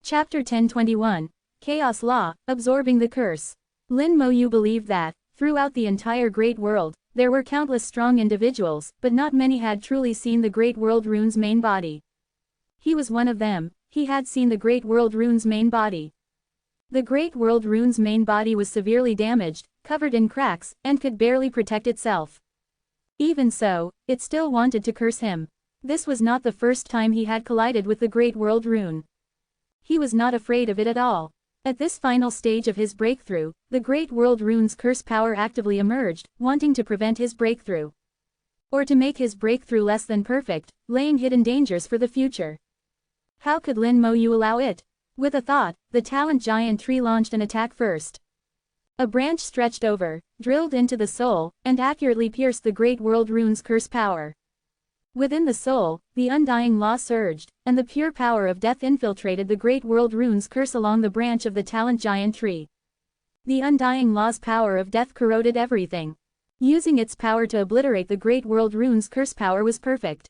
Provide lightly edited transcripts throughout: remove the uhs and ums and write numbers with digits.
Chapter 1021. Chaos Law, Absorbing the Curse. Lin Moyu believed that, throughout the entire Great World, there were countless strong individuals, but not many had truly seen the Great World Rune's main body. He was one of them. He had seen the Great World Rune's main body. The Great World Rune's main body was severely damaged, covered in cracks, and could barely protect itself. Even so, it still wanted to curse him. This was not the first time he had collided with the Great World Rune. He was not afraid of it at all. At this final stage of his breakthrough, the Great World Rune's curse power actively emerged, wanting to prevent his breakthrough. Or to make his breakthrough less than perfect, laying hidden dangers for the future. How could Lin Moyu allow it? With a thought, the talent giant tree launched an attack first. A branch stretched over, drilled into the soul, and accurately pierced the Great World Rune's curse power. Within the soul, the undying law surged, and the pure power of death infiltrated the Great World Rune's curse along the branch of the talent giant tree. The undying law's power of death corroded everything. Using its power to obliterate the Great World Rune's curse power was perfect.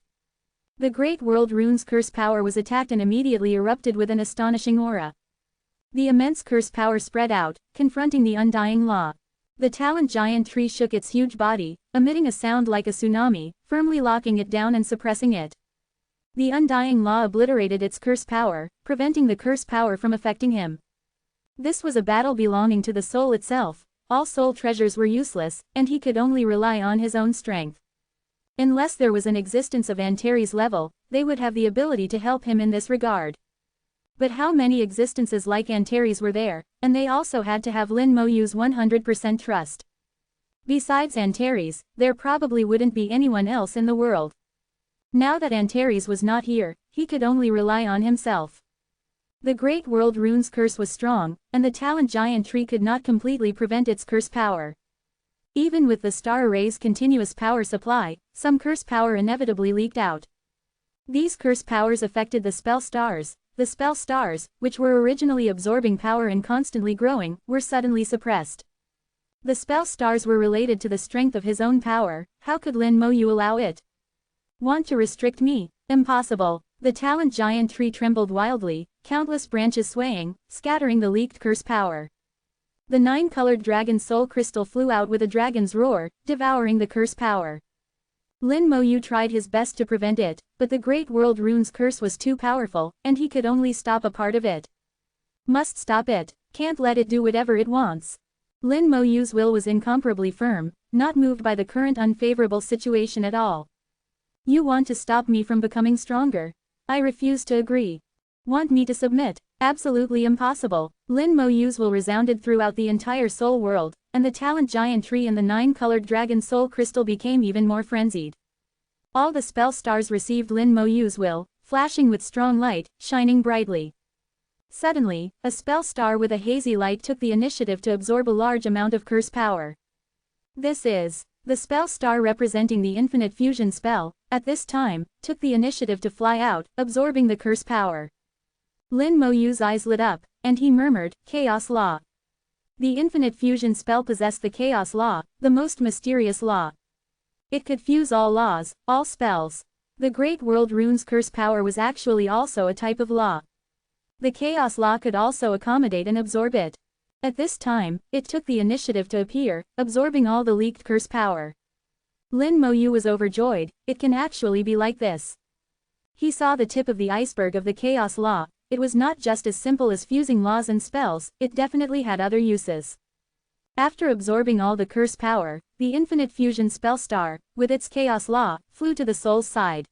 The Great World Rune's curse power was attacked and immediately erupted with an astonishing aura. The immense curse power spread out, confronting the undying law. The talent giant tree shook its huge body, emitting a sound like a tsunami, firmly locking it down and suppressing it. The undying law obliterated its curse power, preventing the curse power from affecting him. This was a battle belonging to the soul itself. All soul treasures were useless, and he could only rely on his own strength. Unless there was an existence of Antares level, they would have the ability to help him in this regard. But how many existences like Antares were there, and they also had to have Lin Moyu's 100% trust. Besides Antares, there probably wouldn't be anyone else in the world. Now that Antares was not here, he could only rely on himself. The Great World Rune's curse was strong, and the talent giant tree could not completely prevent its curse power. Even with the star array's continuous power supply, some curse power inevitably leaked out. These curse powers affected the spell stars. The spell stars, which were originally absorbing power and constantly growing, were suddenly suppressed. The spell stars were related to the strength of his own power. How could Lin Moyu allow it? Want to restrict me? Impossible. The talent giant tree trembled wildly, countless branches swaying, scattering the leaked curse power. The 9-colored dragon soul crystal flew out with a dragon's roar, devouring the curse power. Lin Moyu tried his best to prevent it, but the Great World Rune's curse was too powerful, and he could only stop a part of it. Must stop it, can't let it do whatever it wants. Lin Moyu's will was incomparably firm, not moved by the current unfavorable situation at all. You want to stop me from becoming stronger? I refuse to agree. Want me to submit? Absolutely impossible. Lin Moyu's will resounded throughout the entire soul world, and the talent giant tree and the 9-colored dragon soul crystal became even more frenzied. All the spell stars received Lin Moyu's will, flashing with strong light, shining brightly. Suddenly, a spell star with a hazy light took the initiative to absorb a large amount of curse power. This is the spell star representing the infinite fusion spell. At this time, took the initiative to fly out, absorbing the curse power. Lin Moyu's eyes lit up, and he murmured, Chaos Law. The infinite fusion spell possessed the Chaos Law, the most mysterious law. It could fuse all laws, all spells. The Great World Rune's curse power was actually also a type of law. The Chaos Law could also accommodate and absorb it. At this time, it took the initiative to appear, absorbing all the leaked curse power. Lin Moyu was overjoyed. It can actually be like this. He saw the tip of the iceberg of the Chaos Law. It was not just as simple as fusing laws and spells, it definitely had other uses. After absorbing all the curse power, the infinite fusion spell star, with its Chaos Law, flew to the soul's side.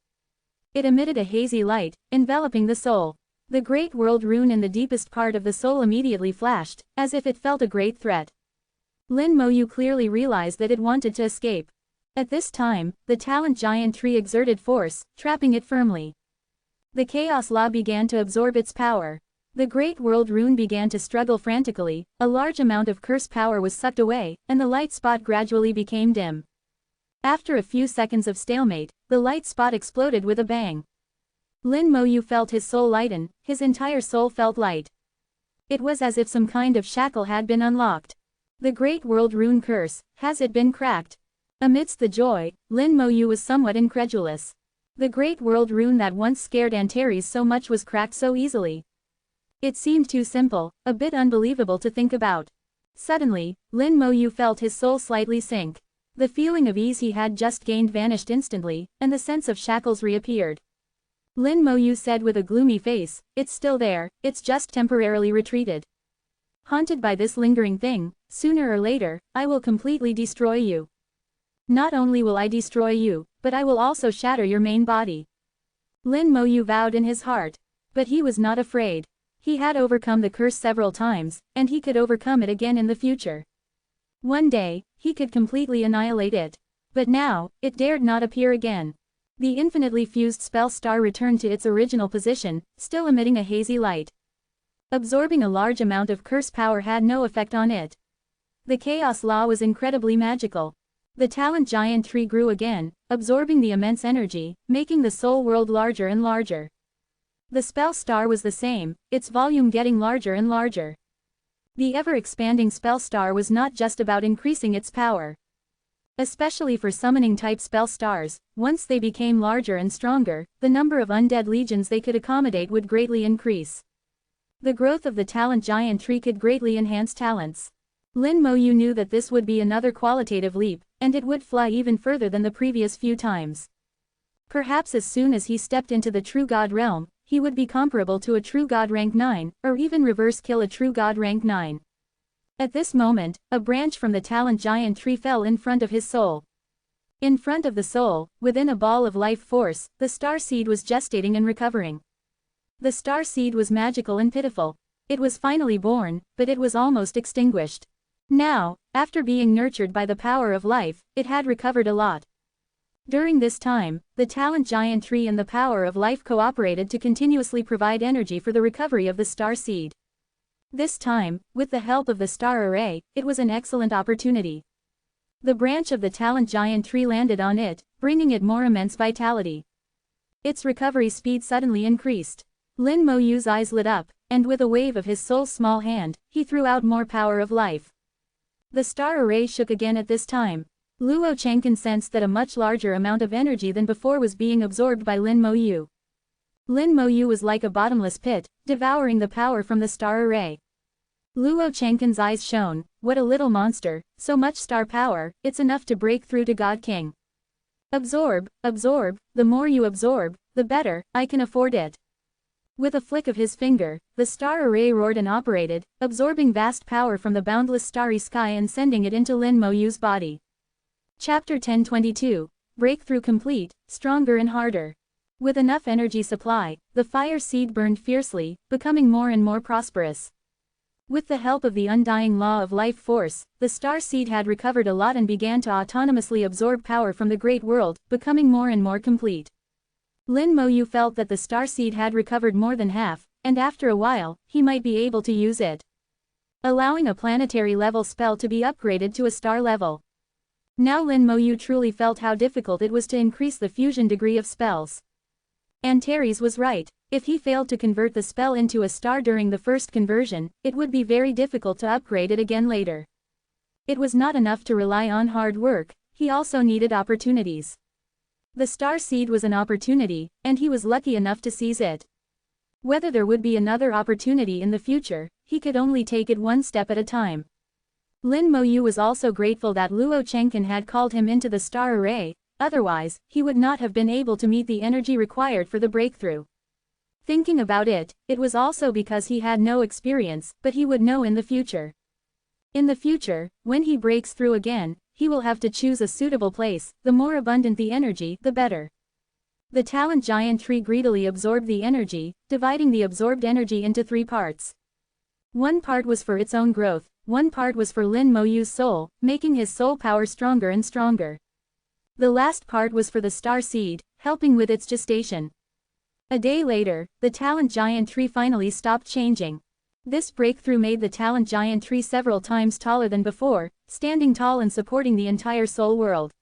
It emitted a hazy light, enveloping the soul. The Great World Rune in the deepest part of the soul immediately flashed, as if it felt a great threat. Lin Moyu clearly realized that it wanted to escape. At this time, the talent giant tree exerted force, trapping it firmly. The Chaos Law began to absorb its power. The Great World Rune began to struggle frantically, a large amount of curse power was sucked away, and the light spot gradually became dim. After a few seconds of stalemate, the light spot exploded with a bang. Lin Moyu felt his soul lighten, his entire soul felt light. It was as if some kind of shackle had been unlocked. The Great World Rune curse, has it been cracked? Amidst the joy, Lin Moyu was somewhat incredulous. The Great World Rune that once scared Antares so much was cracked so easily. It seemed too simple, a bit unbelievable to think about. Suddenly, Lin Mo felt his soul slightly sink. The feeling of ease he had just gained vanished instantly, and the sense of shackles reappeared. Lin Mo said with a gloomy face, "It's still there, it's just temporarily retreated. Haunted by this lingering thing, sooner or later, I will completely destroy you. Not only will I destroy you, but I will also shatter your main body." Lin Mo vowed in his heart. But he was not afraid. He had overcome the curse several times, and he could overcome it again in the future. One day, he could completely annihilate it. But now, it dared not appear again. The infinitely fused spell star returned to its original position, still emitting a hazy light. Absorbing a large amount of curse power had no effect on it. The chaos law was incredibly magical. The talent giant tree grew again, absorbing the immense energy, making the soul world larger and larger. The spell star was the same, its volume getting larger and larger. The ever-expanding spell star was not just about increasing its power. Especially for summoning-type spell stars, once they became larger and stronger, the number of undead legions they could accommodate would greatly increase. The growth of the talent giant tree could greatly enhance talents. Lin Mo knew that this would be another qualitative leap, and it would fly even further than the previous few times. Perhaps as soon as he stepped into the true god realm, he would be comparable to a true god rank 9, or even reverse kill a true god rank 9. At this moment, a branch from the talent giant tree fell in front of his soul. In front of the soul, within a ball of life force, the star seed was gestating and recovering. The star seed was magical and pitiful. It was finally born, but it was almost extinguished. Now, after being nurtured by the power of life, it had recovered a lot. During this time, the talent giant tree and the power of life cooperated to continuously provide energy for the recovery of the star seed. This time, with the help of the star array, it was an excellent opportunity. The branch of the talent giant tree landed on it, bringing it more immense vitality. Its recovery speed suddenly increased. Lin Mo's eyes lit up, and with a wave of his soul's small hand, he threw out more power of life. The star array shook again at this time. Luo Chang'an sensed that a much larger amount of energy than before was being absorbed by Lin Mo. Lin Mo was like a bottomless pit, devouring the power from the star array. Luo Chang'an's eyes shone. "What a little monster, so much star power, it's enough to break through to God King. Absorb, absorb, the more you absorb, the better, I can afford it." With a flick of his finger, the star array roared and operated, absorbing vast power from the boundless starry sky and sending it into Lin Mo's body. Chapter 1022. Breakthrough complete, stronger and harder. With enough energy supply, the fire seed burned fiercely, becoming more and more prosperous. With the help of the undying law of life force, the star seed had recovered a lot and began to autonomously absorb power from the great world, becoming more and more complete. Lin Mo felt that the star seed had recovered more than half, and after a while, he might be able to use it, allowing a planetary level spell to be upgraded to a star level. Now Lin Mo truly felt how difficult it was to increase the fusion degree of spells. Antares was right. If he failed to convert the spell into a star during the first conversion, it would be very difficult to upgrade it again later. It was not enough to rely on hard work, he also needed opportunities. The star seed was an opportunity, and he was lucky enough to seize it. Whether there would be another opportunity in the future, he could only take it one step at a time. Lin Mo was also grateful that Luo Chang'an had called him into the star array, otherwise, he would not have been able to meet the energy required for the breakthrough. Thinking about it, it was also because he had no experience, but he would know in the future. In the future, when he breaks through again, he will have to choose a suitable place. The more abundant the energy, the better. The talent giant tree greedily absorbed the energy, dividing the absorbed energy into 3 parts. One part was for its own growth, one part was for Lin Mo's soul, making his soul power stronger and stronger. The last part was for the star seed, helping with its gestation. A day later, the talent giant tree finally stopped changing. This breakthrough made the talent giant tree several times taller than before, standing tall and supporting the entire soul world.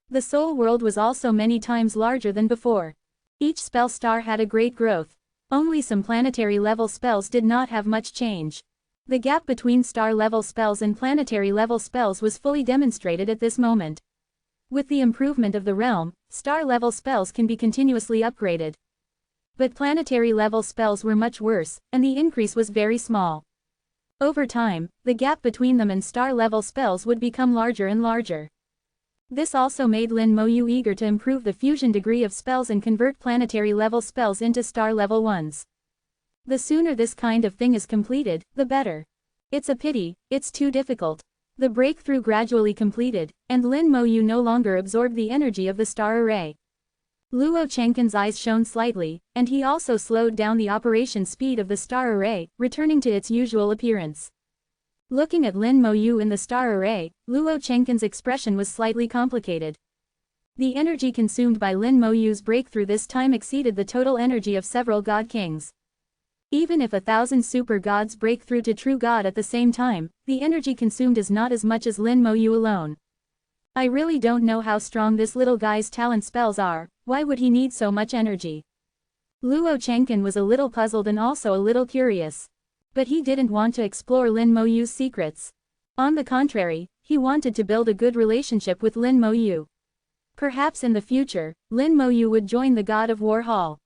The soul world was also many times larger than before. Each spell star had a great growth. Only some planetary level spells did not have much change. The gap between star level spells and planetary level spells was fully demonstrated at this moment. With the improvement of the realm, star level spells can be continuously upgraded. But planetary level spells were much worse, and the increase was very small. Over time, the gap between them and star level spells would become larger and larger. This also made Lin Moyu eager to improve the fusion degree of spells and convert planetary level spells into star level ones. The sooner this kind of thing is completed, the better. It's a pity, it's too difficult. The breakthrough gradually completed, and Lin Moyu no longer absorbed the energy of the star array. Luo Chengqin's eyes shone slightly, and he also slowed down the operation speed of the star array, returning to its usual appearance. Looking at Lin Moyu in the star array, Luo Chengqin's expression was slightly complicated. The energy consumed by Lin Moyu's breakthrough this time exceeded the total energy of several god kings. Even if 1,000 super gods break through to true god at the same time, the energy consumed is not as much as Lin Moyu alone. I really don't know how strong this little guy's talent spells are, why would he need so much energy? Luo Chengqin was a little puzzled and also a little curious. But he didn't want to explore Lin Moyu's secrets. On the contrary, he wanted to build a good relationship with Lin Moyu. Perhaps in the future, Lin Moyu would join the God of War Hall.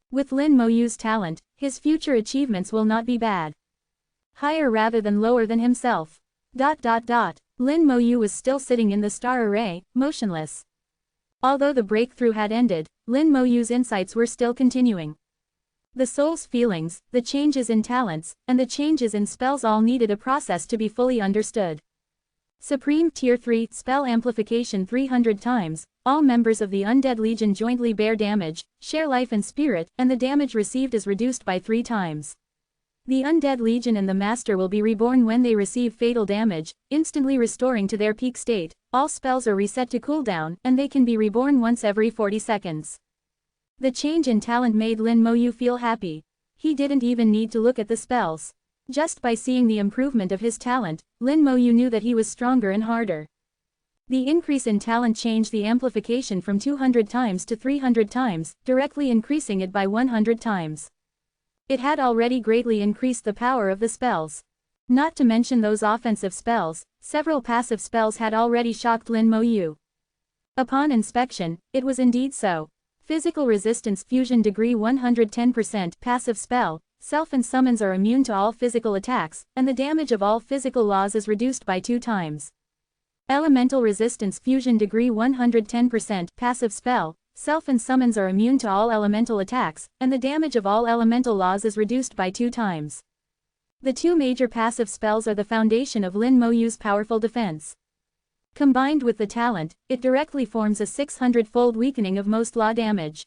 With Lin Moyu's talent, his future achievements will not be bad. Higher rather than lower than himself. Lin Moyu was still sitting in the star array, motionless. Although the breakthrough had ended, Lin Moyu's insights were still continuing. The soul's feelings, the changes in talents, and the changes in spells all needed a process to be fully understood. Supreme Tier 3 Spell Amplification 300 times, all members of the Undead Legion jointly bear damage, share life and spirit, and the damage received is reduced by 3 times. The Undead Legion and the Master will be reborn when they receive fatal damage, instantly restoring to their peak state. All spells are reset to cooldown, and they can be reborn once every 40 seconds. The change in talent made Lin Moyu feel happy. He didn't even need to look at the spells. Just by seeing the improvement of his talent, Lin Moyu knew that he was stronger and harder. The increase in talent changed the amplification from 200 times to 300 times, directly increasing it by 100 times. It had already greatly increased the power of the spells. Not to mention those offensive spells, several passive spells had already shocked Lin Moyu. Upon inspection, it was indeed so. Physical resistance fusion degree 110% passive spell, self and summons are immune to all physical attacks, and the damage of all physical laws is reduced by 2 times. Elemental resistance fusion degree 110% passive spell, self and summons are immune to all elemental attacks, and the damage of all elemental laws is reduced by 2 times. The 2 major passive spells are the foundation of Lin Moyu's powerful defense. Combined with the talent, it directly forms a 600-fold weakening of most law damage.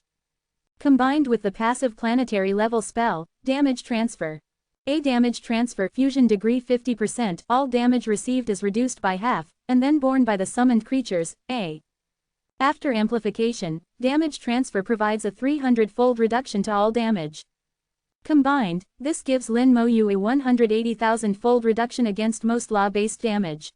Combined with the passive planetary level spell, damage transfer. A damage transfer fusion degree 50%, all damage received is reduced by half, and then borne by the summoned creatures. After amplification, damage transfer provides a 300-fold reduction to all damage. Combined, this gives Lin Moyu a 180,000-fold reduction against most law-based damage.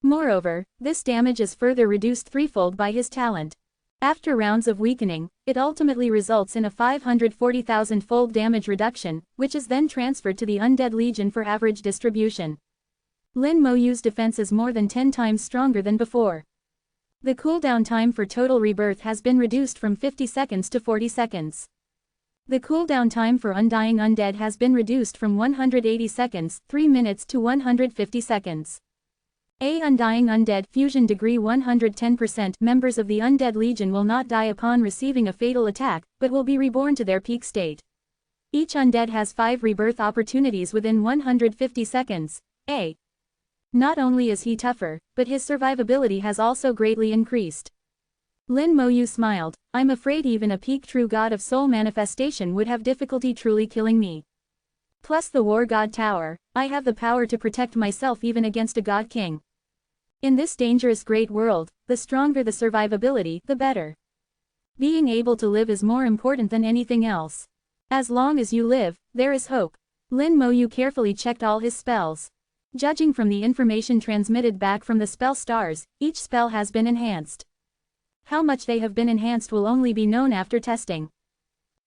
Moreover, this damage is further reduced threefold by his talent. After rounds of weakening, it ultimately results in a 540,000-fold damage reduction, which is then transferred to the Undead Legion for average distribution. Lin Moyu's defense is more than 10 times stronger than before. The cooldown time for total rebirth has been reduced from 50 seconds to 40 seconds. The cooldown time for Undying Undead has been reduced from 180 seconds, 3 minutes to 150 seconds. Undying Undead fusion degree 110% members of the Undead Legion will not die upon receiving a fatal attack, but will be reborn to their peak state. Each undead has 5 rebirth opportunities within 150 seconds. Not only is he tougher, but his survivability has also greatly increased. Lin Moyu smiled. I'm afraid even a peak true god of soul manifestation would have difficulty truly killing me. Plus the War God Tower, I have the power to protect myself even against a god king. In this dangerous great world, the stronger the survivability, the better. Being able to live is more important than anything else. As long as you live, there is hope. Lin Moyu carefully checked all his spells. Judging from the information transmitted back from the spell stars, each spell has been enhanced. How much they have been enhanced will only be known after testing.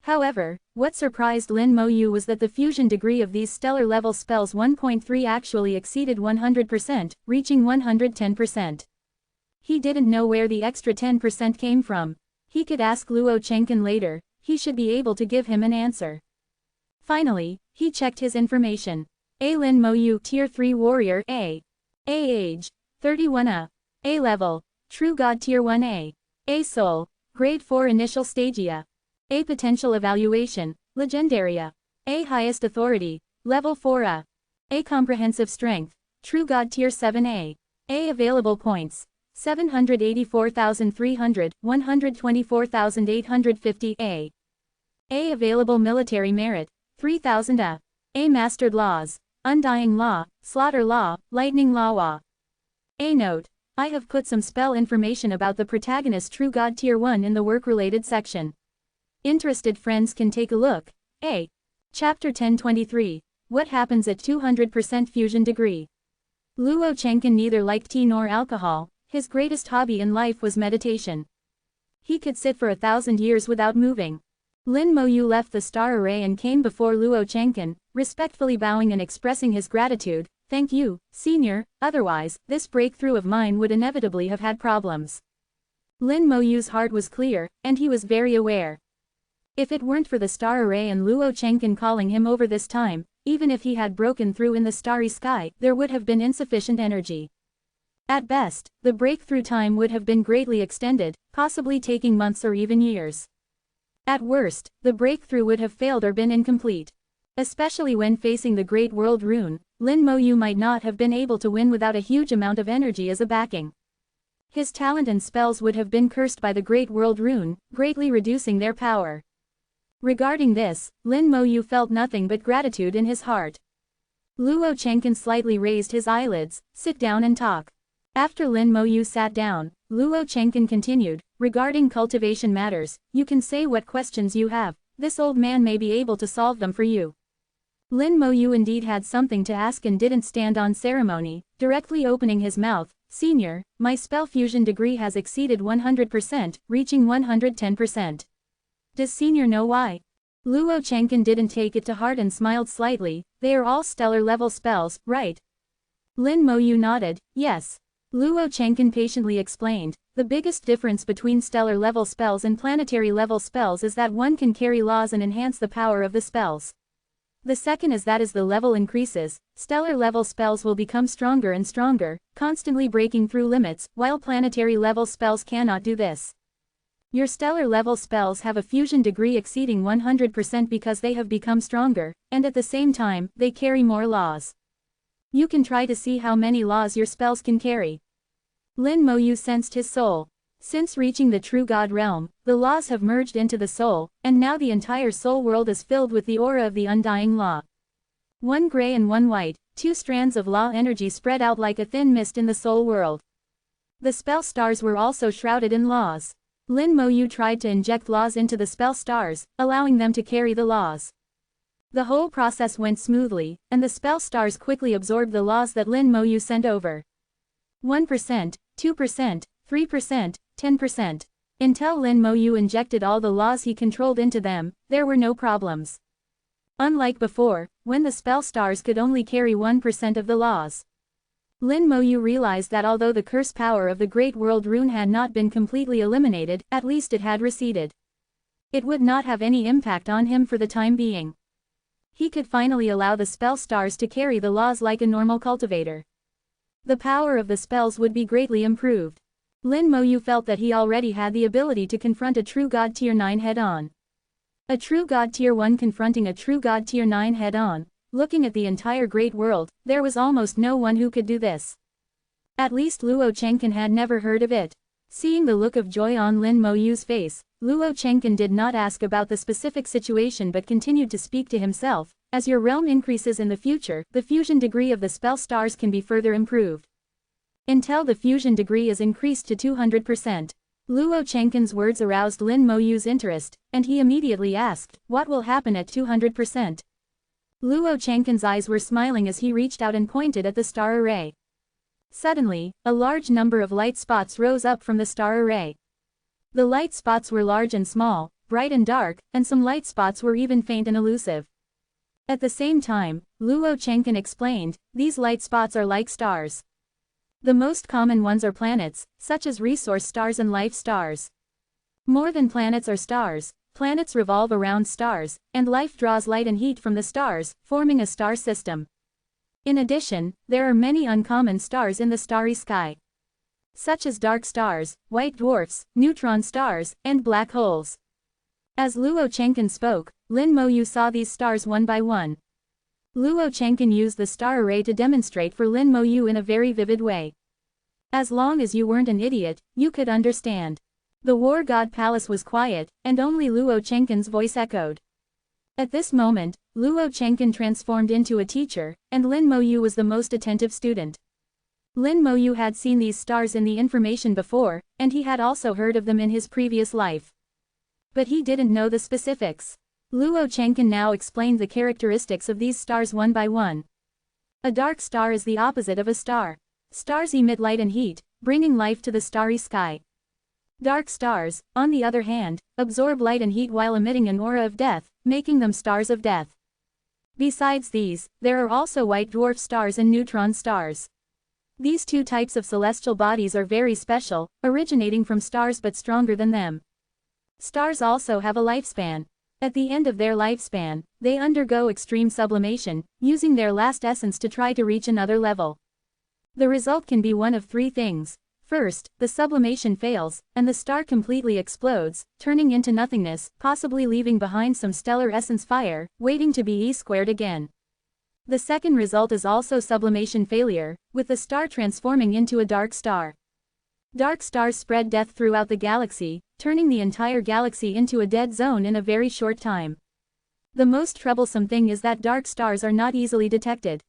However, what surprised Lin Moyu was that the fusion degree of these stellar-level spells 1.3 actually exceeded 100%, reaching 110%. He didn't know where the extra 10% came from. He could ask Luo Chengqin later. he should be able to give him an answer. Finally, he checked his information. A. Lin Mo Yu, Tier 3 Warrior A. Age 31 A Level True God Tier 1 A Soul Grade 4 Initial Stagia. A Potential Evaluation Legendaria. A Highest Authority Level 4 A Comprehensive Strength True God Tier 7 A Available Points 784,300, 124,850 A Available Military Merit 3,000 A Mastered Laws Undying Law, Slaughter Law, Lightning Law. A Note: I have put some spell information about the protagonist True God Tier 1 in the work-related section. Interested friends can take a look. A. Chapter 1023. What happens at 200% fusion degree? Luo Chengken neither liked tea nor alcohol. His greatest hobby in life was meditation. He could sit for 1,000 years without moving. Lin Mo Yu left the star array and came before Luo Chengken, respectfully bowing and expressing his gratitude. Thank you, Senior, otherwise, this breakthrough of mine would inevitably have had problems. Lin Mo Yu's heart was clear, and he was very aware. If it weren't for the star array and Luo Chengken calling him over this time, even if he had broken through in the starry sky, there would have been insufficient energy. At best, the breakthrough time would have been greatly extended, possibly taking months or even years. At worst, the breakthrough would have failed or been incomplete. Especially when facing the Great World Rune, Lin Mo Yu might not have been able to win without a huge amount of energy as a backing. His talent and spells would have been cursed by the Great World Rune, greatly reducing their power. Regarding this, Lin Mo Yu felt nothing but gratitude in his heart. Luo Chengken slightly raised his eyelids. Sit down and talk. After Lin Mo Yu sat down, Luo Chengken continued, regarding cultivation matters, you can say what questions you have, this old man may be able to solve them for you. Lin Mo Yu indeed had something to ask and didn't stand on ceremony, directly opening his mouth. Senior, my spell fusion degree has exceeded 100%, reaching 110%. Does Senior know why? Luo Chengken didn't take it to heart and smiled slightly. They are all stellar level spells, right? Lin Mo Yu nodded, yes. Luo Chengken patiently explained, the biggest difference between stellar level spells and planetary level spells is that one can carry laws and enhance the power of the spells. The second is that as the level increases, stellar level spells will become stronger and stronger, constantly breaking through limits, while planetary level spells cannot do this. Your stellar level spells have a fusion degree exceeding 100% because they have become stronger, and at the same time, they carry more laws. You can try to see how many laws your spells can carry. Lin Mo Yu sensed his soul. Since reaching the true God realm, the laws have merged into the soul, and now the entire soul world is filled with the aura of the undying law. One gray and one white, two strands of law energy spread out like a thin mist in the soul world. The spell stars were also shrouded in laws. Lin Mo Yu tried to inject laws into the spell stars, allowing them to carry the laws. The whole process went smoothly, and the spell stars quickly absorbed the laws that Lin Mo Yu sent over. 1%, 2%, 3%, 10%. Until Lin Mo Yu injected all the laws he controlled into them, there were no problems. Unlike before, when the spell stars could only carry 1% of the laws. Lin Mo Yu realized that although the curse power of the Great World Rune had not been completely eliminated, at least it had receded. It would not have any impact on him for the time being. He could finally allow the spell stars to carry the laws like a normal cultivator. The power of the spells would be greatly improved. Lin Mo Yu felt that he already had the ability to confront a true God Tier 9 head-on. A true God Tier 1 confronting a true God Tier 9 head-on, looking at the entire great world, there was almost no one who could do this. At least Luo Chengken had never heard of it. Seeing the look of joy on Lin Mo Yu's face, Luo Chengken did not ask about the specific situation but continued to speak to himself. As your realm increases in the future, the fusion degree of the spell stars can be further improved. Until the fusion degree is increased to 200%. Luo Chengken's words aroused Lin Mo Yu's interest, and he immediately asked, what will happen at 200%? Luo Chengken's eyes were smiling as he reached out and pointed at the star array. Suddenly, a large number of light spots rose up from the star array. The light spots were large and small, bright and dark, and some light spots were even faint and elusive. At the same time, Luo Chengken explained, these light spots are like stars. The most common ones are planets, such as resource stars and life stars. More than planets or stars, Planets revolve around stars, and life draws light and heat from the stars, forming a star system. In addition, there are many uncommon stars in the starry sky, such as dark stars, white dwarfs, neutron stars, and black holes. As Luo Chengken spoke, Lin Moyu saw these stars one by one. Luo Chengken used the star array to demonstrate for Lin Moyu in a very vivid way. As long as you weren't an idiot, you could understand. The War God Palace was quiet, and only Luo Chengken's voice echoed. At this moment, Luo Chengken transformed into a teacher, and Lin Moyu was the most attentive student. Lin Moyu had seen these stars in the information before, and he had also heard of them in his previous life. But he didn't know the specifics. Luo Chengken now explained the characteristics of these stars one by one. A dark star is the opposite of a star. Stars emit light and heat, bringing life to the starry sky. Dark stars, on the other hand, absorb light and heat while emitting an aura of death, making them stars of death. Besides these, there are also white dwarf stars and neutron stars. These two types of celestial bodies are very special, originating from stars but stronger than them. Stars also have a lifespan. At the end of their lifespan, they undergo extreme sublimation, using their last essence to try to reach another level. The result can be one of three things. First, the sublimation fails, and the star completely explodes, turning into nothingness, possibly leaving behind some stellar essence fire, waiting to be E-squared again. The second result is also sublimation failure, with the star transforming into a dark star. Dark stars spread death throughout the galaxy, turning the entire galaxy into a dead zone in a very short time. The most troublesome thing is that dark stars are not easily detected.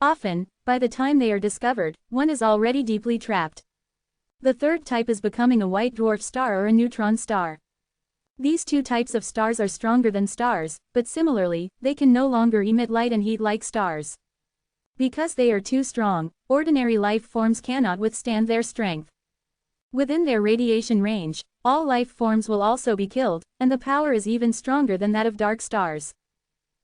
Often, by the time they are discovered, one is already deeply trapped. The third type is becoming a white dwarf star or a neutron star. These two types of stars are stronger than stars, but similarly, they can no longer emit light and heat like stars. Because they are too strong, ordinary life forms cannot withstand their strength. Within their radiation range, all life forms will also be killed, and the power is even stronger than that of dark stars.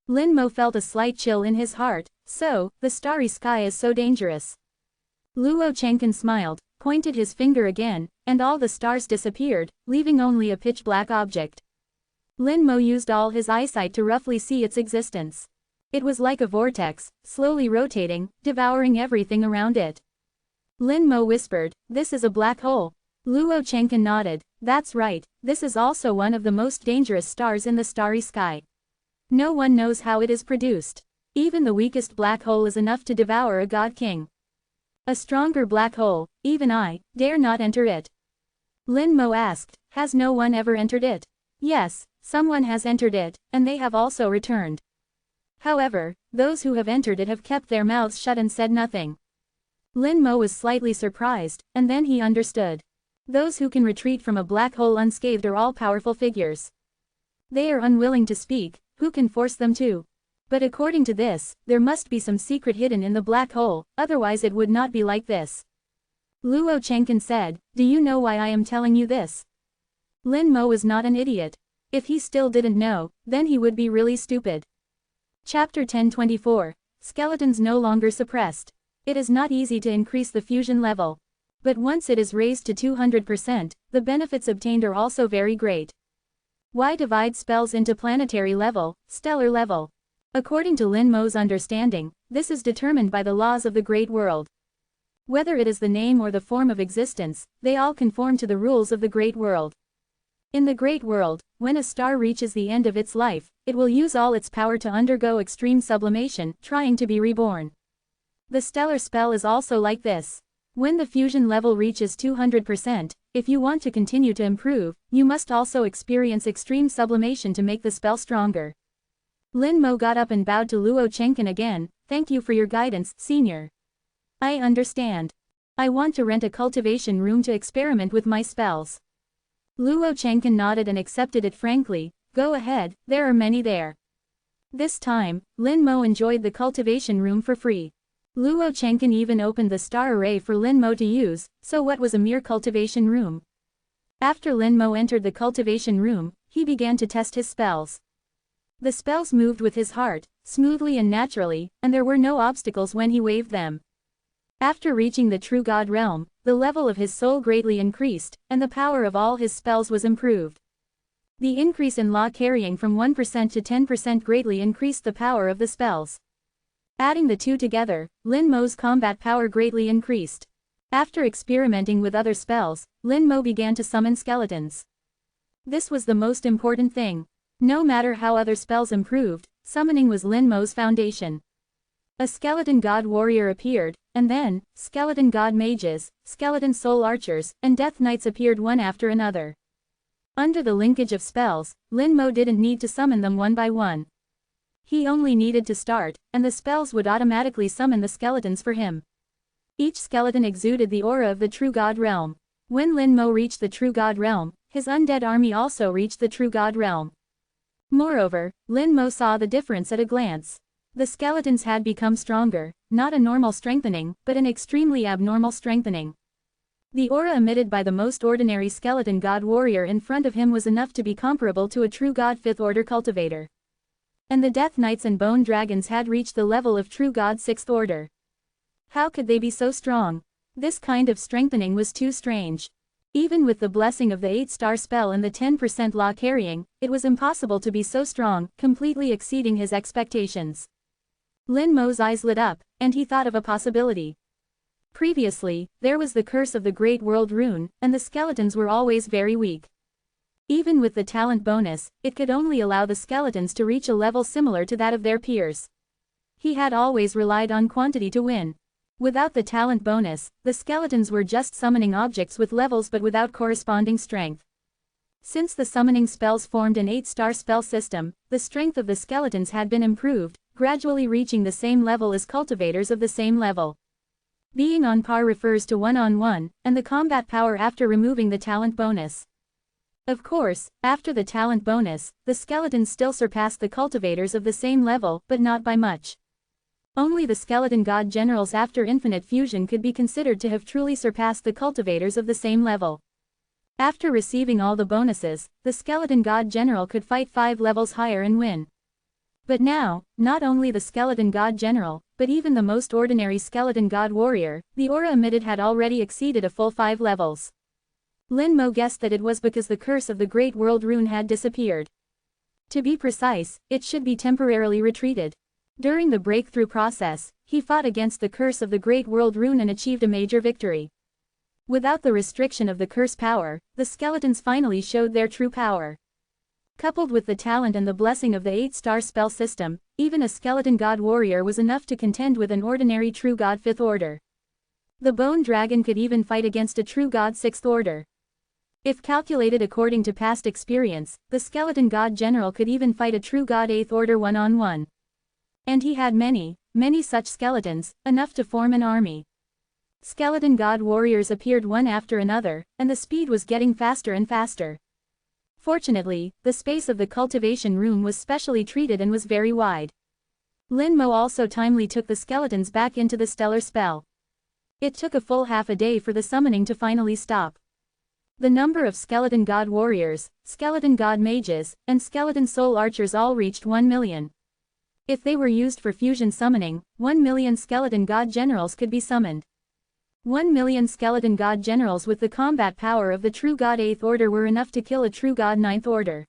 Lin Mo felt a slight chill in his heart. So, the starry sky is so dangerous. Luo Chengken smiled, pointed his finger again, and all the stars disappeared, leaving only a pitch-black object. Lin Mo used all his eyesight to roughly see its existence. It was like a vortex, slowly rotating, devouring everything around it. Lin Mo whispered, "This is a black hole." Luo Chengken nodded, "That's right, this is also one of the most dangerous stars in the starry sky. No one knows how it is produced. Even the weakest black hole is enough to devour a god king. A stronger black hole, even I, dare not enter it." Lin Mo asked, "Has no one ever entered it?" "Yes, someone has entered it, and they have also returned. However, those who have entered it have kept their mouths shut and said nothing." Lin Mo was slightly surprised, and then he understood. Those who can retreat from a black hole unscathed are all-powerful figures. They are unwilling to speak, who can force them to? But according to this, there must be some secret hidden in the black hole, otherwise it would not be like this. Luo Chengken said, "Do you know why I am telling you this?" Lin Mo was not an idiot. If he still didn't know, then he would be really stupid. Chapter 1024. Skeletons no longer suppressed. It is not easy to increase the fusion level. But once it is raised to 200%, the benefits obtained are also very great. Why divide spells into planetary level, stellar level? According to Lin Mo's understanding, this is determined by the laws of the great world. Whether it is the name or the form of existence, they all conform to the rules of the great world. In the great world, when a star reaches the end of its life, it will use all its power to undergo extreme sublimation, trying to be reborn. The stellar spell is also like this. When the fusion level reaches 200%, if you want to continue to improve, you must also experience extreme sublimation to make the spell stronger. Lin Mo got up and bowed to Luo Chengken again. "Thank you for your guidance, senior. I understand. I want to rent a cultivation room to experiment with my spells." Luo Chengken nodded and accepted it frankly. "Go ahead, there are many there." This time, Lin Mo enjoyed the cultivation room for free. Luo Chengken even opened the star array for Lin Mo to use, so what was a mere cultivation room? After Lin Mo entered the cultivation room, he began to test his spells. The spells moved with his heart, smoothly and naturally, and there were no obstacles when he waved them. After reaching the true God realm, the level of his soul greatly increased, and the power of all his spells was improved. The increase in law carrying from 1% to 10% greatly increased the power of the spells. Adding the two together, Lin Mo's combat power greatly increased. After experimenting with other spells, Lin Mo began to summon skeletons. This was the most important thing. No matter how other spells improved, summoning was Lin Mo's foundation. A skeleton god warrior appeared, and then, skeleton god mages, skeleton soul archers, and death knights appeared one after another. Under the linkage of spells, Lin Mo didn't need to summon them one by one. He only needed to start, and the spells would automatically summon the skeletons for him. Each skeleton exuded the aura of the true god realm. When Lin Mo reached the true god realm, his undead army also reached the true god realm. Moreover, Lin Mo saw the difference at a glance. The skeletons had become stronger, not a normal strengthening, but an extremely abnormal strengthening. The aura emitted by the most ordinary skeleton god warrior in front of him was enough to be comparable to a true god 5th order cultivator. And the Death Knights and Bone Dragons had reached the level of true god 6th order. How could they be so strong? This kind of strengthening was too strange. Even with the blessing of the 8-star spell and the 10% law carrying, it was impossible to be so strong, completely exceeding his expectations. Lin Mo's eyes lit up, and he thought of a possibility. Previously, there was the curse of the Great World Rune, and the skeletons were always very weak. Even with the talent bonus, it could only allow the skeletons to reach a level similar to that of their peers. He had always relied on quantity to win. Without the talent bonus, the skeletons were just summoning objects with levels but without corresponding strength. Since the summoning spells formed an 8-star spell system, the strength of the skeletons had been improved, gradually reaching the same level as cultivators of the same level. Being on par refers to one-on-one, and the combat power after removing the talent bonus. Of course, after the talent bonus, the skeletons still surpassed the cultivators of the same level, but not by much. Only the skeleton god generals after infinite fusion could be considered to have truly surpassed the cultivators of the same level. After receiving all the bonuses, the skeleton god general could fight 5 levels higher and win. But now, not only the skeleton god general, but even the most ordinary skeleton god warrior, the aura emitted had already exceeded a full 5 levels. Lin Mo guessed that it was because the curse of the Great World Rune had disappeared. To be precise, it should be temporarily retreated. During the breakthrough process, he fought against the curse of the Great World Rune and achieved a major victory. Without the restriction of the curse power, the skeletons finally showed their true power. Coupled with the talent and the blessing of the 8-star spell system, even a skeleton god warrior was enough to contend with an ordinary true god 5th order. The bone dragon could even fight against a true god 6th order. If calculated according to past experience, the skeleton god general could even fight a true god 8th order one-on-one. And he had many such skeletons, enough to form an army. Skeleton god warriors appeared one after another, and the speed was getting faster and faster. Fortunately, the space of the cultivation room was specially treated and was very wide. Lin Mo also timely took the skeletons back into the stellar spell. It took a full half a day for the summoning to finally stop. The number of skeleton god warriors, skeleton god mages, and skeleton soul archers all reached 1 million. If they were used for fusion summoning, 1 million skeleton god generals could be summoned. 1 million skeleton god generals with the combat power of the true god 8th order were enough to kill a true god 9th order.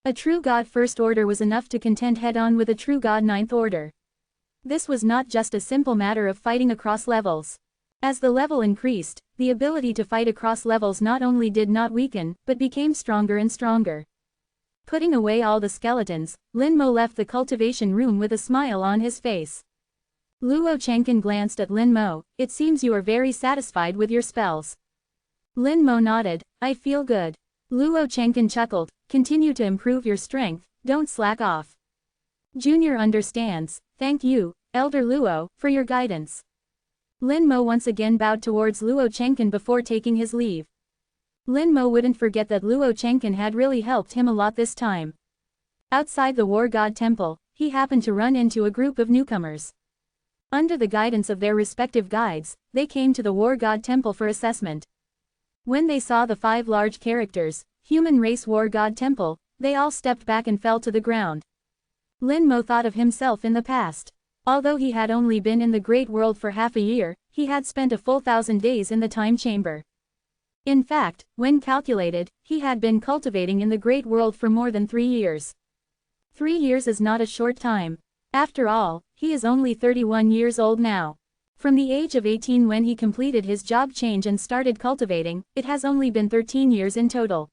A true god 1st order was enough to contend head-on with a true god 9th order. This was not just a simple matter of fighting across levels. As the level increased, the ability to fight across levels not only did not weaken, but became stronger and stronger. Putting away all the skeletons, Lin Mo left the cultivation room with a smile on his face. Luo Chengqin glanced at Lin Mo. It seems you are very satisfied with your spells. Lin Mo nodded. I feel good. Luo Chengqin chuckled. Continue to improve your strength, don't slack off. Junior understands. Thank you, Elder Luo, for your guidance. Lin Mo once again bowed towards Luo Chengqin before taking his leave. Lin Mo wouldn't forget that Luo Chengqin had really helped him a lot this time. Outside the War God Temple, he happened to run into a group of newcomers. Under the guidance of their respective guides, they came to the War God Temple for assessment. When they saw the 5 large characters, Human Race War God Temple, they all stepped back and fell to the ground. Lin Mo thought of himself in the past. Although he had only been in the Great World for half a year, he had spent a full 1,000 days in the time chamber. In fact, when calculated, he had been cultivating in the great world for more than 3 years. 3 years is not a short time. After all, he is only 31 years old now. From the age of 18 when he completed his job change and started cultivating, it has only been 13 years in total.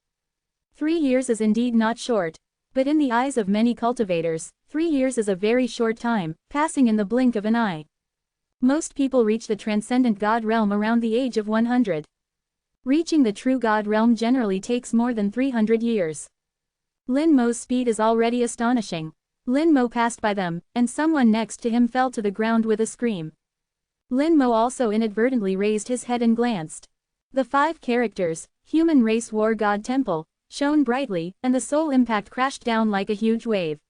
3 years is indeed not short. But in the eyes of many cultivators, 3 years is a very short time, passing in the blink of an eye. Most people reach the transcendent God realm around the age of 100. Reaching the true God realm generally takes more than 300 years. Lin Mo's speed is already astonishing. Lin Mo passed by them, and someone next to him fell to the ground with a scream. Lin Mo also inadvertently raised his head and glanced. The 5 characters, Human Race War God Temple, shone brightly, and the soul impact crashed down like a huge wave.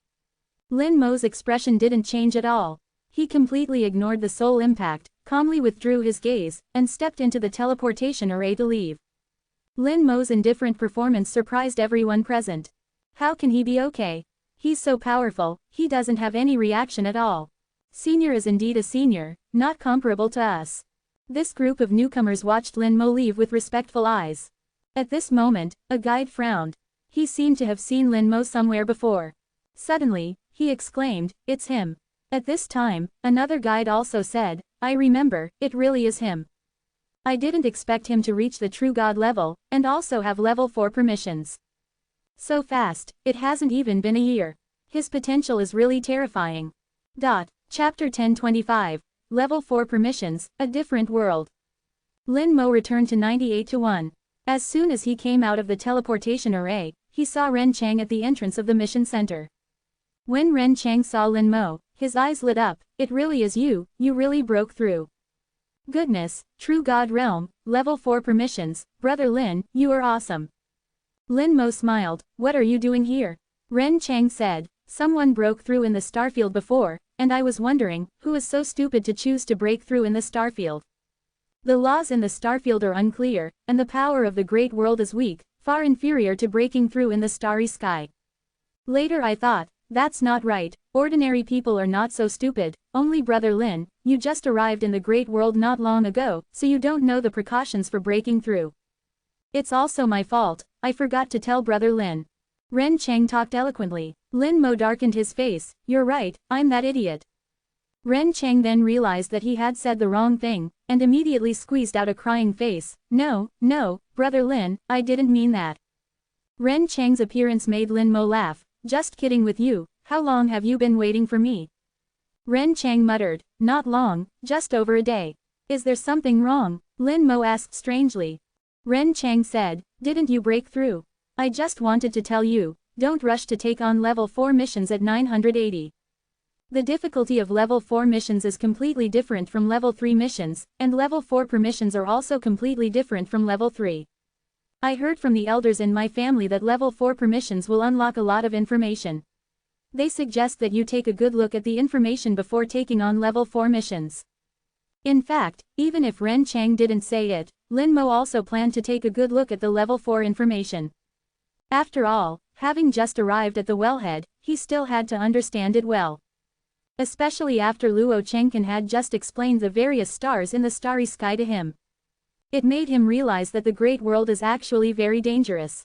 Lin Mo's expression didn't change at all. He completely ignored the soul impact, calmly withdrew his gaze, and stepped into the teleportation array to leave. Lin Mo's indifferent performance surprised everyone present. How can he be okay? He's so powerful, he doesn't have any reaction at all. Senior is indeed a senior, not comparable to us. This group of newcomers watched Lin Mo leave with respectful eyes. At this moment, a guide frowned. He seemed to have seen Lin Mo somewhere before. Suddenly, he exclaimed, "It's him." At this time, another guide also said, "I remember, it really is him. I didn't expect him to reach the true God level, and also have level 4 permissions. So fast, it hasn't even been a year. His potential is really terrifying." Chapter 1025, Level 4 Permissions, A Different World. Lin Mo returned to 98 to 1. As soon as he came out of the teleportation array, he saw Ren Chang at the entrance of the mission center. When Ren Chang saw Lin Mo, his eyes lit up. "It really is you, you really broke through. Goodness, true God realm, level 4 permissions, Brother Lin, you are awesome." Lin Mo smiled. "What are you doing here?" Ren Chang said, "Someone broke through in the starfield before, and I was wondering, who is so stupid to choose to break through in the starfield? The laws in the starfield are unclear, and the power of the great world is weak, far inferior to breaking through in the starry sky. Later I thought, that's not right, ordinary people are not so stupid, only Brother Lin, you just arrived in the great world not long ago, so you don't know the precautions for breaking through. It's also my fault, I forgot to tell Brother Lin." Ren Chang talked eloquently. Lin Mo darkened his face. "You're right, I'm that idiot." Ren Chang then realized that he had said the wrong thing, and immediately squeezed out a crying face. No, Brother Lin, I didn't mean that." Ren Chang's appearance made Lin Mo laugh. "Just kidding with you, how long have you been waiting for me?" Ren Chang muttered, "Not long, just over a day." "Is there something wrong?" Lin Mo asked strangely. Ren Chang said, "Didn't you break through? I just wanted to tell you, don't rush to take on level 4 missions at 980. The difficulty of level 4 missions is completely different from level 3 missions, and level 4 permissions are also completely different from level 3. I heard from the elders in my family that level 4 permissions will unlock a lot of information. They suggest that you take a good look at the information before taking on level 4 missions." In fact, even if Ren Chang didn't say it, Lin Mo also planned to take a good look at the level 4 information. After all, having just arrived at the wellhead, he still had to understand it well. Especially after Luo Chengkan had just explained the various stars in the starry sky to him. It made him realize that the great world is actually very dangerous.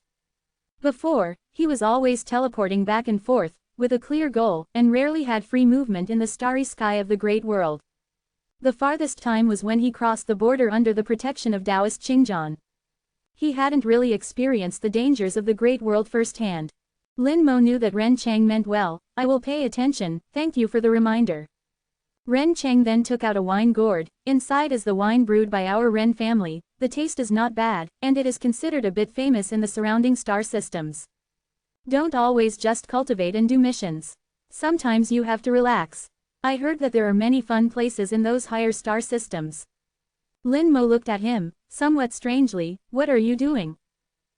Before, he was always teleporting back and forth, with a clear goal, and rarely had free movement in the starry sky of the great world. The farthest time was when he crossed the border under the protection of Taoist Qingjian. He hadn't really experienced the dangers of the great world firsthand. Lin Mo knew that Ren Chang meant well. "I will pay attention, thank you for the reminder." Ren Chang then took out a wine gourd. Inside is the wine brewed by our Ren family. The taste is not bad, and it is considered a bit famous in the surrounding star systems. Don't always just cultivate and do missions. Sometimes you have to relax. I heard that there are many fun places in those higher star systems. Lin Mo looked at him, somewhat strangely. "What are you doing?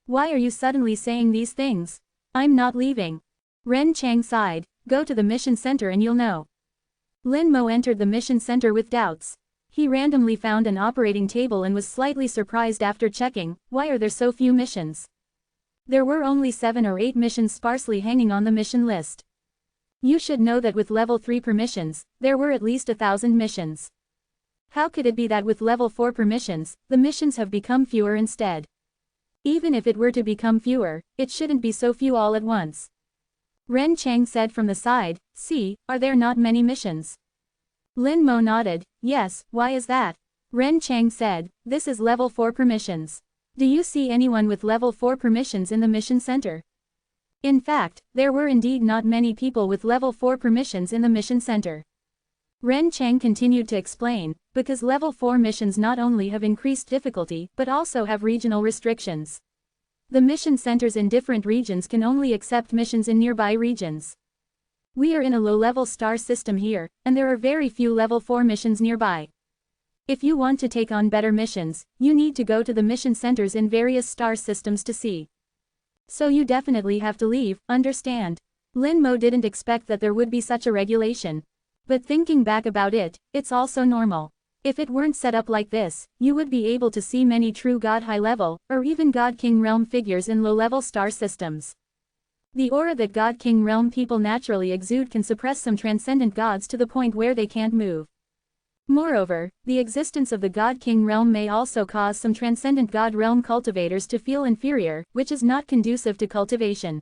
Why are you suddenly saying these things?" "I'm not leaving." Ren Chang sighed. "Go to the mission center and you'll know." Lin Mo entered the mission center with doubts. He randomly found an operating table and was slightly surprised after checking. Why are there so few missions? There were only 7 or 8 missions sparsely hanging on the mission list. You should know that with level 3 permissions, there were at least 1,000 missions. How could it be that with level 4 permissions, the missions have become fewer instead? Even if it were to become fewer, it shouldn't be so few all at once. Ren Chang said from the side, "See, are there not many missions?" Lin Mo nodded, "Yes, why is that?" Ren Chang said, "This is level 4 permissions. Do you see anyone with level 4 permissions in the mission center?" In fact, there were indeed not many people with level 4 permissions in the mission center. Ren Chang continued to explain, because level 4 missions not only have increased difficulty but also have regional restrictions. The mission centers in different regions can only accept missions in nearby regions. We are in a low-level star system here, and there are very few level 4 missions nearby. If you want to take on better missions, you need to go to the mission centers in various star systems to see. So you definitely have to leave, understand? Lin Mo didn't expect that there would be such a regulation. But thinking back about it, it's also normal. If it weren't set up like this, you would be able to see many true God high-level, or even God King realm figures in low-level star systems. The aura that God King realm people naturally exude can suppress some transcendent gods to the point where they can't move. Moreover, the existence of the God King realm may also cause some transcendent God realm cultivators to feel inferior, which is not conducive to cultivation.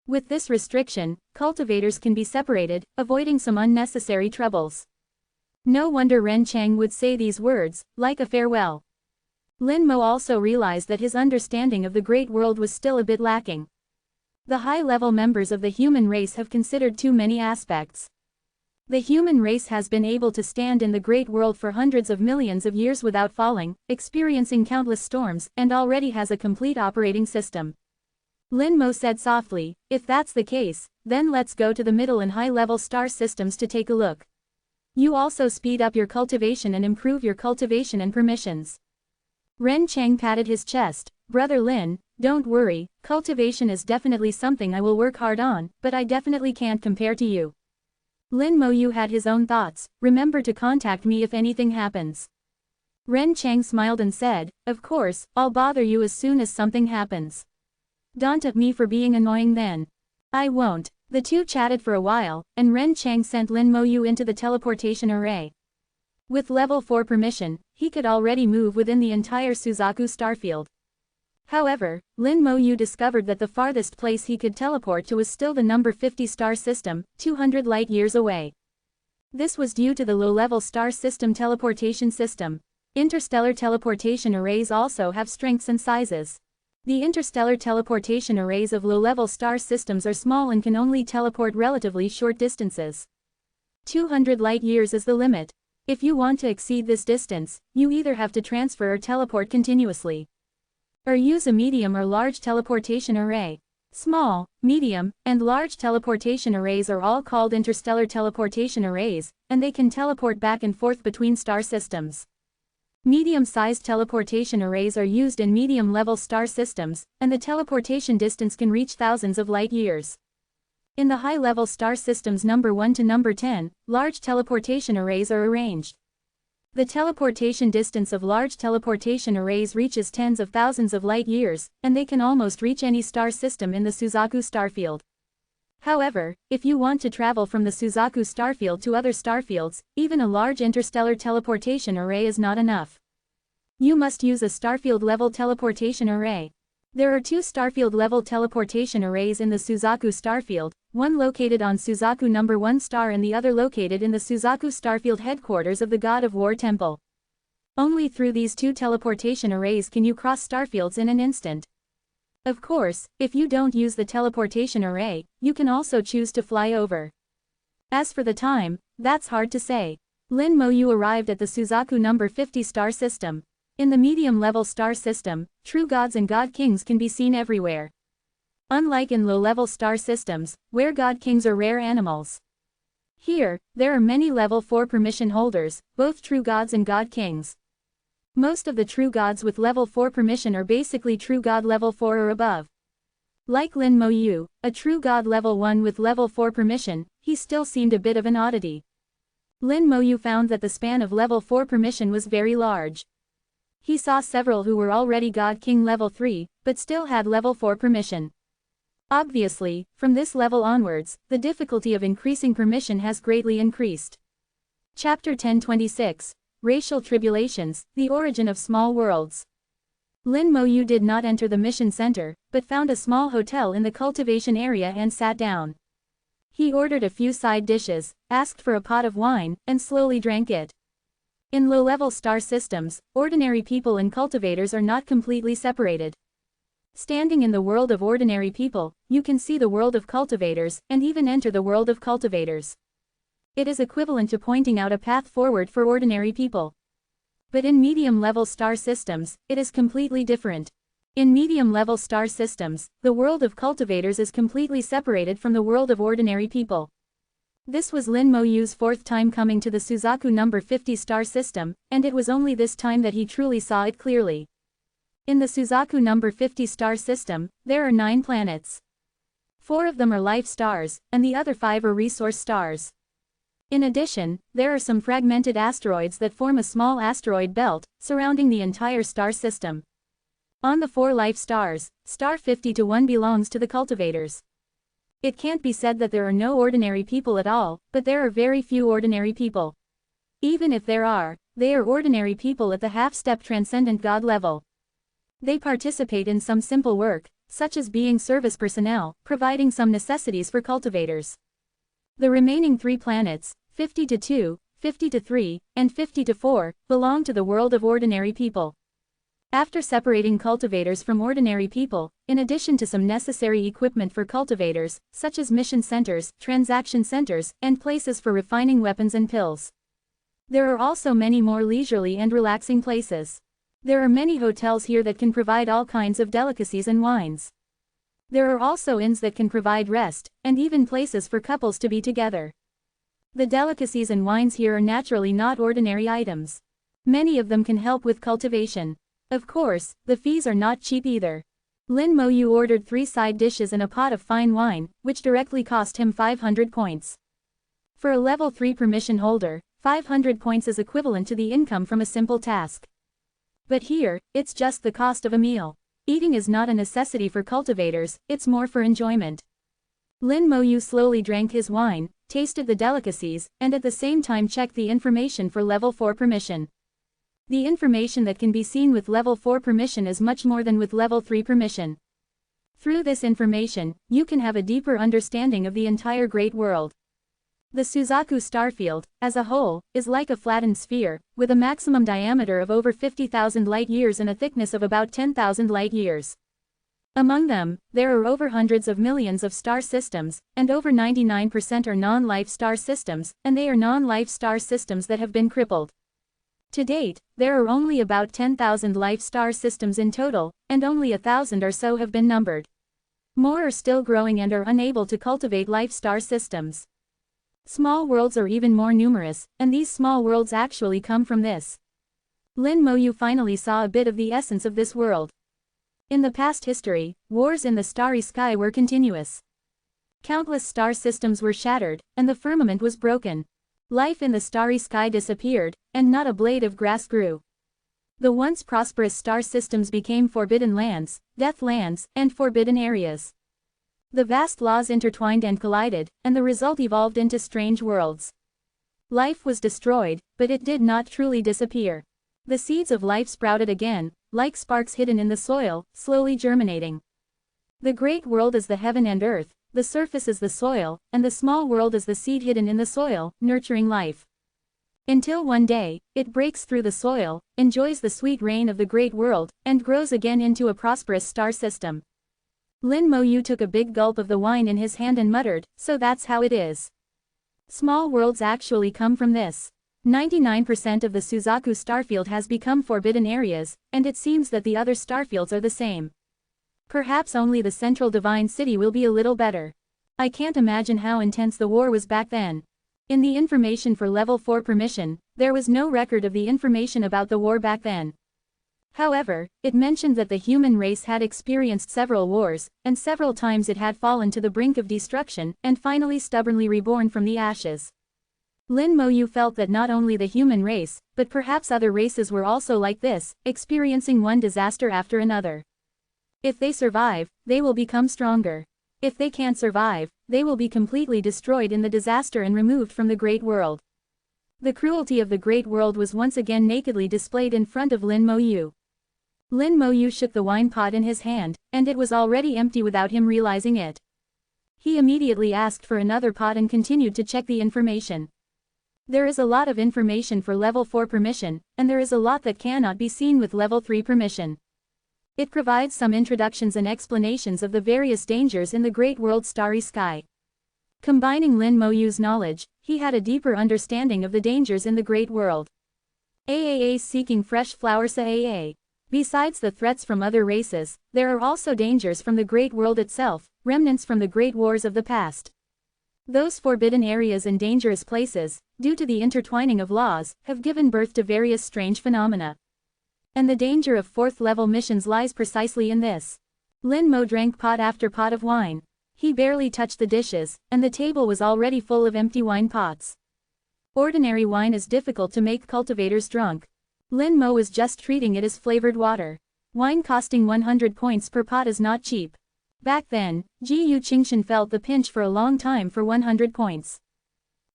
With this restriction, cultivators can be separated, avoiding some unnecessary troubles. No wonder Ren Chang would say these words, like a farewell. Lin Mo also realized that his understanding of the great world was still a bit lacking. The high-level members of the human race have considered too many aspects. The human race has been able to stand in the great world for hundreds of millions of years without falling, experiencing countless storms, and already has a complete operating system. Lin Mo said softly, "If that's the case, then let's go to the middle and high-level star systems to take a look. You also speed up your cultivation and improve your cultivation and permissions." Ren Chang patted his chest, "Brother Lin, don't worry, cultivation is definitely something I will work hard on, but I definitely can't compare to you." Lin Mo Yu had his own thoughts, "Remember to contact me if anything happens." Ren Chang smiled and said, "Of course, I'll bother you as soon as something happens. Don't at me for being annoying then." "I won't." The two chatted for a while, and Ren Chang sent Lin Mo Yu into the teleportation array. With level 4 permission, he could already move within the entire Suzaku starfield. However, Lin Mo Yu discovered that the farthest place he could teleport to was still the number 50 star system, 200 light-years away. This was due to the low-level star system teleportation system. Interstellar teleportation arrays also have strengths and sizes. The interstellar teleportation arrays of low-level star systems are small and can only teleport relatively short distances. 200 light-years is the limit. If you want to exceed this distance, you either have to transfer or teleport continuously. Or use a medium or large teleportation array. Small, medium, and large teleportation arrays are all called interstellar teleportation arrays, and they can teleport back and forth between star systems. Medium-sized teleportation arrays are used in medium-level star systems, and the teleportation distance can reach thousands of light-years. In the high-level star systems number 1 to number 10, large teleportation arrays are arranged. The teleportation distance of large teleportation arrays reaches tens of thousands of light-years, and they can almost reach any star system in the Suzaku starfield. However, if you want to travel from the Suzaku starfield to other starfields, even a large interstellar teleportation array is not enough. You must use a starfield-level teleportation array. There are 2 starfield-level teleportation arrays in the Suzaku starfield, one located on Suzaku number 1 star and the other located in the Suzaku starfield headquarters of the God of War Temple. Only through these 2 teleportation arrays can you cross starfields in an instant. Of course, if you don't use the teleportation array, you can also choose to fly over. As for the time, that's hard to say. Lin Mo Yu arrived at the Suzaku number 50 star system. In the medium-level star system, true gods and god kings can be seen everywhere. Unlike in low-level star systems, where god kings are rare animals. Here, there are many level 4 permission holders, both true gods and god kings. Most of the true gods with level 4 permission are basically true god level 4 or above. Like Lin Mo Yu, a true god level 1 with level 4 permission, he still seemed a bit of an oddity. Lin Mo Yu found that the span of level 4 permission was very large. He saw several who were already God King level 3, but still had level 4 permission. Obviously, from this level onwards, the difficulty of increasing permission has greatly increased. Chapter 1026, Racial Tribulations, The Origin of Small Worlds. Lin Moyu did not enter the mission center, but found a small hotel in the cultivation area and sat down. He ordered a few side dishes, asked for a pot of wine, and slowly drank it. In low-level star systems, ordinary people and cultivators are not completely separated. Standing in the world of ordinary people, you can see the world of cultivators, and even enter the world of cultivators. It is equivalent to pointing out a path forward for ordinary people. But in medium-level star systems, it is completely different. In medium-level star systems, the world of cultivators is completely separated from the world of ordinary people. This was Lin Moyu's fourth time coming to the Suzaku number 50 star system, and it was only this time that he truly saw it clearly. In the Suzaku number 50 star system, there are 9 planets. 4 of them are life stars, and the other 5 are resource stars. In addition, there are some fragmented asteroids that form a small asteroid belt, surrounding the entire star system. On the 4 life stars, star 50-1 belongs to the cultivators. It can't be said that there are no ordinary people at all, but there are very few ordinary people. Even if there are, they are ordinary people at the half-step transcendent god level. They participate in some simple work, such as being service personnel, providing some necessities for cultivators. The remaining 3 planets, 50-2, 50-3, and 50-4, belong to the world of ordinary people. After separating cultivators from ordinary people, in addition to some necessary equipment for cultivators, such as mission centers, transaction centers, and places for refining weapons and pills, there are also many more leisurely and relaxing places. There are many hotels here that can provide all kinds of delicacies and wines. There are also inns that can provide rest, and even places for couples to be together. The delicacies and wines here are naturally not ordinary items. Many of them can help with cultivation. Of course, the fees are not cheap either. Lin Moyu ordered 3 side dishes and a pot of fine wine, which directly cost him 500 points. For a level 3 permission holder, 500 points is equivalent to the income from a simple task. But here, it's just the cost of a meal. Eating is not a necessity for cultivators, it's more for enjoyment. Lin Moyu slowly drank his wine, tasted the delicacies, and at the same time checked the information for level 4 permission. The information that can be seen with level 4 permission is much more than with level 3 permission. Through this information, you can have a deeper understanding of the entire great world. The Suzaku starfield, as a whole, is like a flattened sphere, with a maximum diameter of over 50,000 light-years and a thickness of about 10,000 light-years. Among them, there are over hundreds of millions of star systems, and over 99% are non-life star systems, and they are non-life star systems that have been crippled. To date, there are only about 10,000 life star systems in total, and only 1,000 or so have been numbered. More are still growing and are unable to cultivate life star systems. Small worlds are even more numerous, and these small worlds actually come from this. Lin Moyu finally saw a bit of the essence of this world. In the past history, wars in the starry sky were continuous. Countless star systems were shattered, and the firmament was broken. Life in the starry sky disappeared, and not a blade of grass grew. The once prosperous star systems became forbidden lands, death lands, and forbidden areas. The vast laws intertwined and collided, and the result evolved into strange worlds. Life was destroyed, but it did not truly disappear. The seeds of life sprouted again, like sparks hidden in the soil, slowly germinating. The great world is the heaven and earth, the surface is the soil, and the small world is the seed hidden in the soil, nurturing life. Until one day, it breaks through the soil, enjoys the sweet rain of the great world, and grows again into a prosperous star system. Lin Moyu took a big gulp of the wine in his hand and muttered, "So that's how it is. Small worlds actually come from this. 99% of the Suzaku starfield has become forbidden areas, and it seems that the other starfields are the same. Perhaps only the central divine city will be a little better. I can't imagine how intense the war was back then." In the information for level 4 permission, there was no record of the information about the war back then. However, it mentioned that the human race had experienced several wars, and several times it had fallen to the brink of destruction, and finally stubbornly reborn from the ashes. Lin Moyu felt that not only the human race, but perhaps other races were also like this, experiencing one disaster after another. If they survive, they will become stronger. If they can't survive, they will be completely destroyed in the disaster and removed from the great world. The cruelty of the great world was once again nakedly displayed in front of Lin Moyu. Lin Moyu shook the wine pot in his hand, and it was already empty without him realizing it. He immediately asked for another pot and continued to check the information. There is a lot of information for level 4 permission, and there is a lot that cannot be seen with level 3 permission. It provides some introductions and explanations of the various dangers in the great world's starry sky. Combining Lin Moyu's knowledge, he had a deeper understanding of the dangers in the great world. AAA seeking fresh flowers AAA. Besides the threats from other races, there are also dangers from the great world itself, remnants from the great wars of the past. Those forbidden areas and dangerous places, due to the intertwining of laws, have given birth to various strange phenomena. And the danger of 4th level missions lies precisely in this. Lin Mo drank pot after pot of wine. He barely touched the dishes, and the table was already full of empty wine pots. Ordinary wine is difficult to make cultivators drunk. Lin Mo was just treating it as flavored water. Wine costing 100 points per pot is not cheap. Back then, Ji Qingshan felt the pinch for a long time for 100 points.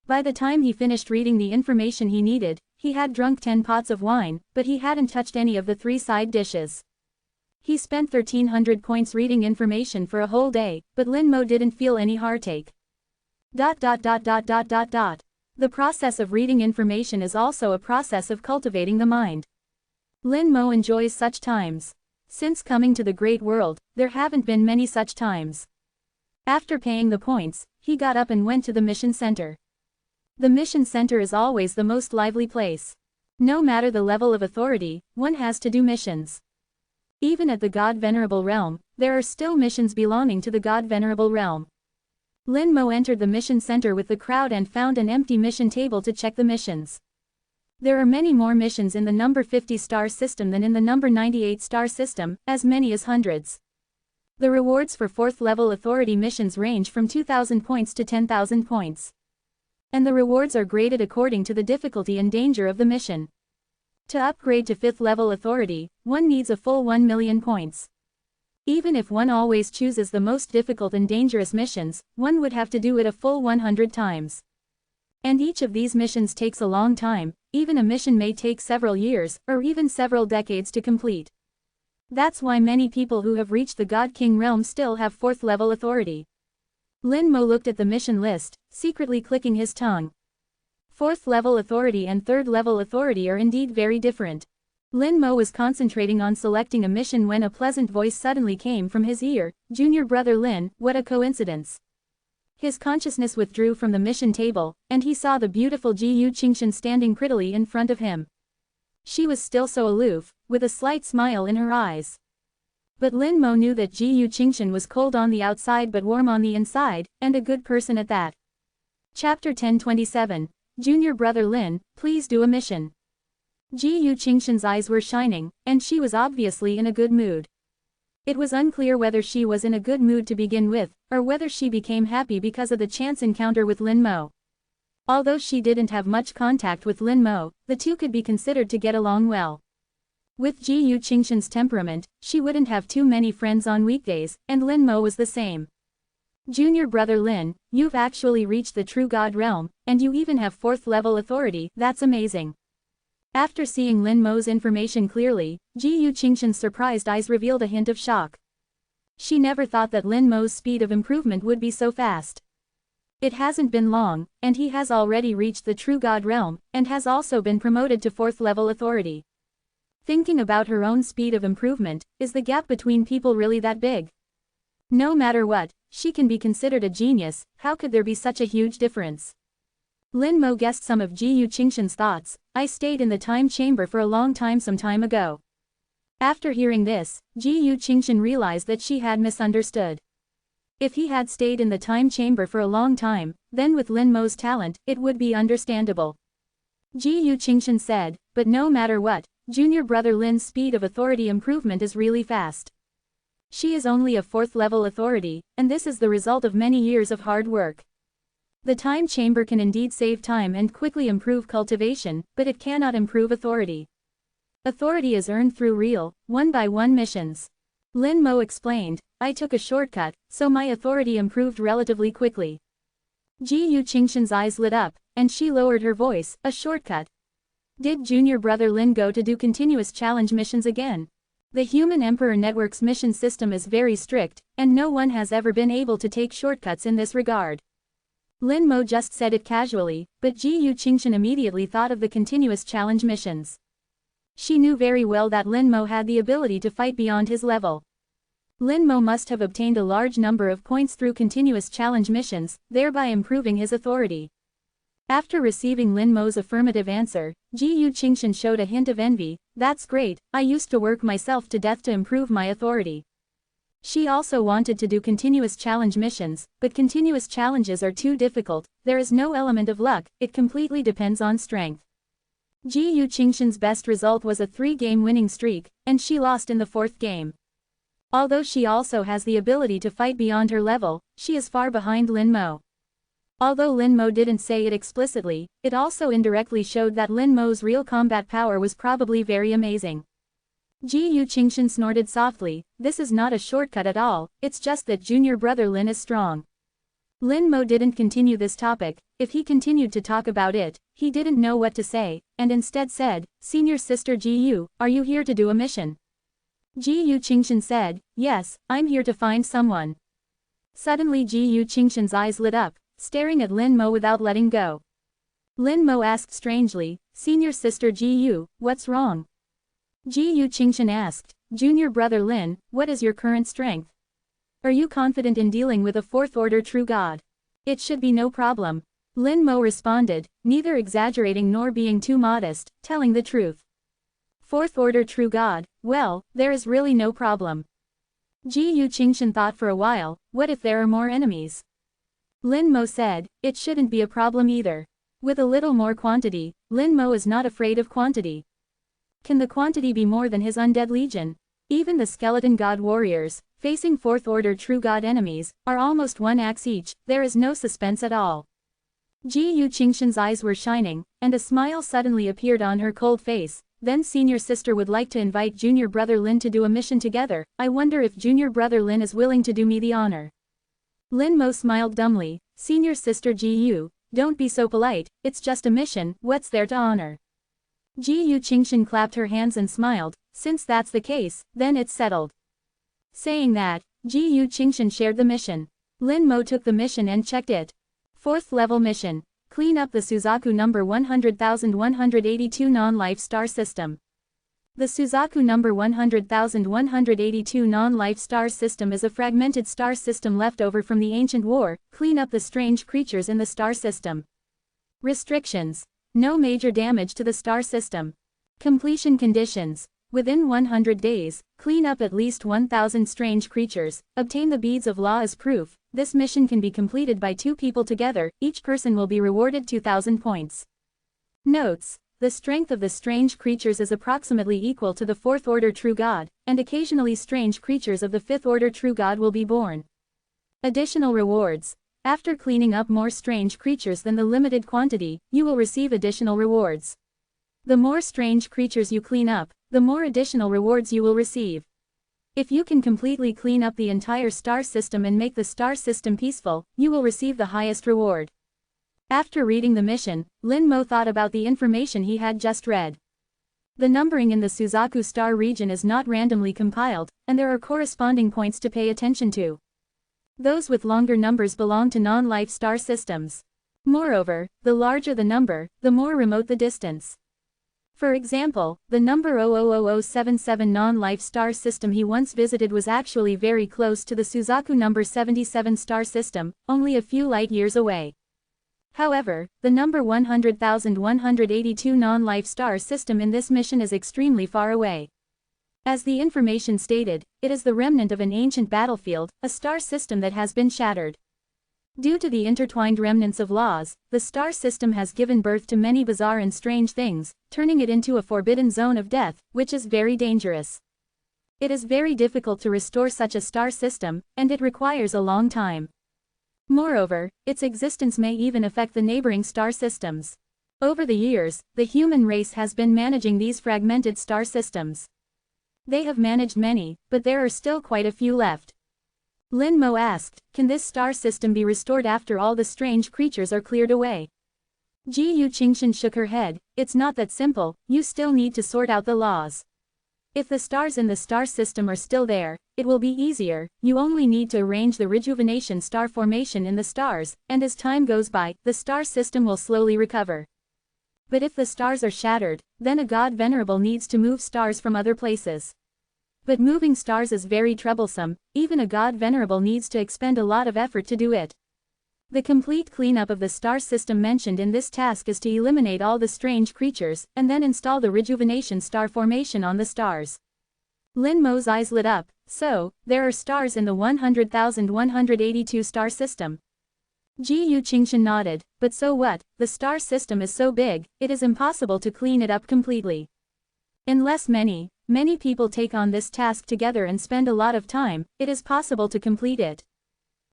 By the time he finished reading the information he needed, he had drunk 10 pots of wine, but he hadn't touched any of the 3 side dishes. He spent 1300 points reading information for a whole day, but Lin Mo didn't feel any heartache. The process of reading information is also a process of cultivating the mind. Lin Mo enjoys such times. Since coming to the great world, there haven't been many such times. After paying the points, he got up and went to the mission center. The mission center is always the most lively place. No matter the level of authority, one has to do missions. Even at the God Venerable realm, there are still missions belonging to the God Venerable realm. Lin Mo entered the mission center with the crowd and found an empty mission table to check the missions. There are many more missions in the number 50 star system than in the number 98 star system, as many as hundreds. The rewards for 4th level authority missions range from 2,000 points to 10,000 points. And the rewards are graded according to the difficulty and danger of the mission. To upgrade to 5th level authority, one needs a full 1 million points. Even if one always chooses the most difficult and dangerous missions, one would have to do it a full 100 times. And each of these missions takes a long time, even a mission may take several years, or even several decades to complete. That's why many people who have reached the God King realm still have 4th level authority. Lin Mo looked at the mission list, secretly clicking his tongue. 4th level authority and 3rd level authority are indeed very different. Lin Mo was concentrating on selecting a mission when a pleasant voice suddenly came from his ear. Junior brother Lin, what a coincidence. His consciousness withdrew from the mission table, and he saw the beautiful Ji Qingshan standing prettily in front of him. She was still so aloof, with a slight smile in her eyes. But Lin Mo knew that Ji Qingshan was cold on the outside but warm on the inside, and a good person at that. Chapter 1027. Junior brother Lin, please do a mission. Ji Qingshan's eyes were shining, and she was obviously in a good mood. It was unclear whether she was in a good mood to begin with, or whether she became happy because of the chance encounter with Lin Mo. Although she didn't have much contact with Lin Mo, the two could be considered to get along well. With Ji Qingshan's temperament, she wouldn't have too many friends on weekdays, and Lin Mo was the same. Junior brother Lin, you've actually reached the true God realm, and you even have 4th level authority, that's amazing. After seeing Lin Mo's information clearly, Ji Qingshan's surprised eyes revealed a hint of shock. She never thought that Lin Mo's speed of improvement would be so fast. It hasn't been long, and he has already reached the true God realm, and has also been promoted to 4th level authority. Thinking about her own speed of improvement, is the gap between people really that big? No matter what, she can be considered a genius, how could there be such a huge difference? Lin Mo guessed some of Ji Qingshan's thoughts. I stayed in the time chamber for a long time some time ago. After hearing this, Ji Qingshan realized that she had misunderstood. If he had stayed in the time chamber for a long time, then with Lin Mo's talent, it would be understandable. Ji Qingshan said, but no matter what, junior brother Lin's speed of authority improvement is really fast. She is only a 4th level authority, and this is the result of many years of hard work. The time chamber can indeed save time and quickly improve cultivation, but it cannot improve authority. Authority is earned through real, one-by-one missions. Lin Mo explained, I took a shortcut, so my authority improved relatively quickly. Ji Qingshan's eyes lit up, and she lowered her voice, a shortcut. Did junior brother Lin go to do continuous challenge missions again? The Human Emperor Network's mission system is very strict, and no one has ever been able to take shortcuts in this regard. Lin Mo just said it casually, but Ji Yu Qingshan immediately thought of the continuous challenge missions. She knew very well that Lin Mo had the ability to fight beyond his level. Lin Mo must have obtained a large number of points through continuous challenge missions, thereby improving his authority. After receiving Lin Mo's affirmative answer, Ji Yu Qingshan showed a hint of envy. That's great, I used to work myself to death to improve my authority. She also wanted to do continuous challenge missions, but continuous challenges are too difficult, there is no element of luck, it completely depends on strength. Ji Yu Qingshan's best result was a 3-game winning streak, and she lost in the 4th game. Although she also has the ability to fight beyond her level, she is far behind Lin Mo. Although Lin Mo didn't say it explicitly, it also indirectly showed that Lin Mo's real combat power was probably very amazing. Ji Yu Qingshan snorted softly, this is not a shortcut at all, it's just that junior brother Lin is strong. Lin Mo didn't continue this topic. If he continued to talk about it, he didn't know what to say, and instead said, Senior sister Ji Yu, are you here to do a mission? Ji Yu Qingshan said, yes, I'm here to find someone. Suddenly Ji Yu Qingshan's eyes lit up, staring at Lin Mo without letting go. Lin Mo asked strangely, Senior sister Ji Yu, what's wrong? Ji Yu Qingshan asked, Junior brother Lin, what is your current strength? Are you confident in dealing with a 4th-order true god? It should be no problem. Lin Mo responded, neither exaggerating nor being too modest, telling the truth. 4th-order true god, well, there is really no problem. Ji Yu Qingshan thought for a while, what if there are more enemies? Lin Mo said, it shouldn't be a problem either. With a little more quantity, Lin Mo is not afraid of quantity. Can the quantity be more than his undead legion? Even the skeleton god warriors, facing 4th-order true god enemies, are almost 1 axe each, there is no suspense at all. Ji Yu Qingshan's eyes were shining, and a smile suddenly appeared on her cold face. Then senior sister would like to invite junior brother Lin to do a mission together, I wonder if junior brother Lin is willing to do me the honor. Lin Mo smiled dumbly, senior sister Ji Yu, don't be so polite, it's just a mission, what's there to honor? Ji Yu Qingshan clapped her hands and smiled, since that's the case, then it's settled. Saying that, Ji Yu Qingshan shared the mission. Lin Mo took the mission and checked it. 4th level mission. Clean up the Suzaku number 100,182 non-life star system. The Suzaku number 100,182 non-life star system is a fragmented star system left over from the ancient war. Clean up the strange creatures in the star system. Restrictions. No major damage to the star system. Completion conditions. Within 100 days, clean up at least 1,000 strange creatures, obtain the beads of law as proof. This mission can be completed by 2 people together, each person will be rewarded 2,000 points. Notes: the strength of the strange creatures is approximately equal to the 4th-order true god, and occasionally strange creatures of the 5th-order true god will be born. Additional rewards. After cleaning up more strange creatures than the limited quantity, you will receive additional rewards. The more strange creatures you clean up, the more additional rewards you will receive. If you can completely clean up the entire star system and make the star system peaceful, you will receive the highest reward. After reading the mission, Lin Mo thought about the information he had just read. The numbering in the Suzaku star region is not randomly compiled, and there are corresponding points to pay attention to. Those with longer numbers belong to non-life star systems. Moreover, the larger the number, the more remote the distance. For example, the number 000077 non-life star system he once visited was actually very close to the Suzaku number 77 star system, only a few light years away. However, the number 100,182 non-life star system in this mission is extremely far away. As the information stated, it is the remnant of an ancient battlefield, a star system that has been shattered. Due to the intertwined remnants of laws, the star system has given birth to many bizarre and strange things, turning it into a forbidden zone of death, which is very dangerous. It is very difficult to restore such a star system, and it requires a long time. Moreover, its existence may even affect the neighboring star systems. Over the years, the human race has been managing these fragmented star systems. They have managed many, but there are still quite a few left. Lin Mo asked, can this star system be restored after all the strange creatures are cleared away? Ji Yu Qingshan shook her head, it's not that simple, you still need to sort out the laws. If the stars in the star system are still there, it will be easier. You only need to arrange the rejuvenation star formation in the stars, and as time goes by, the star system will slowly recover. But if the stars are shattered, then a god Venerable needs to move stars from other places. But moving stars is very troublesome, even a god Venerable needs to expend a lot of effort to do it. The complete cleanup of the star system mentioned in this task is to eliminate all the strange creatures, and then install the rejuvenation star formation on the stars. Lin Mo's eyes lit up. So, there are stars in the 100,182 star system. Ji Yu Qingshan nodded. But so what? The star system is so big, it is impossible to clean it up completely. Unless many people take on this task together and spend a lot of time, it is possible to complete it.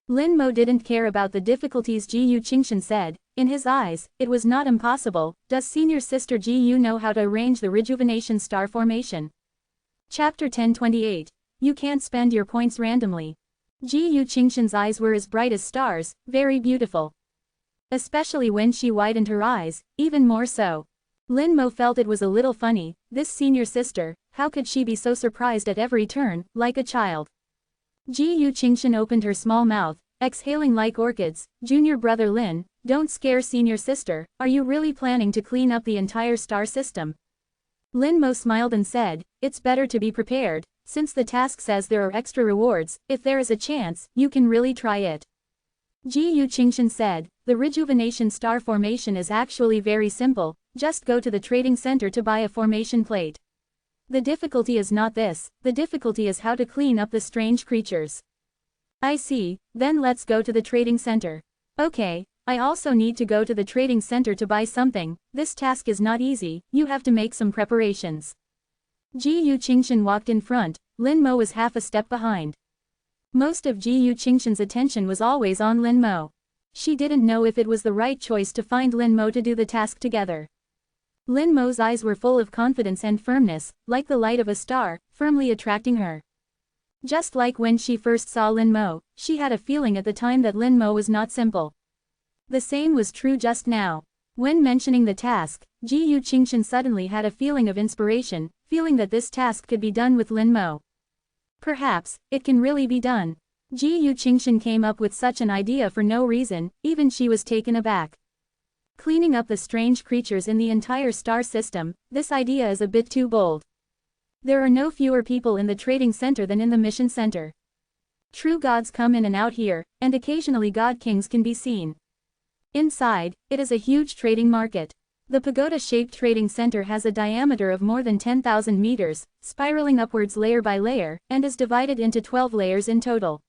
Lin Mo didn't care about the difficulties Ji Yu Qingshan said. In his eyes, it was not impossible. Does senior sister Ji Yu know how to arrange the rejuvenation star formation? Chapter 1028. You can't spend your points randomly. Ji Yu Qingshan's eyes were as bright as stars, very beautiful. Especially when she widened her eyes, even more so. Lin Mo felt it was a little funny. This senior sister, how could she be so surprised at every turn, like a child? Ji Yu Qingshan opened her small mouth, exhaling like orchids. Junior brother Lin, don't scare senior sister. Are you really planning to clean up the entire star system? Lin Mo smiled and said, it's better to be prepared. Since the task says there are extra rewards, if there is a chance, you can really try it. Ji Yu Qingshan said, the rejuvenation star formation is actually very simple. Just go to the trading center to buy a formation plate. The difficulty is not this, the difficulty is how to clean up the strange creatures. I see, then let's go to the trading center. Okay, I also need to go to the trading center to buy something. This task is not easy, you have to make some preparations. Ji Yu Qingshan walked in front. Lin Mo was half a step behind. Most of Ji Yu Qingshan's attention was always on Lin Mo. She didn't know if it was the right choice to find Lin Mo to do the task together. Lin Mo's eyes were full of confidence and firmness, like the light of a star, firmly attracting her. Just like when she first saw Lin Mo, she had a feeling at the time that Lin Mo was not simple. The same was true just now. When mentioning the task, Ji Yu Qingshan suddenly had a feeling of inspiration, feeling that this task could be done with Lin Mo. Perhaps, it can really be done. Ji Yu Qingshan came up with such an idea for no reason, even she was taken aback. Cleaning up the strange creatures in the entire star system, this idea is a bit too bold. There are no fewer people in the trading center than in the mission center. True gods come in and out here, and occasionally god kings can be seen. Inside, it is a huge trading market. The pagoda-shaped trading center has a diameter of more than 10,000 meters, spiraling upwards layer by layer, and is divided into 12 layers in total.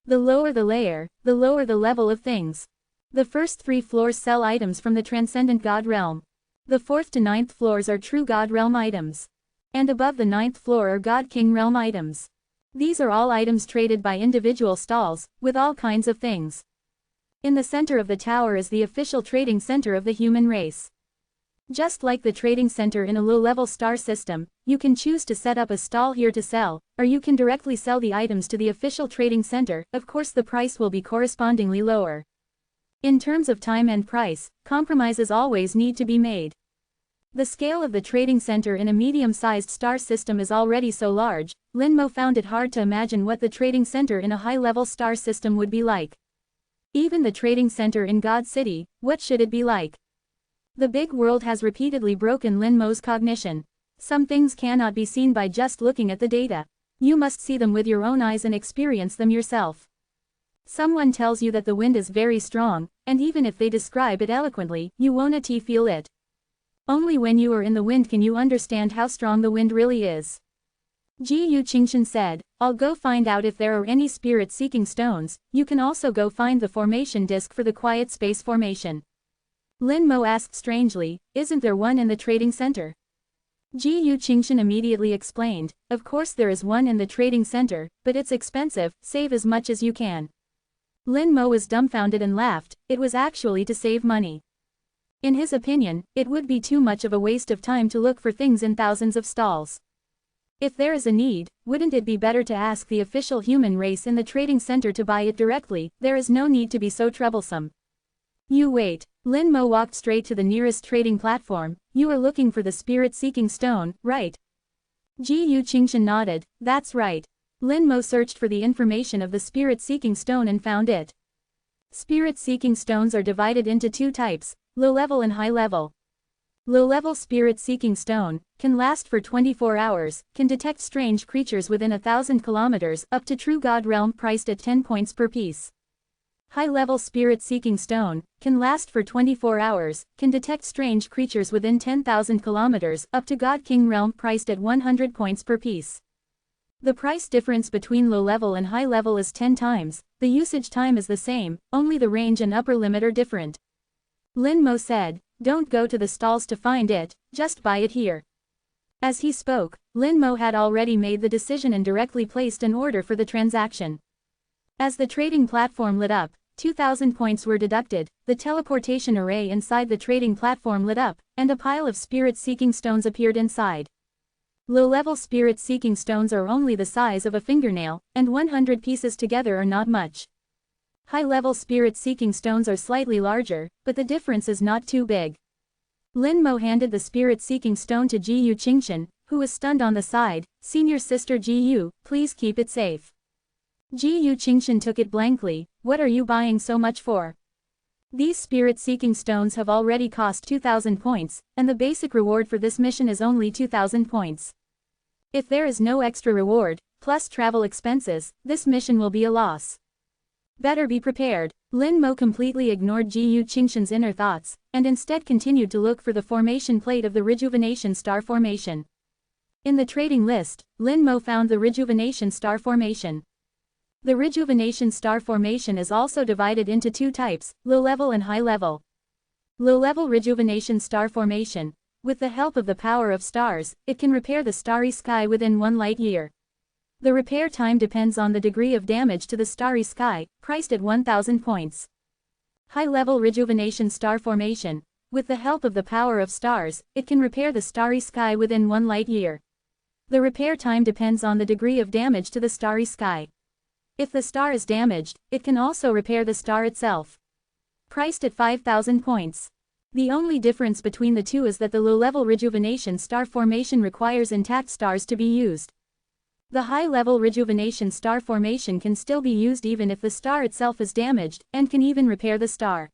The lower the layer, the lower the level of things. The first 3 floors sell items from the transcendent god realm. The 4th to 9th floors are true god realm items. And above the 9th floor are god king realm items. These are all items traded by individual stalls, with all kinds of things. In the center of the tower is the official trading center of the human race. Just like the trading center in a low-level star system, you can choose to set up a stall here to sell, or you can directly sell the items to the official trading center. Of course the price will be correspondingly lower. In terms of time and price, compromises always need to be made. The scale of the trading center in a medium-sized star system is already so large. Lin Mo found it hard to imagine what the trading center in a high-level star system would be like. Even the trading center in God City, what should it be like? The big world has repeatedly broken Lin Mo's cognition. Some things cannot be seen by just looking at the data. You must see them with your own eyes and experience them yourself. Someone tells you that the wind is very strong, and even if they describe it eloquently, you won't feel it. Only when you are in the wind can you understand how strong the wind really is. Ji Yu Qingshan said, I'll go find out if there are any spirit-seeking stones. You can also go find the formation disk for the quiet space formation. Lin Mo asked strangely, isn't there one in the trading center? Ji Yu Qingshan immediately explained, of course there is one in the trading center, but it's expensive, save as much as you can. Lin Mo was dumbfounded and laughed. It was actually to save money. In his opinion, it would be too much of a waste of time to look for things in thousands of stalls. If there is a need, wouldn't it be better to ask the official human race in the trading center to buy it directly? There is no need to be so troublesome. You wait. Lin Mo walked straight to the nearest trading platform. You are looking for the spirit-seeking stone, right? Ji Yu Qingshan nodded, that's right. Lin Mo searched for the information of the spirit-seeking stone and found it. Spirit-seeking stones are divided into two types, low-level and high-level. Low-level spirit-seeking stone can last for 24 hours, can detect strange creatures within 1,000 kilometers up to true god realm priced at 10 points per piece. High-level spirit-seeking stone can last for 24 hours, can detect strange creatures within 10,000 kilometers up to god king realm priced at 100 points per piece. The price difference between low-level and high-level is 10 times, the usage time is the same, only the range and upper limit are different. Lin Mo said, don't go to the stalls to find it, just buy it here. As he spoke, Lin Mo had already made the decision and directly placed an order for the transaction. As the trading platform lit up, 2,000 points were deducted, the teleportation array inside the trading platform lit up, and a pile of spirit-seeking stones appeared inside. Low-level spirit-seeking stones are only the size of a fingernail, and 100 pieces together are not much. High-level spirit-seeking stones are slightly larger, but the difference is not too big. Lin Mo handed the spirit-seeking stone to Ji Yu Qingshan, who was stunned on the side. Senior sister Ji Yu, please keep it safe. Ji Yu Qingshan took it blankly. What are you buying so much for? These spirit-seeking stones have already cost 2,000 points, and the basic reward for this mission is only 2,000 points. If there is no extra reward, plus travel expenses, this mission will be a loss. Better be prepared. Lin Mo completely ignored Ji Yu Qingshan's inner thoughts, and instead continued to look for the formation plate of the Rejuvenation Star Formation. In the trading list, Lin Mo found the Rejuvenation Star Formation. The Rejuvenation Star Formation is also divided into two types, low-level and high-level. Low-level Rejuvenation Star Formation. With the help of the power of stars, it can repair the starry sky within 1 light year. The repair time depends on the degree of damage to the starry sky, priced at 1,000 points. High-level Rejuvenation Star Formation. With the help of the power of stars, it can repair the starry sky within 1 light year. The repair time depends on the degree of damage to the starry sky. If the star is damaged, it can also repair the star itself. Priced at 5,000 points. The only difference between the two is that the low-level Rejuvenation Star Formation requires intact stars to be used. The high-level Rejuvenation Star Formation can still be used even if the star itself is damaged, and can even repair the star.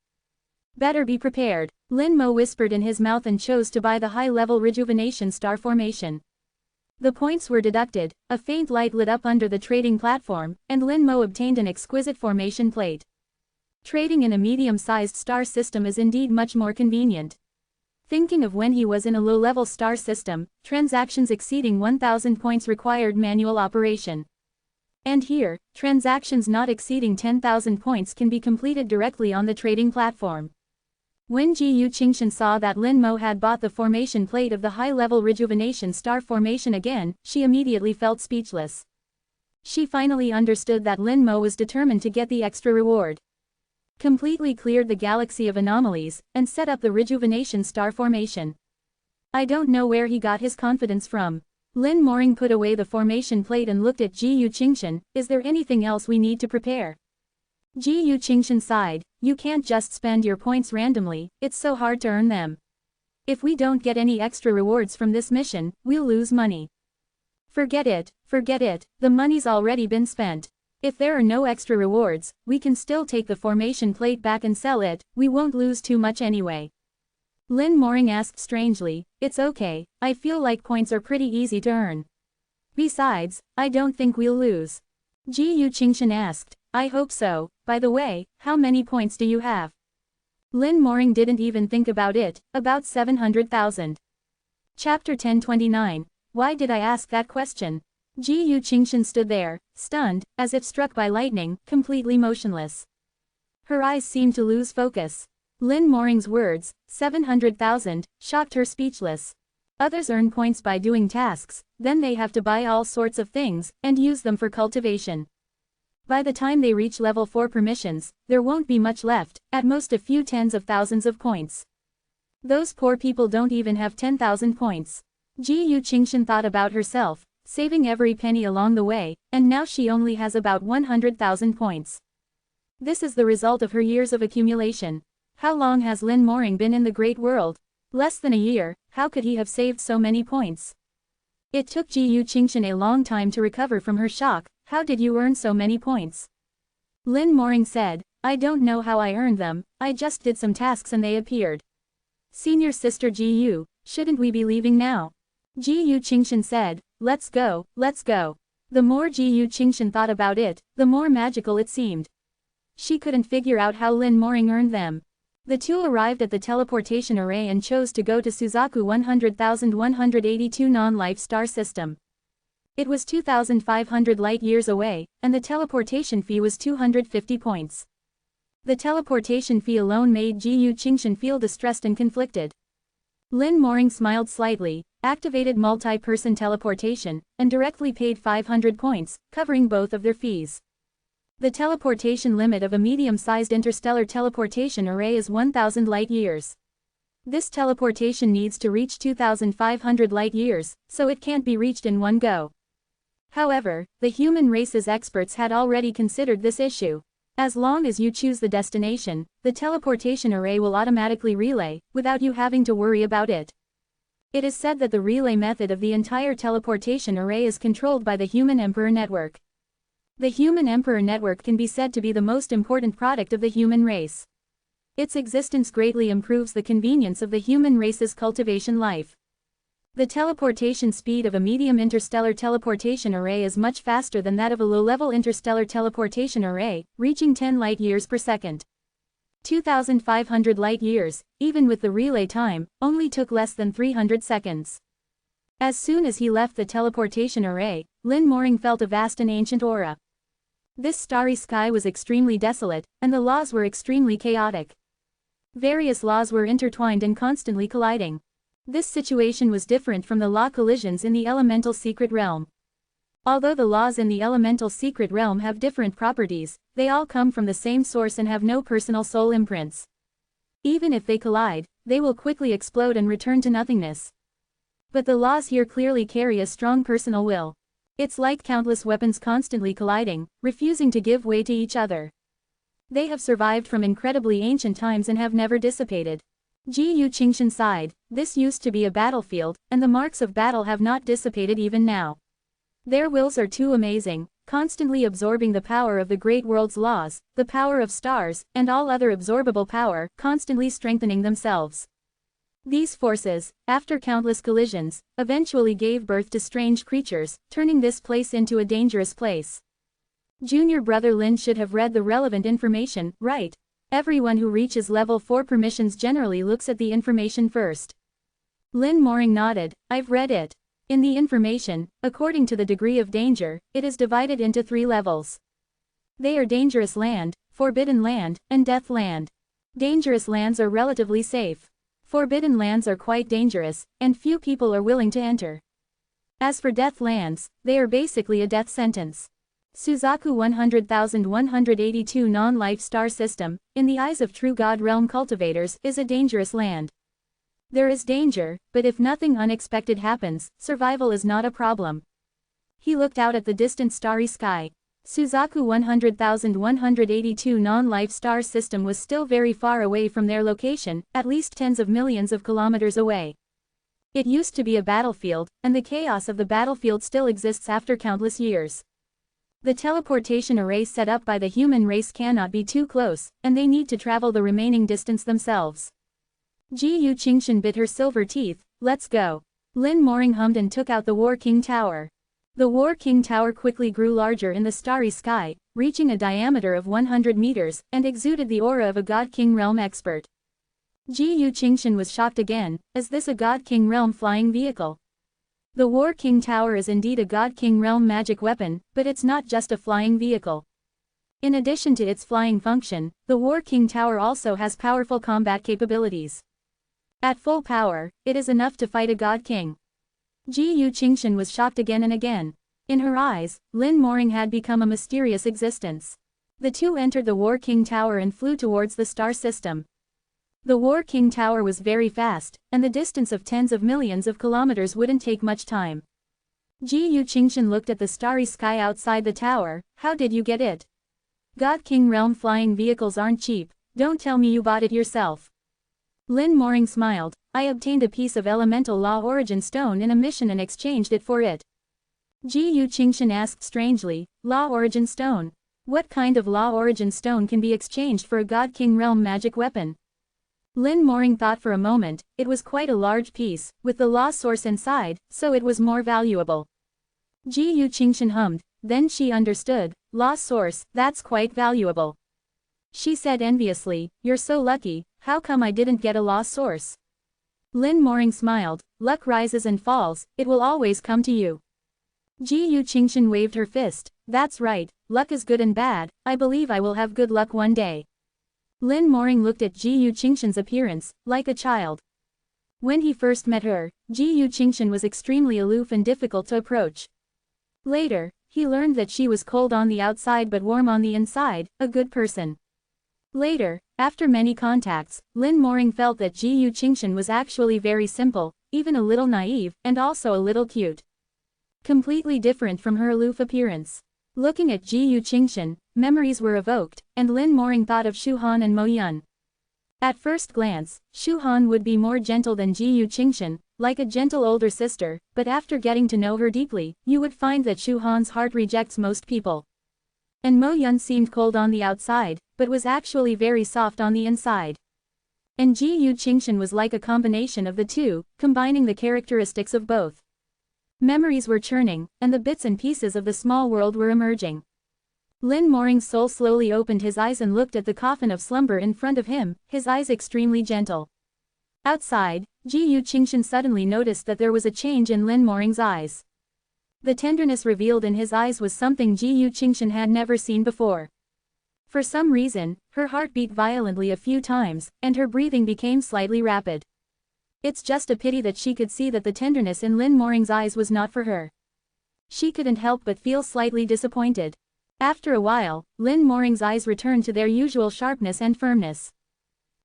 Better be prepared. Lin Mo whispered in his mouth and chose to buy the high-level Rejuvenation Star Formation. The points were deducted, a faint light lit up under the trading platform, and Lin Mo obtained an exquisite formation plate. Trading in a medium-sized star system is indeed much more convenient. Thinking of when he was in a low-level star system, transactions exceeding 1,000 points required manual operation. And here, transactions not exceeding 10,000 points can be completed directly on the trading platform. When Ji Yu Qingshan saw that Lin Mo had bought the formation plate of the high-level Rejuvenation Star Formation again, she immediately felt speechless. She finally understood that Lin Mo was determined to get the extra reward. Completely cleared the galaxy of anomalies, and set up the Rejuvenation Star Formation. I don't know where he got his confidence from. Lin Moring put away the formation plate and looked at Ji Yu Qingshan. Is there anything else we need to prepare? Ji Yu Qingshan sighed. You can't just spend your points randomly, it's so hard to earn them. If we don't get any extra rewards from this mission, we'll lose money. Forget it, the money's already been spent. If there are no extra rewards, we can still take the formation plate back and sell it, we won't lose too much anyway. Lin Moring asked strangely, it's okay, I feel like points are pretty easy to earn. Besides, I don't think we'll lose. Ji Yu Qingshan asked, I hope so. By the way, how many points do you have? Lin Moring didn't even think about it, about 700,000. Chapter 1029. Why did I ask that question? Ji Yu Qingshan stood there, stunned, as if struck by lightning, completely motionless. Her eyes seemed to lose focus. Lin Moring's words, 700,000, shocked her speechless. Others earn points by doing tasks, then they have to buy all sorts of things, and use them for cultivation. By the time they reach level 4 permissions, there won't be much left, at most a few tens of thousands of points. Those poor people don't even have 10,000 points. Ji Yu Qingshan thought about herself, saving every penny along the way, and now she only has about 100,000 points. This is the result of her years of accumulation. How long has Lin Moring been in the Great World? Less than a year. How could he have saved so many points? It took Ji Qingshan a long time to recover from her shock. How did you earn so many points? Lin Moring said, I don't know how I earned them, I just did some tasks and they appeared. Senior sister Ji, shouldn't we be leaving now? Ji Qingshan said, let's go, let's go. The more Ji Qingshan thought about it, the more magical it seemed. She couldn't figure out how Lin Moring earned them. The two arrived at the teleportation array and chose to go to Suzaku 100,182 non-life star system. It was 2,500 light-years away, and the teleportation fee was 250 points. The teleportation fee alone made Ji Qingshan feel distressed and conflicted. Lin Moring smiled slightly, activated multi-person teleportation, and directly paid 500 points, covering both of their fees. The teleportation limit of a medium-sized interstellar teleportation array is 1,000 light-years. This teleportation needs to reach 2,500 light-years, so it can't be reached in one go. However, the human race's experts had already considered this issue. As long as you choose the destination, the teleportation array will automatically relay, without you having to worry about it. It is said that the relay method of the entire teleportation array is controlled by the Human Emperor Network. The Human Emperor Network can be said to be the most important product of the human race. Its existence greatly improves the convenience of the human race's cultivation life. The teleportation speed of a medium interstellar teleportation array is much faster than that of a low-level interstellar teleportation array, reaching 10 light-years per second. 2,500 light-years, even with the relay time, only took less than 300 seconds. As soon as he left the teleportation array, Lin Moring felt a vast and ancient aura. This starry sky was extremely desolate, and the laws were extremely chaotic. Various laws were intertwined and constantly colliding. This situation was different from the law collisions in the elemental secret realm. Although the laws in the elemental secret realm have different properties, they all come from the same source and have no personal soul imprints. Even if they collide, they will quickly explode and return to nothingness. But the laws here clearly carry a strong personal will. It's like countless weapons constantly colliding, refusing to give way to each other. They have survived from incredibly ancient times and have never dissipated. Ji Qingshan sighed, this used to be a battlefield, and the marks of battle have not dissipated even now. Their wills are too amazing, constantly absorbing the power of the great world's laws, the power of stars, and all other absorbable power, constantly strengthening themselves. These forces, after countless collisions, eventually gave birth to strange creatures, turning this place into a dangerous place. Junior brother Lin should have read the relevant information, right? Everyone who reaches level 4 permissions generally looks at the information first. Lin Moring nodded, I've read it. In the information, according to the degree of danger, it is divided into 3 levels. They are dangerous land, forbidden land, and death land. Dangerous lands are relatively safe. Forbidden lands are quite dangerous, and few people are willing to enter. As for death lands, they are basically a death sentence. Suzaku 100,182 non-life star system, in the eyes of true God realm cultivators, is a dangerous land. There is danger, but if nothing unexpected happens, survival is not a problem. He looked out at the distant starry sky. Suzaku 100,182 non-life star system was still very far away from their location, at least tens of millions of kilometers away. It used to be a battlefield, and the chaos of the battlefield still exists after countless years. The teleportation array set up by the human race cannot be too close, and they need to travel the remaining distance themselves. Ji Qingshan bit her silver teeth, let's go. Lin Moring hummed and took out the War King Tower. The War King Tower quickly grew larger in the starry sky, reaching a diameter of 100 meters, and exuded the aura of a God King realm expert. Ji Qingshan was shocked again, is this a God King realm flying vehicle? The War King Tower is indeed a God King realm magic weapon, but it's not just a flying vehicle. In addition to its flying function, the War King Tower also has powerful combat capabilities. At full power, it is enough to fight a God King. Ji Qingshan was shocked again and again. In her eyes, Lin Moring had become a mysterious existence. The two entered the War King Tower and flew towards the star system. The War King Tower was very fast, and the distance of tens of millions of kilometers wouldn't take much time. Ji Qingshan looked at the starry sky outside the tower, how did you get it? God King realm flying vehicles aren't cheap, don't tell me you bought it yourself. Lin Moring smiled. I obtained a piece of elemental law origin stone in a mission and exchanged it for it. Ji Yu Qingshan asked strangely, law origin stone? What kind of law origin stone can be exchanged for a God King realm magic weapon? Lin Moring thought for a moment. It was quite a large piece, with the law source inside, so it was more valuable. Ji Yu Qingshan hummed, then she understood, law source, that's quite valuable. She said enviously, you're so lucky, how come I didn't get a law source? Lin Moring smiled, luck rises and falls, it will always come to you. Ji Yu Qingshan waved her fist, that's right, luck is good and bad, I believe I will have good luck one day. Lin Moring looked at Ji Yu Qingshan's appearance, like a child. When he first met her, Ji Yu Qingshan was extremely aloof and difficult to approach. Later, he learned that she was cold on the outside but warm on the inside, a good person. Later, after many contacts, Lin Moring felt that Ji Yu Qingshan was actually very simple, even a little naive, and also a little cute. Completely different from her aloof appearance. Looking at Ji Yu Qingshan, memories were evoked, and Lin Moring thought of Shu Han and Mo Yun. At first glance, Shu Han would be more gentle than Ji Yu Qingshan, like a gentle older sister, but after getting to know her deeply, you would find that Shu Han's heart rejects most people. And Mo Yun seemed cold on the outside, but was actually very soft on the inside. And Ji Yu Qingshan was like a combination of the two, combining the characteristics of both. Memories were churning, and the bits and pieces of the small world were emerging. Lin Moring's soul slowly opened his eyes and looked at the coffin of slumber in front of him, his eyes extremely gentle. Outside, Ji Yu Qingshan suddenly noticed that there was a change in Lin Moring's eyes. The tenderness revealed in his eyes was something Ji Yu Qingshan had never seen before. For some reason, her heart beat violently a few times, and her breathing became slightly rapid. It's just a pity that she could see that the tenderness in Lin Moring's eyes was not for her. She couldn't help but feel slightly disappointed. After a while, Lin Moring's eyes returned to their usual sharpness and firmness.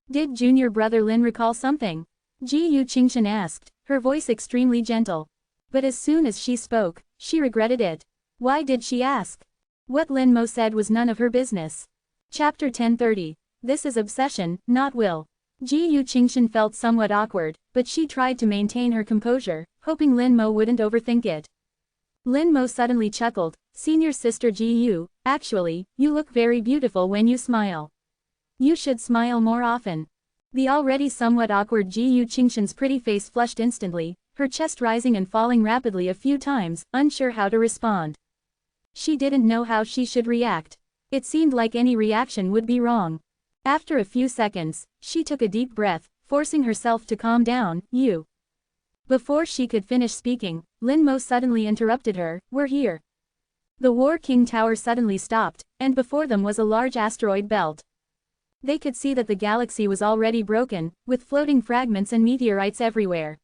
Did junior brother Lin recall something? Ji Yu Qingshan asked, her voice extremely gentle. But as soon as she spoke, she regretted it. Why did she ask? What Lin Mo said was none of her business. Chapter 1030. This is obsession, not will. Ji Yu Qingshan felt somewhat awkward, but she tried to maintain her composure, hoping Lin Mo wouldn't overthink it. Lin Mo suddenly chuckled, senior sister Ji Yu, actually, you look very beautiful when you smile. You should smile more often. The already somewhat awkward Ji Yu Qingshan's pretty face flushed instantly, her chest rising and falling rapidly a few times, unsure how to respond. She didn't know how she should react. It seemed like any reaction would be wrong. After a few seconds, she took a deep breath, forcing herself to calm down. You. Before she could finish speaking, Lin Mo suddenly interrupted her, we're here. The War King Tower suddenly stopped, and before them was a large asteroid belt. They could see that the galaxy was already broken, with floating fragments and meteorites everywhere.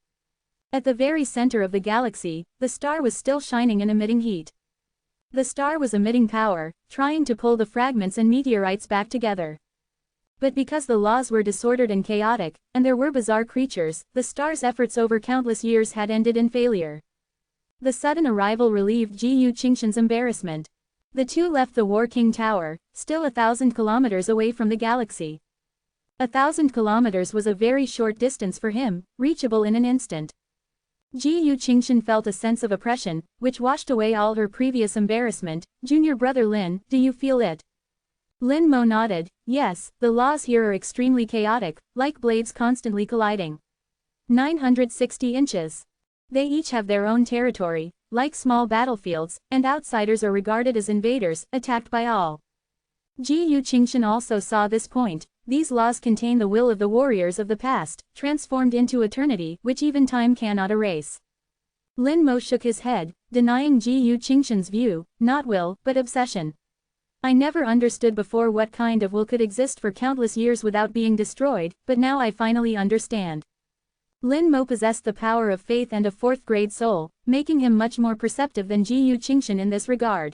At the very center of the galaxy, the star was still shining and emitting heat. The star was emitting power, trying to pull the fragments and meteorites back together. But because the laws were disordered and chaotic, and there were bizarre creatures, the star's efforts over countless years had ended in failure. The sudden arrival relieved Ji Yu Qingshan's embarrassment. The two left the War King Tower, still 1,000 kilometers away from the galaxy. 1,000 kilometers was a very short distance for him, reachable in an instant. Ji Yu Qingshan felt a sense of oppression, which washed away all her previous embarrassment. Junior brother Lin, do you feel it? Lin Mo nodded, yes, the laws here are extremely chaotic, like blades constantly colliding. 960 inches. They each have their own territory, like small battlefields, and outsiders are regarded as invaders, attacked by all. Ji Yu Qingshan also saw this point. These laws contain the will of the warriors of the past, transformed into eternity, which even time cannot erase. Lin Mo shook his head, denying Ji Yu Qingshan's view, not will, but obsession. I never understood before what kind of will could exist for countless years without being destroyed, but now I finally understand. Lin Mo possessed the power of faith and a fourth-grade soul, making him much more perceptive than Ji Yu Qingshan in this regard.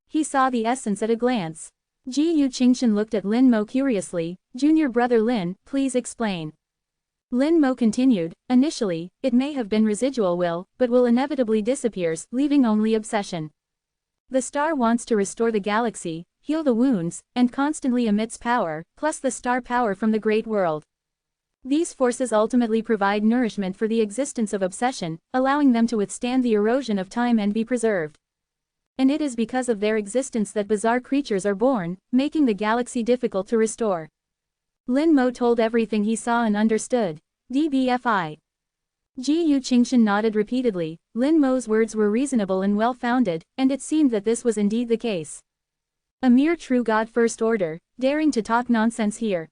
He saw the essence at a glance. Ji Yu Qingshan looked at Lin Mo curiously, junior brother Lin, please explain. Lin Mo continued, initially, it may have been residual will, but will inevitably disappears, leaving only obsession. The star wants to restore the galaxy, heal the wounds, and constantly emits power, plus the star power from the great world. These forces ultimately provide nourishment for the existence of obsession, allowing them to withstand the erosion of time and be preserved. And it is because of their existence that bizarre creatures are born, making the galaxy difficult to restore. Lin Mo told everything he saw and understood. DBFI. Ji Yu Qingshan nodded repeatedly. Lin Mo's words were reasonable and well-founded, and it seemed that this was indeed the case. A mere true god first order, daring to talk nonsense here.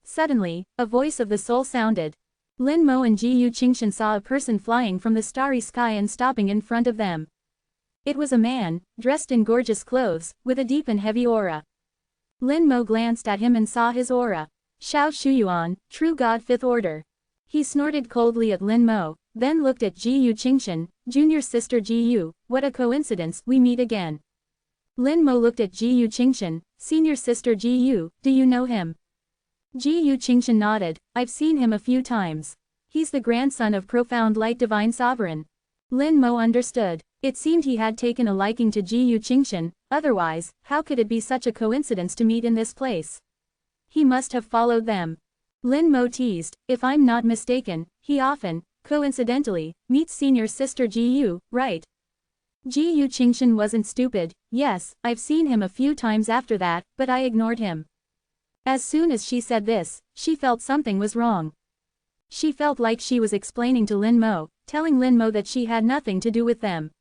Suddenly, a voice of the soul sounded. Lin Mo and Ji Yu Qingshan saw a person flying from the starry sky and stopping in front of them. It was a man, dressed in gorgeous clothes, with a deep and heavy aura. Lin Mo glanced at him and saw his aura. Xiao Shuyuan, true god fifth order. He snorted coldly at Lin Mo, then looked at Ji Yu Qingshan, junior sister Ji Yu, what a coincidence, we meet again. Lin Mo looked at Ji Yu Qingshan, senior sister Ji Yu, do you know him? Ji Yu Qingshan nodded, I've seen him a few times. He's the grandson of Profound Light Divine Sovereign. Lin Mo understood. It seemed he had taken a liking to Ji Yu Qingshan, otherwise, how could it be such a coincidence to meet in this place? He must have followed them. Lin Mo teased, if I'm not mistaken, he often, coincidentally, meets senior sister Ji Yu, right? Ji Yu Qingshan wasn't stupid. Yes, I've seen him a few times after that, but I ignored him. As soon as she said this, she felt something was wrong. She felt like she was explaining to Lin Mo, telling Lin Mo that she had nothing to do with them.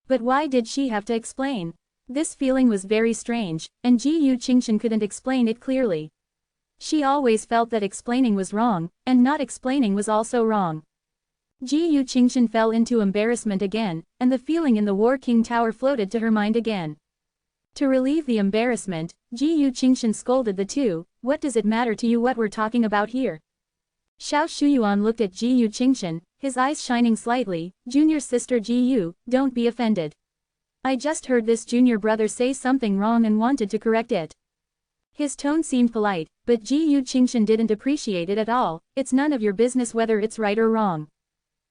But why did she have to explain? This feeling was very strange, and Ji Yu Qingshan couldn't explain it clearly. She always felt that explaining was wrong, and not explaining was also wrong. Ji Yu Qingshan fell into embarrassment again, and the feeling in the War King Tower floated to her mind again. To relieve the embarrassment, Ji Yu Qingshan scolded the two, what does it matter to you what we're talking about here? Xiao Shuyuan looked at Ji Yu Qingshan, his eyes shining slightly, junior sister Ji Yu, don't be offended. I just heard this junior brother say something wrong and wanted to correct it. His tone seemed polite, but Ji Yu Qingshan didn't appreciate it at all, it's none of your business whether it's right or wrong.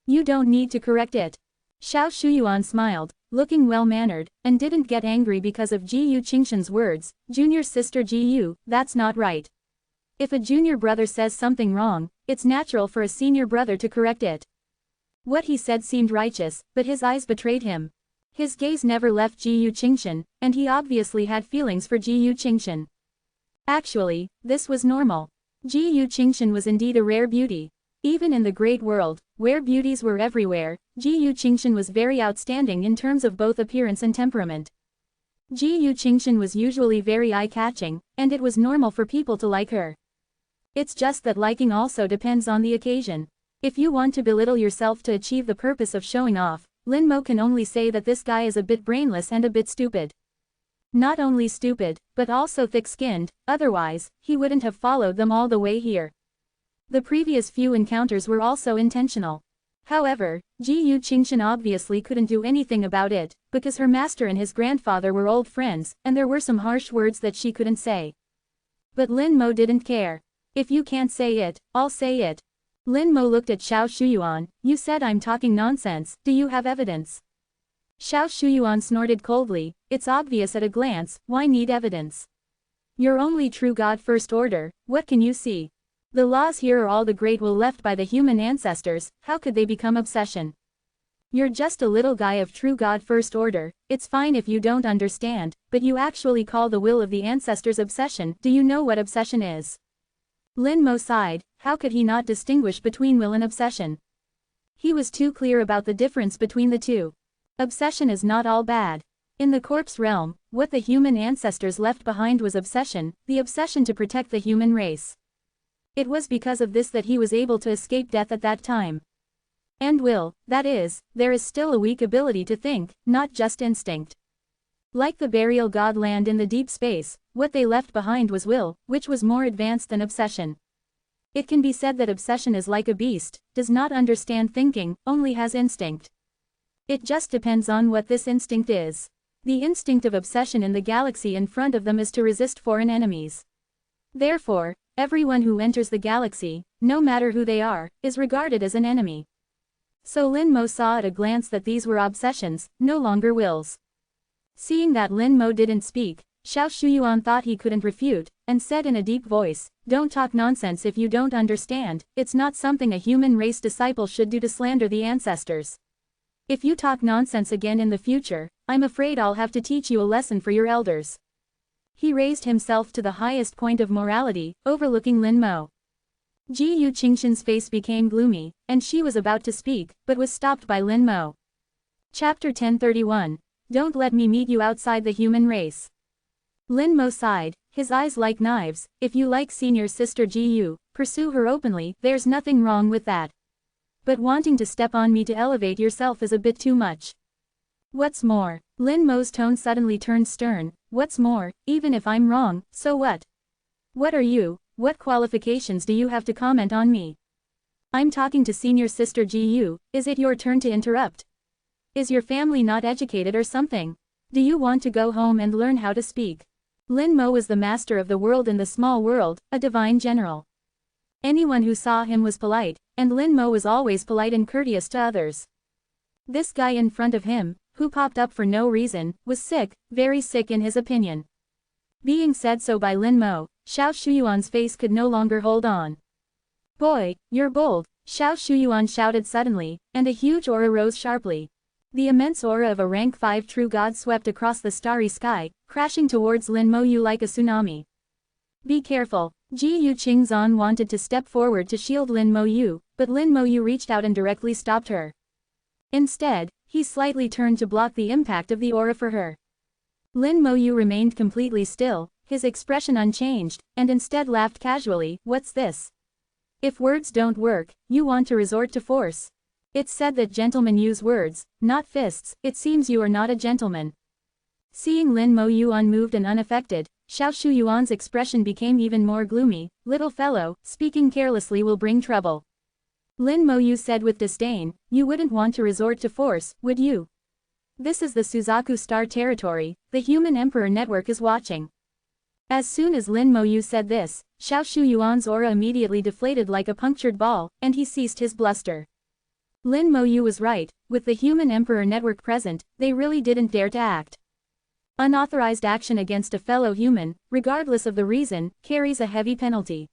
You don't need to correct it. Xiao Shuyuan smiled, looking well-mannered, and didn't get angry because of Ji Yu Qingshan's words, junior sister Ji Yu, that's not right. If a junior brother says something wrong, it's natural for a senior brother to correct it. What he said seemed righteous, but his eyes betrayed him. His gaze never left Ji Yu Qingshan, and he obviously had feelings for Ji Yu Qingshan. Actually, this was normal. Ji Yu Qingshan was indeed a rare beauty. Even in the great world, where beauties were everywhere, Ji Yu Qingshan was very outstanding in terms of both appearance and temperament. Ji Yu Qingshan was usually very eye-catching, and it was normal for people to like her. It's just that liking also depends on the occasion. If you want to belittle yourself to achieve the purpose of showing off, Lin Mo can only say that this guy is a bit brainless and a bit stupid. Not only stupid, but also thick-skinned, otherwise, he wouldn't have followed them all the way here. The previous few encounters were also intentional. However, Ji Yu Qingshan obviously couldn't do anything about it, because her master and his grandfather were old friends, and there were some harsh words that she couldn't say. But Lin Mo didn't care. If you can't say it, I'll say it. Lin Mo looked at Xiao Shuyuan, you said I'm talking nonsense, do you have evidence? Xiao Shuyuan snorted coldly, it's obvious at a glance, why need evidence? You're only true god first order, what can you see? The laws here are all the great will left by the human ancestors, how could they become obsession? You're just a little guy of true god first order, it's fine if you don't understand, but you actually call the will of the ancestors obsession, do you know what obsession is? Lin Mo sighed, how could he not distinguish between will and obsession? He was too clear about the difference between the two. Obsession is not all bad. In the corpse realm, what the human ancestors left behind was obsession, the obsession to protect the human race. It was because of this that he was able to escape death at that time. And will, that is, there is still a weak ability to think, not just instinct. Like the burial god land in the deep space, what they left behind was will, which was more advanced than obsession. It can be said that obsession is like a beast, does not understand thinking, only has instinct. It just depends on what this instinct is. The instinct of obsession in the galaxy in front of them is to resist foreign enemies. Therefore, everyone who enters the galaxy, no matter who they are, is regarded as an enemy. So Lin Mo saw at a glance that these were obsessions, no longer wills. Seeing that Lin Mo didn't speak, Xiao Shuyuan thought he couldn't refute, and said in a deep voice, "Don't talk nonsense if you don't understand, it's not something a human race disciple should do to slander the ancestors. If you talk nonsense again in the future, I'm afraid I'll have to teach you a lesson for your elders." He raised himself to the highest point of morality, overlooking Lin Mo. Ji Yu Qingshan's face became gloomy, and she was about to speak, but was stopped by Lin Mo. Chapter 1031. Don't let me meet you outside the human race. Lin Mo sighed, his eyes like knives. If you like senior sister Ji Yu, pursue her openly, there's nothing wrong with that. But wanting to step on me to elevate yourself is a bit too much. What's more? Lin Mo's tone suddenly turned stern. What's more, even if I'm wrong, so what? What are you? What qualifications do you have to comment on me? I'm talking to senior sister Ji Yu, is it your turn to interrupt? Is your family not educated or something? Do you want to go home and learn how to speak? Lin Mo was the master of the world in the small world, a divine general. Anyone who saw him was polite, and Lin Mo was always polite and courteous to others. This guy in front of him, who popped up for no reason, was sick, very sick in his opinion. Being said so by Lin Mo, Xiao Shuyuan's face could no longer hold on. "Boy, you're bold," Xiao Shuyuan shouted suddenly, and a huge aura rose sharply. The immense aura of a rank 5 true god swept across the starry sky, crashing towards Lin Mo Yu like a tsunami. "Be careful." Ji Yu Qingzan wanted to step forward to shield Lin Mo Yu, but Lin Mo Yu reached out and directly stopped her. Instead, he slightly turned to block the impact of the aura for her. Lin Mo Yu remained completely still, his expression unchanged, and instead laughed casually. "What's this? If words don't work, you want to resort to force. It's said that gentlemen use words, not fists. It seems you are not a gentleman." Seeing Lin Mo Yu unmoved and unaffected, Xiao Shuyuan's expression became even more gloomy. "Little fellow, speaking carelessly will bring trouble." Lin Mo Yu said with disdain, "You wouldn't want to resort to force, would you? This is the Suzaku Star territory, the Human Emperor Network is watching." As soon as Lin Mo Yu said this, Xiao Shuyuan's aura immediately deflated like a punctured ball, and he ceased his bluster. Lin Mo Yu was right, with the Human Emperor Network present, they really didn't dare to act. Unauthorized action against a fellow human, regardless of the reason, carries a heavy penalty.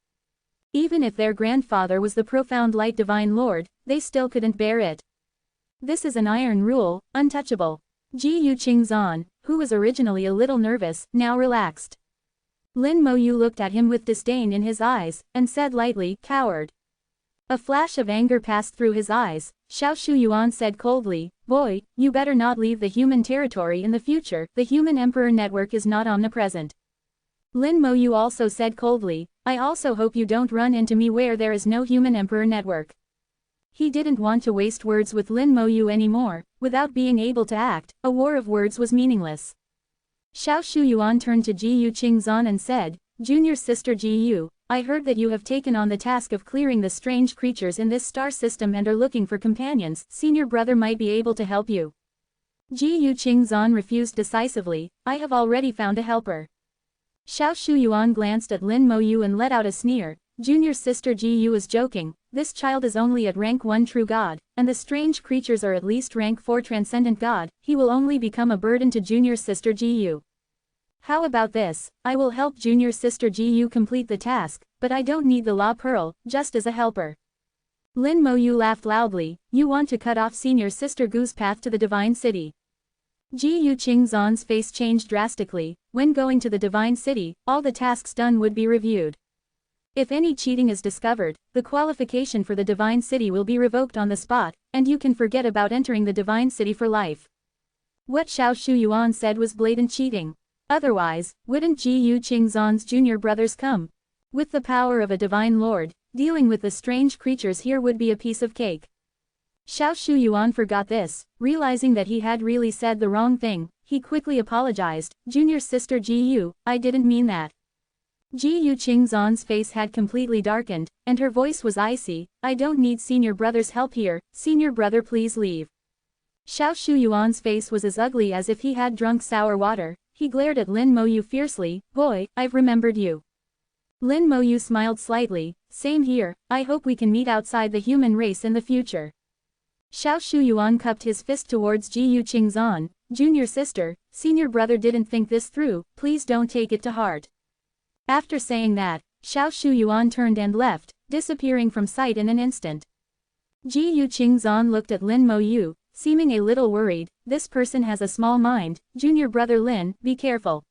Even if their grandfather was the profound light divine lord, they still couldn't bear it. This is an iron rule, untouchable. Ji Yu Qingzan, who was originally a little nervous, now relaxed. Lin Mo Yu looked at him with disdain in his eyes, and said lightly, "Coward." A flash of anger passed through his eyes. Xiao Shuyuan said coldly, "Boy, you better not leave the human territory in the future, the Human Emperor Network is not omnipresent." Lin Mo Yu also said coldly, "I also hope you don't run into me where there is no Human Emperor Network." He didn't want to waste words with Lin Mo Yu anymore. Without being able to act, a war of words was meaningless. Xiao Shuyuan turned to Ji Yu Qingzan and said, "Junior sister Ji Yu, I heard that you have taken on the task of clearing the strange creatures in this star system and are looking for companions. Senior brother might be able to help you." Ji Yu Qingzan refused decisively, "I have already found a helper." Xiao Shuyuan glanced at Lin Mo Yu and let out a sneer. "Junior sister Ji Yu is joking, this child is only at rank 1 true god, and the strange creatures are at least rank 4 transcendent god, he will only become a burden to junior sister Ji Yu. How about this, I will help junior sister Ji Yu complete the task, but I don't need the law pearl, just as a helper." Lin Mo Yu laughed loudly, "You want to cut off senior sister Gu's path to the divine city." Ji Yu Qingzan's face changed drastically. When going to the divine city, all the tasks done would be reviewed. If any cheating is discovered, the qualification for the divine city will be revoked on the spot, and you can forget about entering the divine city for life. What Xiao Shuyuan said was blatant cheating. Otherwise, wouldn't Ji Yu Qingzan's junior brothers come? With the power of a divine lord, dealing with the strange creatures here would be a piece of cake. Xiao Shuyuan forgot this, realizing that he had really said the wrong thing. He quickly apologized, "Junior sister Ji Yu, I didn't mean that." Ji Yu Qingzan's face had completely darkened, and her voice was icy. "I don't need senior brother's help here, senior brother please leave." Xiao Shuyuan's face was as ugly as if he had drunk sour water. He glared at Lin Mo Yu fiercely, "Boy, I've remembered you." Lin Mo Yu smiled slightly, "Same here, I hope we can meet outside the human race in the future." Xiao Shuyuan cupped his fist towards Ji Yu Qingzan, "Junior sister, senior brother didn't think this through, please don't take it to heart. After saying that, Xiao Shuyuan turned and left, disappearing from sight in an instant. Ji Yu Qingzan looked at Lin Mo Yu, seeming a little worried. This person has a small mind, junior brother Lin, be careful.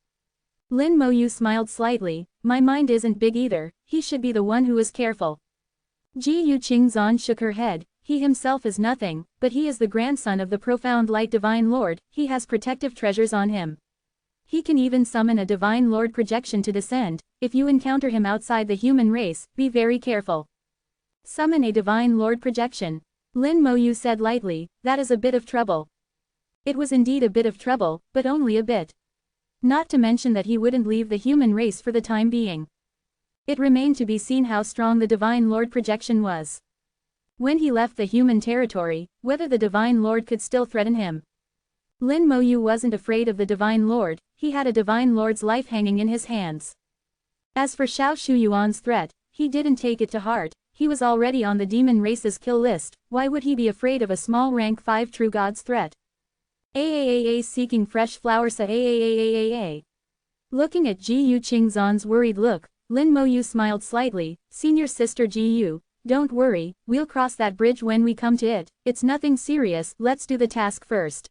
Lin Mo Yu smiled slightly, my mind isn't big either, he should be the one who is careful. Ji Yu Qingzan shook her head, he himself is nothing, but he is the grandson of the profound light divine lord, he has protective treasures on him. He can even summon a divine lord projection to descend. If you encounter him outside the human race, be very careful. Summon a divine lord projection. Lin Mo Yu said lightly, that is a bit of trouble. It was indeed a bit of trouble, but only a bit. Not to mention that he wouldn't leave the human race for the time being. It remained to be seen how strong the divine lord projection was. When he left the human territory, whether the divine lord could still threaten him. Lin Mo Yu wasn't afraid of the divine lord, he had a divine lord's life hanging in his hands. As for Xiao Shuyuan's threat, he didn't take it to heart, he was already on the demon race's kill list, why would he be afraid of a small rank 5 true gods threat? Aaaa seeking fresh flowers aaaa. Looking at Ji Yu Qingzan's worried look, Lin Mo Yu smiled slightly, senior sister Ji Yu, don't worry, we'll cross that bridge when we come to it, it's nothing serious, let's do the task first.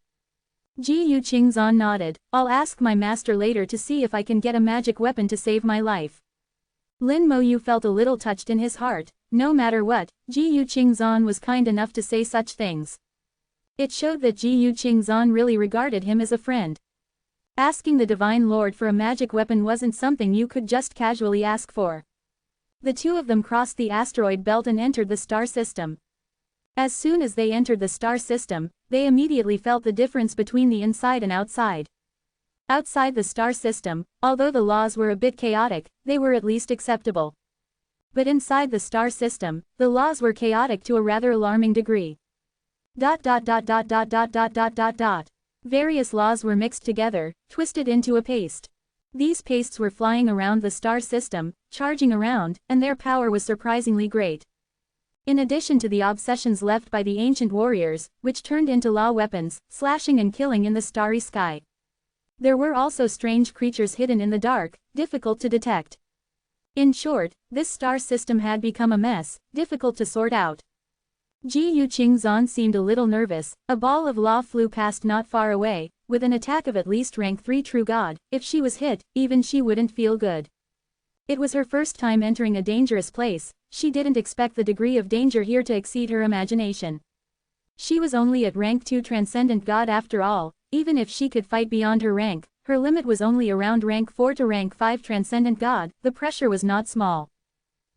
Ji Yu Qingzan nodded, I'll ask my master later to see if I can get a magic weapon to save my life. Lin Mo Yu felt a little touched in his heart, no matter what, Ji Yu Qingzan was kind enough to say such things. It showed that Ji Yu Qingzan really regarded him as a friend. Asking the Divine Lord for a magic weapon wasn't something you could just casually ask for. The two of them crossed the asteroid belt and entered the star system. As soon as they entered the star system, they immediately felt the difference between the inside and outside. Outside the star system, although the laws were a bit chaotic, they were at least acceptable. But inside the star system, the laws were chaotic to a rather alarming degree. Various laws were mixed together, twisted into a paste. These pastes were flying around the star system, charging around, and their power was surprisingly great. In addition to the obsessions left by the ancient warriors, which turned into law weapons, slashing and killing in the starry sky. There were also strange creatures hidden in the dark, difficult to detect. In short, this star system had become a mess, difficult to sort out. Ji Yu Qingzan seemed a little nervous, a ball of law flew past not far away, with an attack of at least rank 3 true god, if she was hit, even she wouldn't feel good. It was her first time entering a dangerous place, she didn't expect the degree of danger here to exceed her imagination. She was only at rank 2 transcendent god after all, even if she could fight beyond her rank, her limit was only around rank 4 to rank 5 transcendent god, the pressure was not small.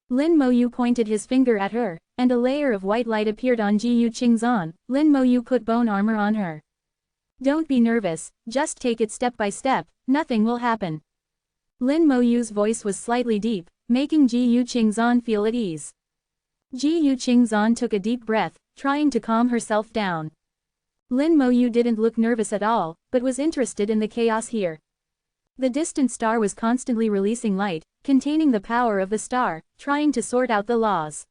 Lin Mo Yu pointed his finger at her, and a layer of white light appeared on Ji Yu Qingzan. Lin Mo Yu put bone armor on her. Don't be nervous, just take it step by step, nothing will happen. Lin Mo Yu's voice was slightly deep, making Ji Yu Qingzan feel at ease. Ji Yu Qingzan took a deep breath, trying to calm herself down. Lin Mo Yu didn't look nervous at all, but was interested in the chaos here. The distant star was constantly releasing light, containing the power of the star, trying to sort out the laws.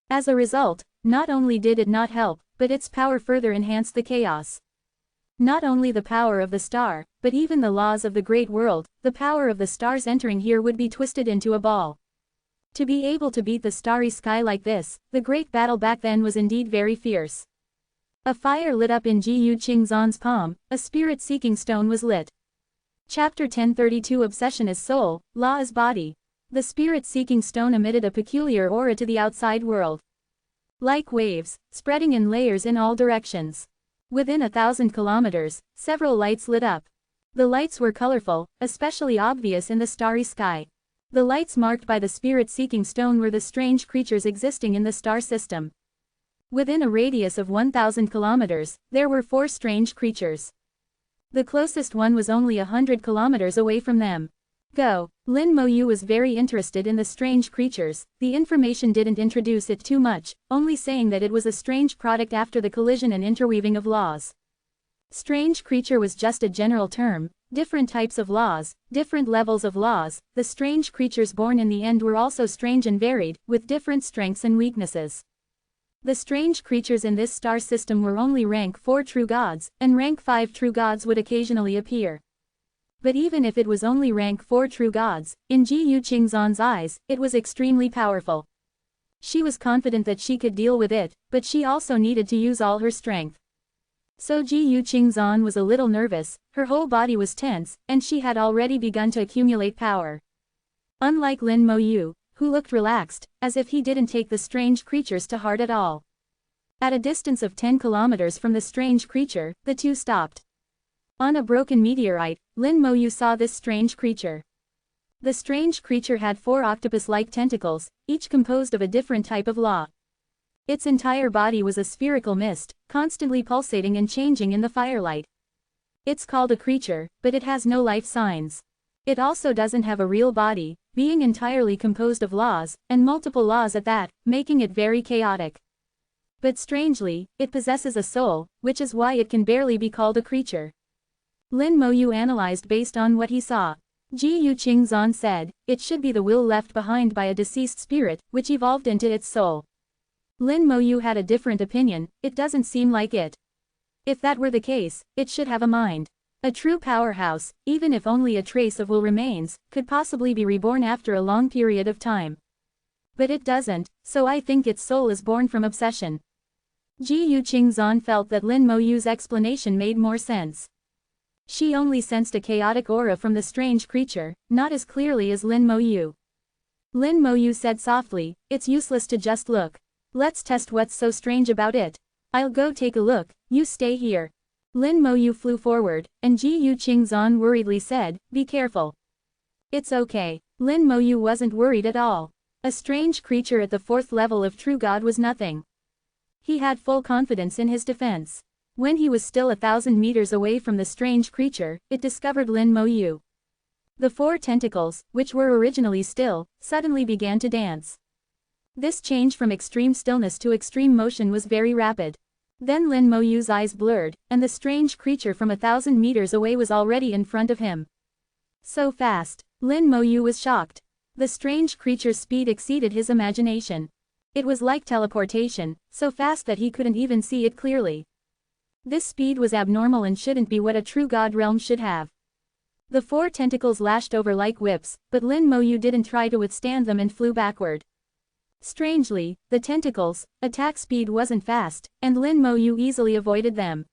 As a result, not only did it not help, but its power further enhanced the chaos. Not only the power of the star, but even the laws of the great world, the power of the stars entering here would be twisted into a ball. To be able to beat the starry sky like this, the great battle back then was indeed very fierce. A fire lit up in Ji Yu Qingzan's palm, a spirit-seeking stone was lit. Chapter 1032 Obsession is soul, law is body. The spirit-seeking stone emitted a peculiar aura to the outside world. Like waves, spreading in layers in all directions. Within 1,000 kilometers, several lights lit up. The lights were colorful, especially obvious in the starry sky. The lights marked by the spirit-seeking stone were the strange creatures existing in the star system. Within a radius of 1,000 kilometers, there were 4 strange creatures. The closest one was only 100 kilometers away from them. Go. Lin Mo Yu was very interested in the strange creatures. The information didn't introduce it too much, only saying that it was a strange product after the collision and interweaving of laws. Strange creature was just a general term, different types of laws, different levels of laws. The strange creatures born in the end were also strange and varied, with different strengths and weaknesses. The strange creatures in this star system were only rank 4 true gods, and rank 5 true gods would occasionally appear. But even if it was only rank 4 true gods, in Ji Yuqingzhan's eyes, it was extremely powerful. She was confident that she could deal with it, but she also needed to use all her strength. So Ji Yuqingzhan was a little nervous, her whole body was tense, and she had already begun to accumulate power. Unlike Lin Moyu, who looked relaxed, as if he didn't take the strange creatures to heart at all. At a distance of 10 kilometers from the strange creature, the two stopped. On a broken meteorite, Lin Moyu saw this strange creature. The strange creature had 4 octopus-like tentacles, each composed of a different type of law. Its entire body was a spherical mist, constantly pulsating and changing in the firelight. It's called a creature, but it has no life signs. It also doesn't have a real body, being entirely composed of laws, and multiple laws at that, making it very chaotic. But strangely, it possesses a soul, which is why it can barely be called a creature. Lin Moyu analyzed based on what he saw. Ji Yuqingzhan said, it should be the will left behind by a deceased spirit, which evolved into its soul. Lin Moyu had a different opinion, it doesn't seem like it. If that were the case, it should have a mind. A true powerhouse, even if only a trace of will remains, could possibly be reborn after a long period of time. But it doesn't, so I think its soul is born from obsession. Ji Yuqingzhan felt that Lin Moyu's explanation made more sense. She only sensed a chaotic aura from the strange creature, not as clearly as Lin Moyu. Lin Moyu said softly, it's useless to just look. Let's test what's so strange about it. I'll go take a look, you stay here. Lin Moyu flew forward, and Ji Yuqingzhan worriedly said, be careful. It's okay. Lin Moyu wasn't worried at all. A strange creature at the 4th level of True God was nothing. He had full confidence in his defense. When he was still 1,000 meters away from the strange creature, it discovered Lin Moyu. The 4 tentacles, which were originally still, suddenly began to dance. This change from extreme stillness to extreme motion was very rapid. Then Lin Moyu's eyes blurred, and the strange creature from 1,000 meters away was already in front of him. So fast. Lin Moyu was shocked. The strange creature's speed exceeded his imagination. It was like teleportation, so fast that he couldn't even see it clearly. This speed was abnormal and shouldn't be what a true god realm should have. The 4 tentacles lashed over like whips, but Lin Moyu didn't try to withstand them and flew backward. Strangely, the tentacles' attack speed wasn't fast, and Lin Moyu easily avoided them.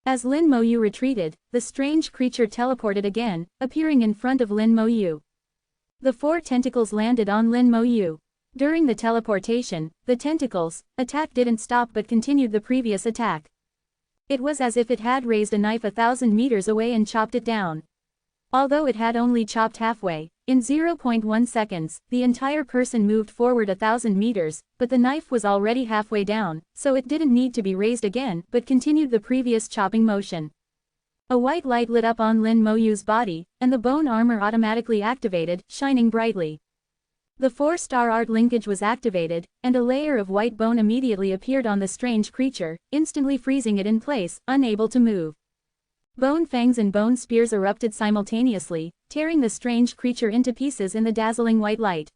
As Lin Moyu retreated, the strange creature teleported again, appearing in front of Lin Moyu. The 4 tentacles landed on Lin Moyu. During the teleportation, the tentacles' attack didn't stop but continued the previous attack. It was as if it had raised a knife 1,000 meters away and chopped it down. Although it had only chopped halfway, in 0.1 seconds, the entire person moved forward 1,000 meters, but the knife was already halfway down, so it didn't need to be raised again but continued the previous chopping motion. A white light lit up on Lin Moyu's body, and the bone armor automatically activated, shining brightly. The 4-star art linkage was activated, and a layer of white bone immediately appeared on the strange creature, instantly freezing it in place, unable to move. Bone fangs and bone spears erupted simultaneously, tearing the strange creature into pieces in the dazzling white light.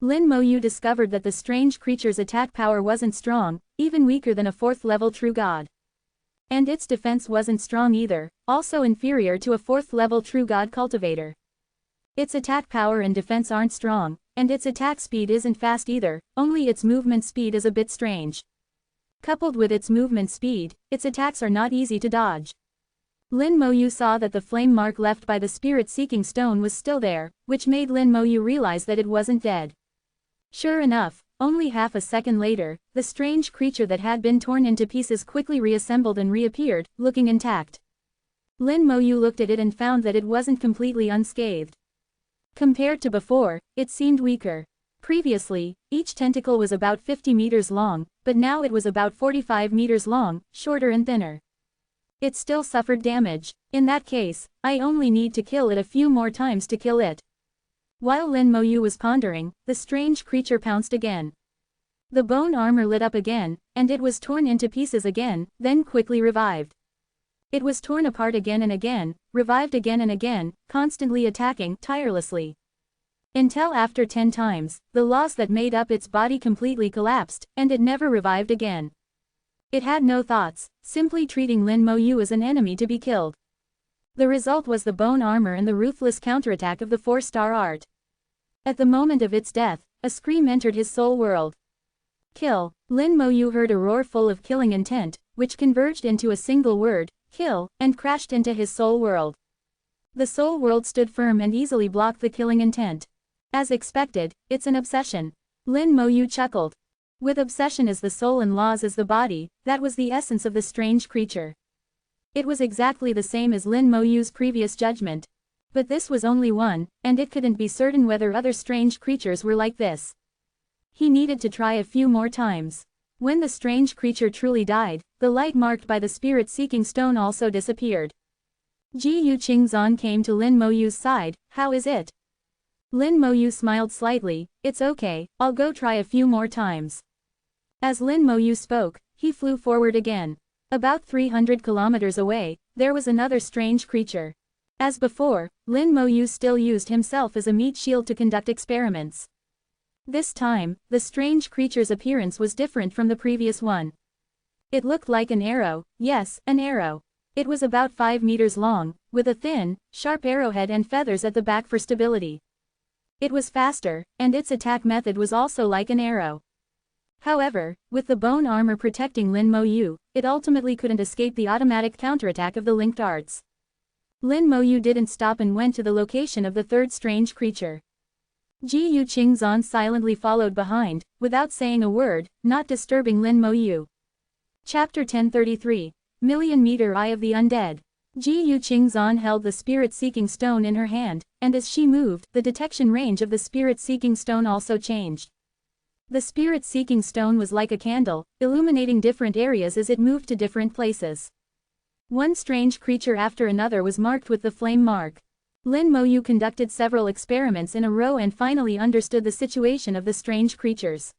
Lin Moyu discovered that the strange creature's attack power wasn't strong, even weaker than a 4th-level true god. And its defense wasn't strong either, also inferior to a 4th-level true god cultivator. Its attack power and defense aren't strong, and its attack speed isn't fast either, only its movement speed is a bit strange. Coupled with its movement speed, its attacks are not easy to dodge. Lin Moyu saw that the flame mark left by the spirit-seeking stone was still there, which made Lin Moyu realize that it wasn't dead. Sure enough, only half a second later, the strange creature that had been torn into pieces quickly reassembled and reappeared, looking intact. Lin Moyu looked at it and found that it wasn't completely unscathed. Compared to before, it seemed weaker. Previously, each tentacle was about 50 meters long, but now it was about 45 meters long, shorter and thinner. It still suffered damage. In that case, I only need to kill it a few more times to kill it. While Lin Moyu was pondering, the strange creature pounced again. The bone armor lit up again, and it was torn into pieces again, then quickly revived. It was torn apart again and again, revived again and again, constantly attacking, tirelessly. Until after 10 times, the laws that made up its body completely collapsed, and it never revived again. It had no thoughts, simply treating Lin Moyu as an enemy to be killed. The result was the bone armor and the ruthless counterattack of the 4-star art. At the moment of its death, a scream entered his soul world. Kill. Lin Moyu heard a roar full of killing intent, which converged into a single word, kill, and crashed into his soul world. The soul world stood firm and easily blocked the killing intent. As expected, it's an obsession. Lin Moyu chuckled. With obsession as the soul and laws as the body, that was the essence of the strange creature. It was exactly the same as Lin Moyu's previous judgment. But this was only one, and it couldn't be certain whether other strange creatures were like this. He needed to try a few more times. When the strange creature truly died, the light marked by the spirit-seeking stone also disappeared. Ji Yu Qingzan came to Lin Moyu's side. How is it? Lin Moyu smiled slightly. It's okay, I'll go try a few more times. As Lin Moyu spoke, he flew forward again. About 300 kilometers away, there was another strange creature. As before, Lin Moyu still used himself as a meat shield to conduct experiments. This time, the strange creature's appearance was different from the previous one. It looked like an arrow. Yes, an arrow. It was about 5 meters long, with a thin, sharp arrowhead and feathers at the back for stability. It was faster, and its attack method was also like an arrow. However, with the bone armor protecting Lin Moyu, it ultimately couldn't escape the automatic counterattack of the linked arts. Lin Moyu didn't stop and went to the location of the third strange creature. Ji Yu Qingzan silently followed behind, without saying a word, not disturbing Lin Moyu. Chapter 1033. Million-meter Eye of the Undead. Ji Yu Qingzan held the spirit-seeking stone in her hand, and as she moved, the detection range of the spirit-seeking stone also changed. The spirit-seeking stone was like a candle, illuminating different areas as it moved to different places. One strange creature after another was marked with the flame mark. Lin Moyu conducted several experiments in a row and finally understood the situation of the strange creatures.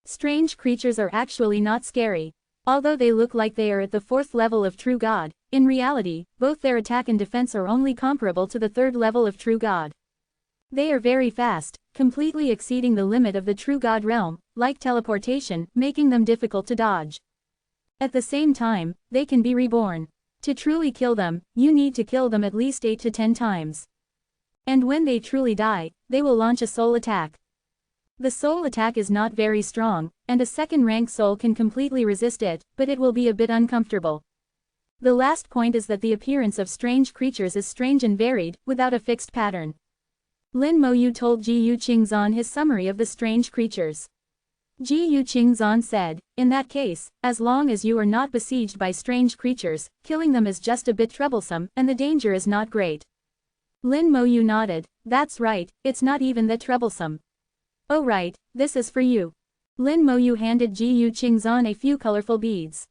Strange creatures are actually not scary. Although they look like they are at the 4th level of True God, in reality, both their attack and defense are only comparable to the 3rd level of True God. They are very fast, completely exceeding the limit of the True God realm, like teleportation, making them difficult to dodge. At the same time, they can be reborn. To truly kill them, you need to kill them at least 8 to 10 times. And when they truly die, they will launch a soul attack. The soul attack is not very strong, and a second-rank soul can completely resist it, but it will be a bit uncomfortable. The last point is that the appearance of strange creatures is strange and varied, without a fixed pattern. Lin Moyu told Ji Yu Qingzan his summary of the strange creatures. Ji Yu Qingzan said, in that case, as long as you are not besieged by strange creatures, killing them is just a bit troublesome, and the danger is not great. Lin Moyu nodded. That's right, it's not even that troublesome. Oh right, this is for you. Lin Moyu handed Ji Yu Qingzan a few colorful beads.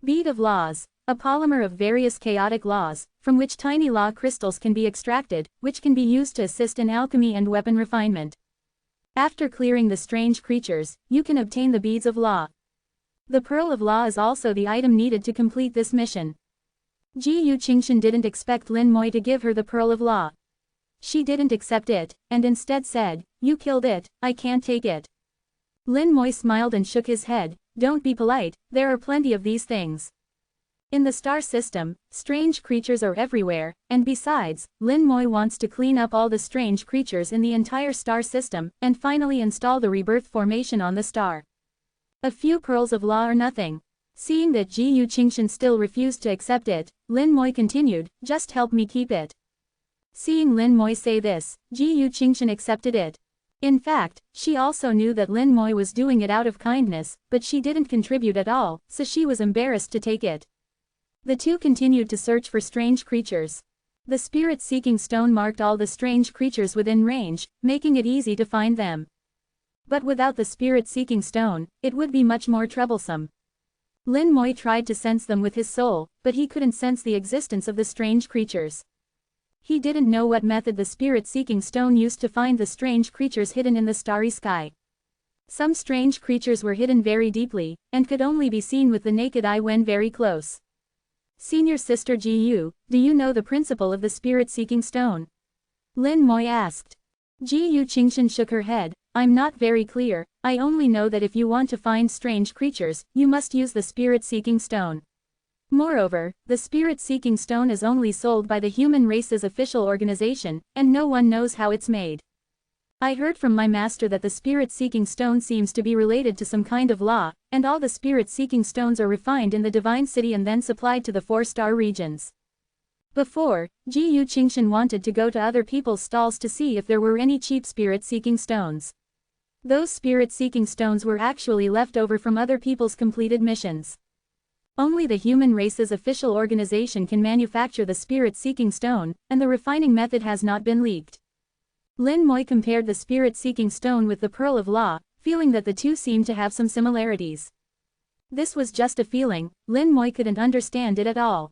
Bead of Laws. A polymer of various chaotic laws, from which tiny law crystals can be extracted, which can be used to assist in alchemy and weapon refinement. After clearing the strange creatures, you can obtain the beads of law. The pearl of law is also the item needed to complete this mission. Ji Yu Qingzan didn't expect Lin Moyu to give her the pearl of law. She didn't accept it, and instead said, you killed it, I can't take it. Lin Moyu smiled and shook his head. Don't be polite, there are plenty of these things. In the star system, strange creatures are everywhere, and besides, Lin Moyu wants to clean up all the strange creatures in the entire star system, and finally install the rebirth formation on the star. A few pearls of law are nothing. Seeing that Ji Yu Qingzan still refused to accept it, Lin Moyu continued, just help me keep it. Seeing Lin Moyu say this, Ji Yu Qingzan accepted it. In fact, she also knew that Lin Moyu was doing it out of kindness, but she didn't contribute at all, so she was embarrassed to take it. The two continued to search for strange creatures. The spirit-seeking stone marked all the strange creatures within range, making it easy to find them. But without the spirit-seeking stone, it would be much more troublesome. Lin Moyu tried to sense them with his soul, but he couldn't sense the existence of the strange creatures. He didn't know what method the spirit-seeking stone used to find the strange creatures hidden in the starry sky. Some strange creatures were hidden very deeply, and could only be seen with the naked eye when very close. Senior Sister Ji Yu, do you know the principle of the spirit-seeking stone? Lin Moyu asked. Ji Yu Qingshan shook her head. I'm not very clear, I only know that if you want to find strange creatures, you must use the spirit-seeking stone. Moreover, the spirit-seeking stone is only sold by the human race's official organization, and no one knows how it's made. I heard from my master that the spirit-seeking stone seems to be related to some kind of law, and all the spirit-seeking stones are refined in the divine city and then supplied to the 4-star regions. Before, Ji Yu Qingshan wanted to go to other people's stalls to see if there were any cheap spirit-seeking stones. Those spirit-seeking stones were actually left over from other people's completed missions. Only the human race's official organization can manufacture the spirit-seeking stone, and the refining method has not been leaked. Lin Moi compared the spirit-seeking stone with the Pearl of Law, feeling that the two seemed to have some similarities. This was just a feeling, Lin Moi couldn't understand it at all.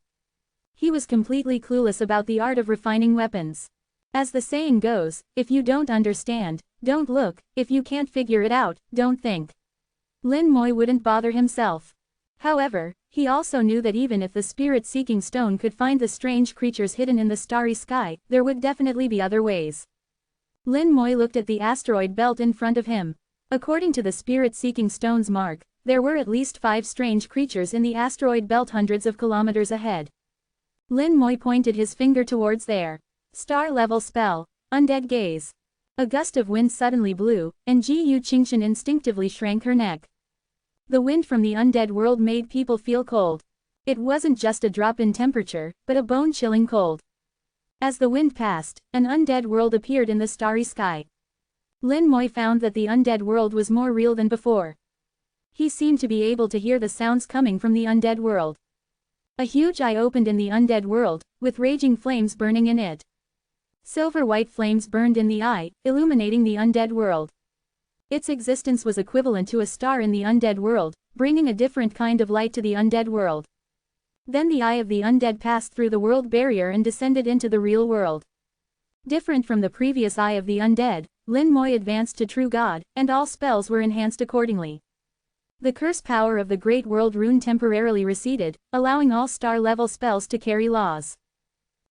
He was completely clueless about the art of refining weapons. As the saying goes, if you don't understand, don't look, if you can't figure it out, don't think. Lin Moi wouldn't bother himself. However, he also knew that even if the spirit-seeking stone could find the strange creatures hidden in the starry sky, there would definitely be other ways. Lin Moi looked at the asteroid belt in front of him. According to the spirit-seeking stone's mark, there were at least 5 strange creatures in the asteroid belt hundreds of kilometers ahead. Lin Moi pointed his finger towards there. Star-level spell, Undead Gaze. A gust of wind suddenly blew, and Ji Yu Qingshan instinctively shrank her neck. The wind from the undead world made people feel cold. It wasn't just a drop in temperature, but a bone-chilling cold. As the wind passed, an undead world appeared in the starry sky. Lin Moi found that the undead world was more real than before. He seemed to be able to hear the sounds coming from the undead world. A huge eye opened in the undead world, with raging flames burning in it. Silver-white flames burned in the eye, illuminating the undead world. Its existence was equivalent to a star in the undead world, bringing a different kind of light to the undead world. Then the eye of the undead passed through the world barrier and descended into the real world. Different from the previous eye of the undead, Lin Moi advanced to true God, and all spells were enhanced accordingly. The curse power of the Great World Rune temporarily receded, allowing all star-level spells to carry laws.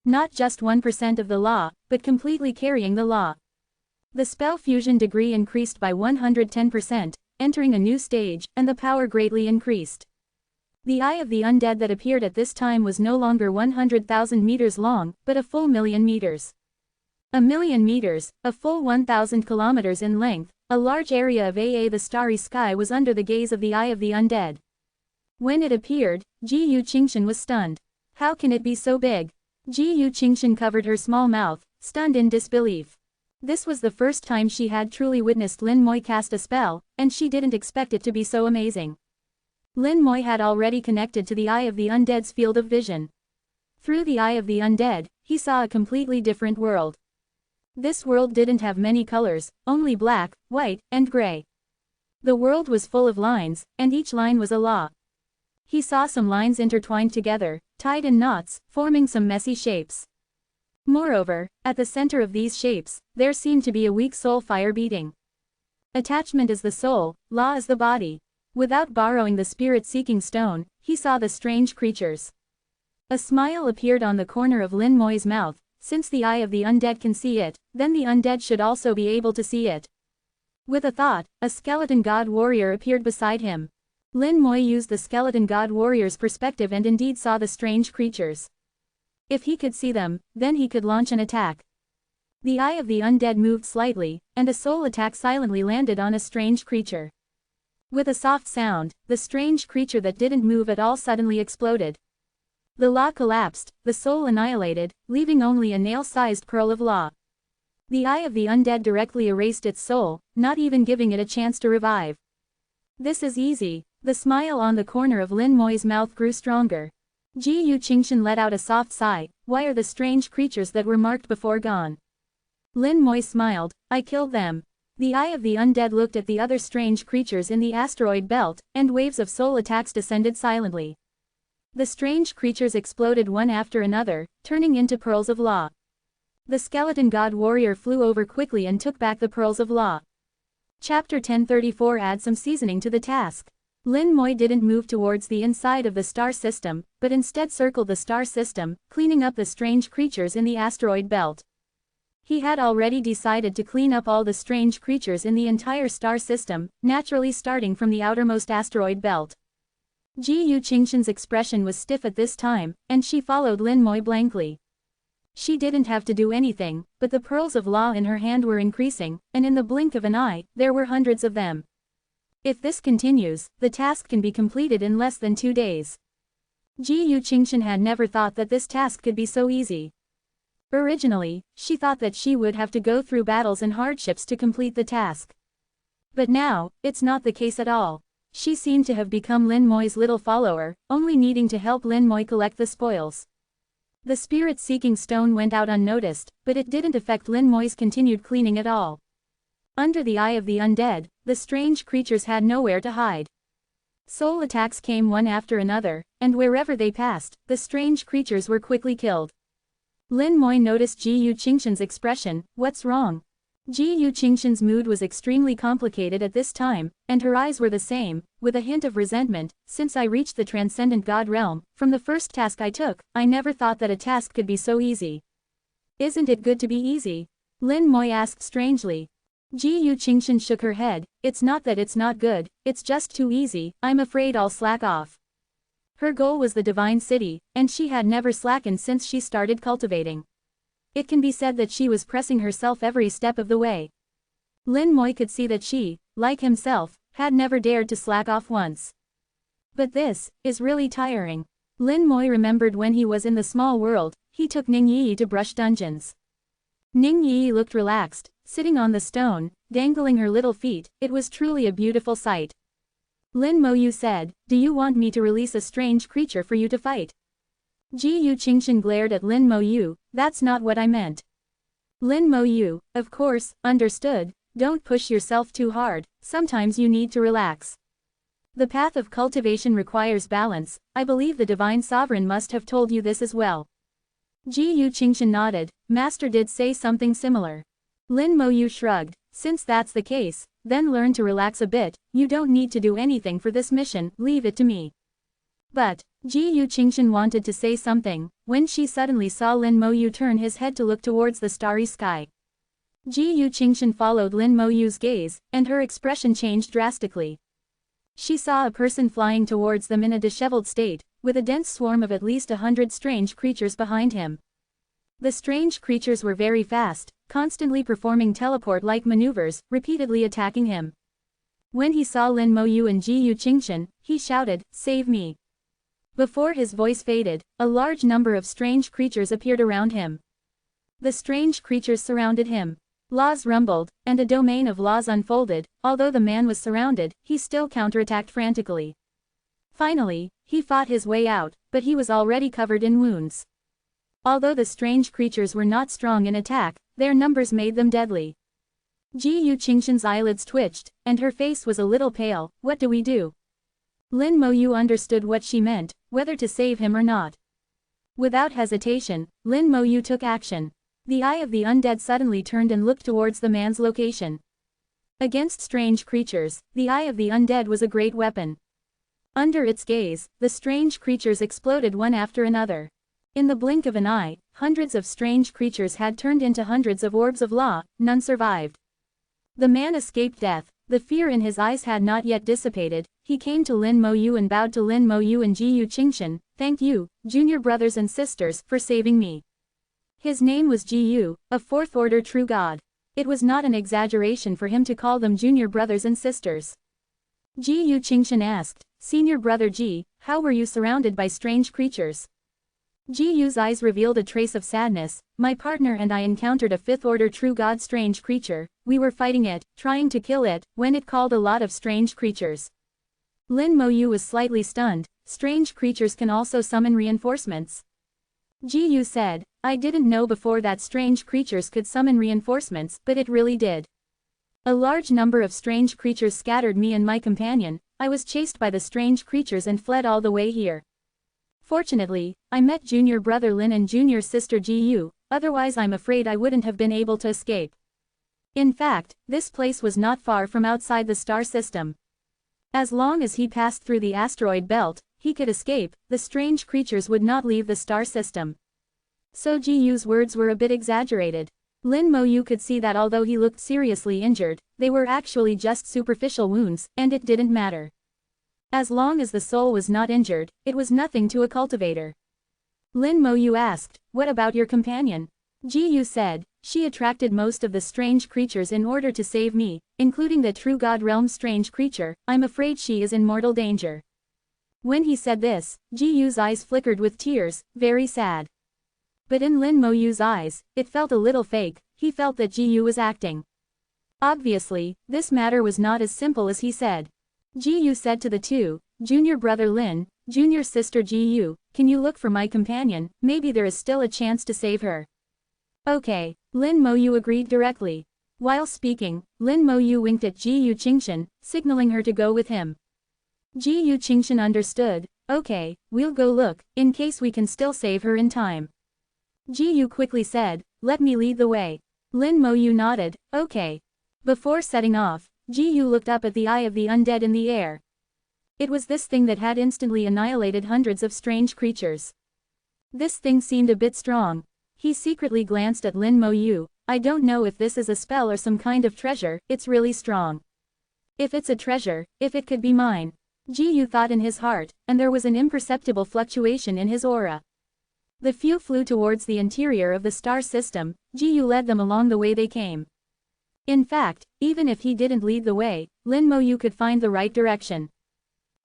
Not just 1% of the law, but completely carrying the law. The spell fusion degree increased by 110%, entering a new stage, and the power greatly increased. The eye of the undead that appeared at this time was no longer 100,000 meters long, but a full 1,000,000 meters. 1,000,000 meters, a full 1,000 kilometers in length, a large area of the starry sky was under the gaze of the eye of the undead. When it appeared, Ji Yu Qingshan was stunned. How can it be so big? Ji Yu Qingshan covered her small mouth, stunned in disbelief. This was the first time she had truly witnessed Lin Moi cast a spell, and she didn't expect it to be so amazing. Lin Moi had already connected to the eye of the undead's field of vision. Through the eye of the undead, he saw a completely different world. This world didn't have many colors, only black, white, and gray. The world was full of lines, and each line was a law. He saw some lines intertwined together, tied in knots, forming some messy shapes. Moreover, at the center of these shapes, there seemed to be a weak soul fire beating. Attachment is the soul, law is the body. Without borrowing the spirit-seeking stone, he saw the strange creatures. A smile appeared on the corner of Lin Moi's mouth. Since the eye of the undead can see it, then the undead should also be able to see it. With a thought, a skeleton god warrior appeared beside him. Lin Moi used the skeleton god warrior's perspective and indeed saw the strange creatures. If he could see them, then he could launch an attack. The eye of the undead moved slightly, and a soul attack silently landed on a strange creature. With a soft sound, the strange creature that didn't move at all suddenly exploded. The law collapsed, the soul annihilated, leaving only a nail-sized pearl of law. The eye of the undead directly erased its soul, not even giving it a chance to revive. This is easy. The smile on the corner of Lin Moi's mouth grew stronger. Ji Yu Qingshan let out a soft sigh. Why are the strange creatures that were marked before gone? Lin Moi smiled. I killed them. The eye of the undead looked at the other strange creatures in the asteroid belt, and waves of soul attacks descended silently. The strange creatures exploded one after another, turning into pearls of law. The skeleton god warrior flew over quickly and took back the pearls of law. Chapter 1034 Add some seasoning to the task. Lin Moi didn't move towards the inside of the star system, but instead circled the star system, cleaning up the strange creatures in the asteroid belt. He had already decided to clean up all the strange creatures in the entire star system, naturally starting from the outermost asteroid belt. Ji Yuqingshan's expression was stiff at this time, and she followed Lin Moi blankly. She didn't have to do anything, but the pearls of law in her hand were increasing, and in the blink of an eye, there were hundreds of them. If this continues, the task can be completed in less than 2 days. Ji Yuqingshan had never thought that this task could be so easy. Originally, she thought that she would have to go through battles and hardships to complete the task. But now, it's not the case at all. She seemed to have become Lin Moi's little follower, only needing to help Lin Moi collect the spoils. The spirit-seeking stone went out unnoticed, but it didn't affect Lin Moi's continued cleaning at all. Under the eye of the undead, the strange creatures had nowhere to hide. Soul attacks came one after another, and wherever they passed, the strange creatures were quickly killed. Lin Moi noticed Ji Yuqingshan's expression. What's wrong? Ji Yuqingshan's mood was extremely complicated at this time, and her eyes were the same, with a hint of resentment. Since I reached the transcendent god realm, from the first task I took, I never thought that a task could be so easy. Isn't it good to be easy? Lin Moi asked strangely. Ji Yuqingshan shook her head. It's not that it's not good, it's just too easy, I'm afraid I'll slack off. Her goal was the divine city, and she had never slackened since she started cultivating. It can be said that she was pressing herself every step of the way. Lin Moi could see that she, like himself, had never dared to slack off once. But this is really tiring. Lin Moi remembered when he was in the small world, he took Ning Yi to brush dungeons. Ning Yi looked relaxed, sitting on the stone, dangling her little feet. It was truly a beautiful sight. Lin Mo said, "Do you want me to release a strange creature for you to fight?" Ji Yuqingshan glared at Lin Mo. That's not what I meant. Lin Mo, of course, understood. Don't push yourself too hard, sometimes you need to relax. The path of cultivation requires balance. I believe the Divine Sovereign must have told you this as well. Ji Yuqingshan nodded. Master did say something similar. Lin Mo shrugged. Since that's the case, then learn to relax a bit. You don't need to do anything for this mission, leave it to me. But Ji Yuqingshan wanted to say something, when she suddenly saw Lin Mo turn his head to look towards the starry sky. Ji Yuqingshan followed Lin Mo's gaze, and her expression changed drastically. She saw a person flying towards them in a disheveled state, with a dense swarm of at least 100 strange creatures behind him. The strange creatures were very fast, constantly performing teleport-like maneuvers, repeatedly attacking him. When he saw Lin Mo and Ji Yuqingshan, he shouted, "Save me!" Before his voice faded, a large number of strange creatures appeared around him. The strange creatures surrounded him. Laws rumbled, and a domain of laws unfolded. Although the man was surrounded, he still counterattacked frantically. Finally, he fought his way out, but he was already covered in wounds. Although the strange creatures were not strong in attack, their numbers made them deadly. Ji Yuqingshan's eyelids twitched, and her face was a little pale. What do we do? Lin Mo understood what she meant, whether to save him or not. Without hesitation, Lin Mo took action. The eye of the undead suddenly turned and looked towards the man's location. Against strange creatures, the eye of the undead was a great weapon. Under its gaze, the strange creatures exploded one after another. In the blink of an eye, hundreds of strange creatures had turned into hundreds of orbs of law. None survived. The man escaped death. The fear in his eyes had not yet dissipated. He came to Lin Mo and bowed to Lin Mo and Ji Yuqingshan. Thank you, junior brothers and sisters, for saving me. His name was Ji Yu, a fourth-order true god. It was not an exaggeration for him to call them junior brothers and sisters. Ji Yuqingshan asked, Senior brother Ji, how were you surrounded by strange creatures? Ji Yu's eyes revealed a trace of sadness. My partner and I encountered a fifth-order true god strange creature. We were fighting it, trying to kill it, when it called a lot of strange creatures. Lin Mo was slightly stunned. Strange creatures can also summon reinforcements. Ji Yu said, I didn't know before that strange creatures could summon reinforcements, but it really did. A large number of strange creatures scattered me and my companion. I was chased by the strange creatures and fled all the way here. Fortunately, I met junior brother Lin and junior sister Ji Yu, otherwise I'm afraid I wouldn't have been able to escape. In fact, this place was not far from outside the star system. As long as he passed through the asteroid belt, he could escape. The strange creatures would not leave the star system. So Ji Yu's words were a bit exaggerated. Lin Moyu could see that although he looked seriously injured, they were actually just superficial wounds, and it didn't matter. As long as the soul was not injured, it was nothing to a cultivator. Lin Moyu asked, "What about your companion?" Ji Yu said, "She attracted most of the strange creatures in order to save me, including the true God realm strange creature. I'm afraid she is in mortal danger." When he said this, Ji Yu's eyes flickered with tears, very sad. But in Lin Moyu's eyes, it felt a little fake. He felt that Ji Yu was acting. Obviously, this matter was not as simple as he said. Ji Yu said to the two, "Junior brother Lin, junior sister Ji Yu, can you look for my companion? Maybe there is still a chance to save her." "Okay," Lin Moyu agreed directly. While speaking, Lin Moyu winked at Ji Yu Qingshan, signaling her to go with him. Ji Yu Qingshan understood. "Okay, we'll go look, in case we can still save her in time." Ji Yu quickly said, "Let me lead the way." Lin Moyu nodded, "Okay." Before setting off, Ji Yu looked up at the eye of the undead in the air. It was this thing that had instantly annihilated hundreds of strange creatures. This thing seemed a bit strong. He secretly glanced at Lin Moyu. "I don't know if this is a spell or some kind of treasure, it's really strong. If it's a treasure, if it could be mine." Ji Yu thought in his heart, and there was an imperceptible fluctuation in his aura. The few flew towards the interior of the star system. Ji Yu led them along the way they came. In fact, even if he didn't lead the way, Lin Moyu could find the right direction.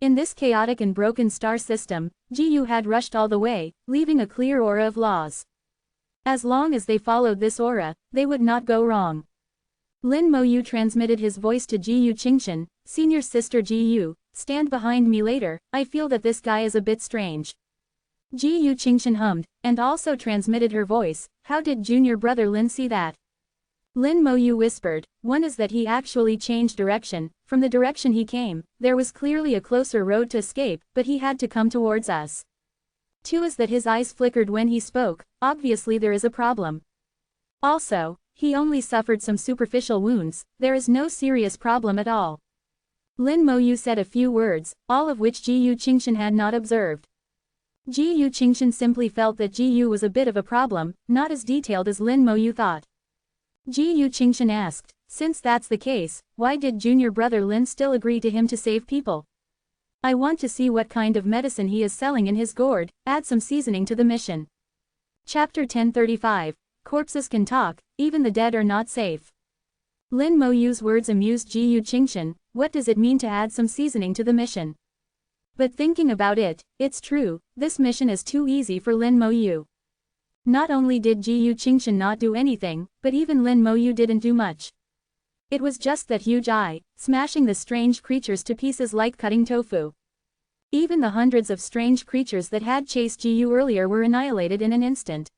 In this chaotic and broken star system, Ji Yu had rushed all the way, leaving a clear aura of laws. As long as they followed this aura, they would not go wrong. Lin Moyu transmitted his voice to Ji Yu Qingshan, "Senior sister Ji Yu, stand behind me later, I feel that this guy is a bit strange." Ji Yu Qingshan hummed, and also transmitted her voice, "How did junior brother Lin see that?" Lin Moyu whispered, "One is that he actually changed direction. From the direction he came, there was clearly a closer road to escape, but he had to come towards us. Two is that his eyes flickered when he spoke. Obviously there is a problem. Also, he only suffered some superficial wounds, there is no serious problem at all." Lin Moyu said a few words, all of which Ji Yu Qingshan had not observed. Ji Yu Qingshan simply felt that Ji Yu was a bit of a problem, not as detailed as Lin Moyu thought. Ji Yu Qingshan asked, "Since that's the case, why did junior brother Lin still agree to him to save people? I want to see what kind of medicine he is selling in his gourd, add some seasoning to the mission." Chapter 1035, Corpses Can Talk, Even the Dead Are Not Safe. Lin Moyu's words amused Ji Yu Qingshan. What does it mean to add some seasoning to the mission? But thinking about it, it's true, this mission is too easy for Lin Moyu. Not only did Ji Yu Qingshan not do anything, but even Lin Moyu didn't do much. It was just that huge eye, smashing the strange creatures to pieces like cutting tofu. Even the hundreds of strange creatures that had chased Ji Yu earlier were annihilated in an instant.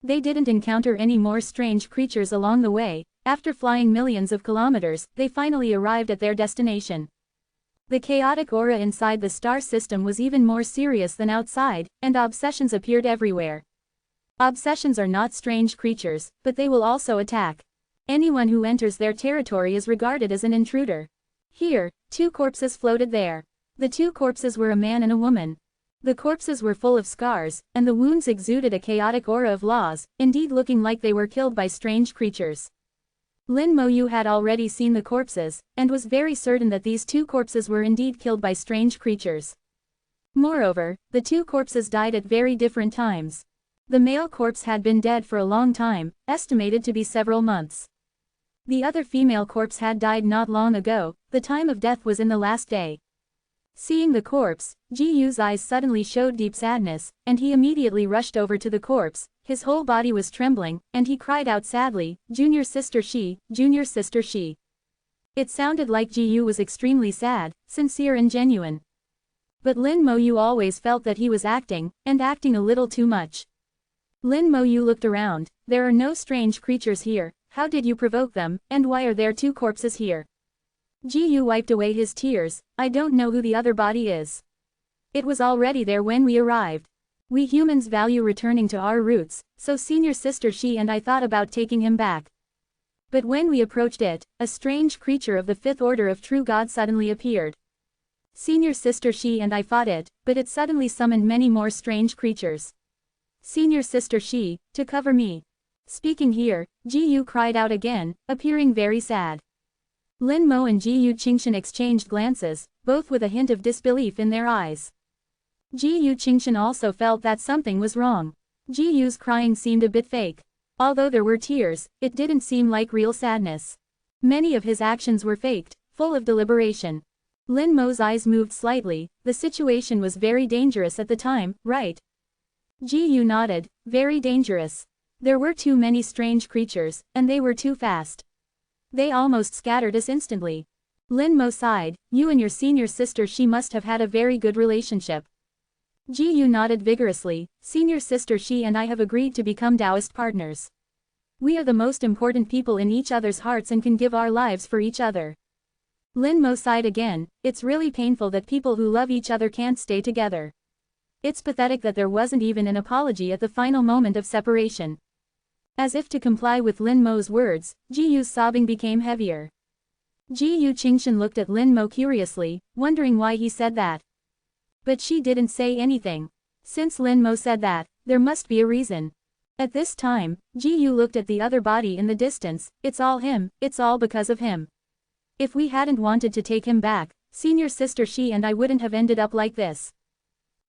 They didn't encounter any more strange creatures along the way. After flying millions of kilometers, they finally arrived at their destination. The chaotic aura inside the star system was even more serious than outside, and obsessions appeared everywhere. Obsessions are not strange creatures, but they will also attack. Anyone who enters their territory is regarded as an intruder. Here, two corpses floated there. The two corpses were a man and a woman. The corpses were full of scars, and the wounds exuded a chaotic aura of laws, indeed looking like they were killed by strange creatures. Lin Moyu had already seen the corpses, and was very certain that these two corpses were indeed killed by strange creatures. Moreover, the two corpses died at very different times. The male corpse had been dead for a long time, estimated to be several months. The other female corpse had died not long ago, the time of death was in the last day. Seeing the corpse, Ji Yu's eyes suddenly showed deep sadness, and he immediately rushed over to the corpse. His whole body was trembling, and he cried out sadly, "Junior sister Shi, junior sister Shi." It sounded like Ji Yu was extremely sad, sincere and genuine. But Lin Moyu always felt that he was acting, and acting a little too much. Lin Moyu looked around. There are no strange creatures here. How did you provoke them, and why are there two corpses here? Ji Yu wiped away his tears. I don't know who the other body is. It was already there when we arrived. We humans value returning to our roots, so senior sister Shi and I thought about taking him back. But when we approached it, a strange creature of the fifth order of true God suddenly appeared. Senior sister Shi and I fought it, but it suddenly summoned many more strange creatures. Senior sister Shi, to cover me. Speaking here, Ji Yu cried out again, appearing very sad. Lin Mo and Ji Yu Qingshan exchanged glances, both with a hint of disbelief in their eyes. Ji Yu Qingshan also felt that something was wrong. Ji Yu's crying seemed a bit fake. Although there were tears, it didn't seem like real sadness. Many of his actions were faked, full of deliberation. Lin Mo's eyes moved slightly. The situation was very dangerous at the time, right? Ji Yu nodded. Very dangerous. There were too many strange creatures, and they were too fast. They almost scattered us instantly. Lin Mo sighed. You and your senior sister She must have had a very good relationship. Ji Yu nodded vigorously. Senior sister She and I have agreed to become Taoist partners. We are the most important people in each other's hearts and can give our lives for each other. Lin Mo sighed again. It's really painful that people who love each other can't stay together. It's pathetic that there wasn't even an apology at the final moment of separation. As if to comply with Lin Mo's words, Ji Yu's sobbing became heavier. Ji Yu Qingshan looked at Lin Mo curiously, wondering why he said that. But she didn't say anything. Since Lin Mo said that, there must be a reason. At this time, Ji Yu looked at the other body in the distance. It's all him, it's all because of him. If we hadn't wanted to take him back, senior sister She and I wouldn't have ended up like this.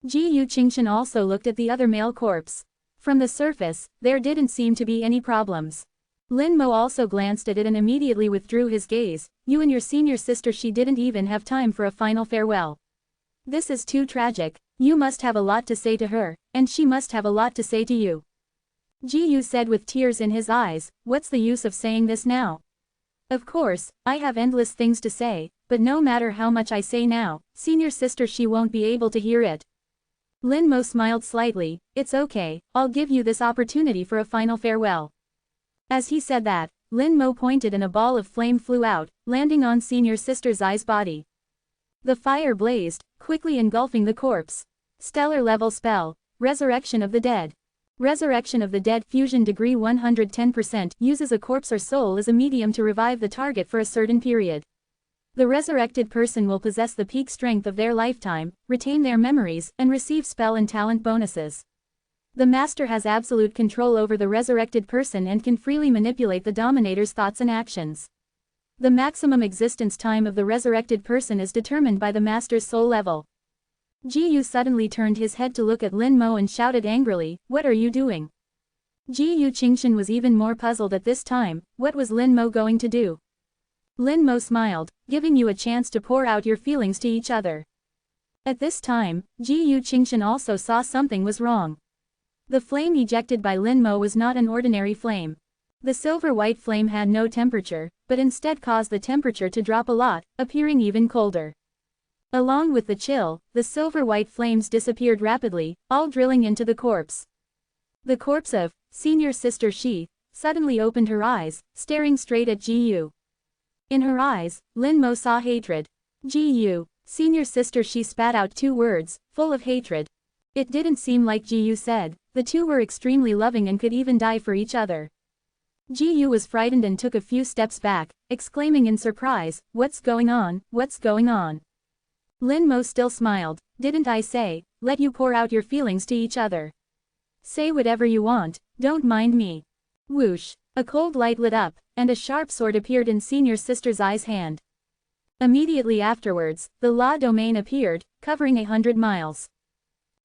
Ji Yu Qingshan also looked at the other male corpse. From the surface, there didn't seem to be any problems. Lin Mo also glanced at it and immediately withdrew his gaze. You and your senior sister She didn't even have time for a final farewell. This is too tragic. You must have a lot to say to her, and she must have a lot to say to you. Ji Yu said with tears in his eyes. What's the use of saying this now? Of course, I have endless things to say, but no matter how much I say now, senior sister She won't be able to hear it. Lin Mo smiled slightly. It's okay, I'll give you this opportunity for a final farewell. As he said that, Lin Mo pointed and a ball of flame flew out, landing on senior sister Zai's body. The fire blazed, quickly engulfing the corpse. Stellar level spell. Resurrection of the Dead. Resurrection of the Dead fusion degree 110% uses a corpse or soul as a medium to revive the target for a certain period. The resurrected person will possess the peak strength of their lifetime, retain their memories, and receive spell and talent bonuses. The master has absolute control over the resurrected person and can freely manipulate the dominator's thoughts and actions. The maximum existence time of the resurrected person is determined by the master's soul level. Ji Yu suddenly turned his head to look at Lin Mo and shouted angrily, What are you doing? Ji Yu Qingshan was even more puzzled at this time. What was Lin Mo going to do? Lin Mo smiled, giving you a chance to pour out your feelings to each other. At this time, Ji Yu Qingshan also saw something was wrong. The flame ejected by Lin Mo was not an ordinary flame. The silver-white flame had no temperature, but instead caused the temperature to drop a lot, appearing even colder. Along with the chill, the silver-white flames disappeared rapidly, all drilling into the corpse. The corpse of senior sister She suddenly opened her eyes, staring straight at Ji Yu. In her eyes, Lin Mo saw hatred. Ji Yu, senior sister She spat out two words, full of hatred. It didn't seem like Ji Yu said. The two were extremely loving and could even die for each other. Ji Yu was frightened and took a few steps back, exclaiming in surprise, What's going on, what's going on? Lin Mo still smiled. Didn't I say, let you pour out your feelings to each other? Say whatever you want, don't mind me. Whoosh, a cold light lit up, and a sharp sword appeared in senior sister Zai's hand. Immediately afterwards, the law domain appeared, covering 100 miles.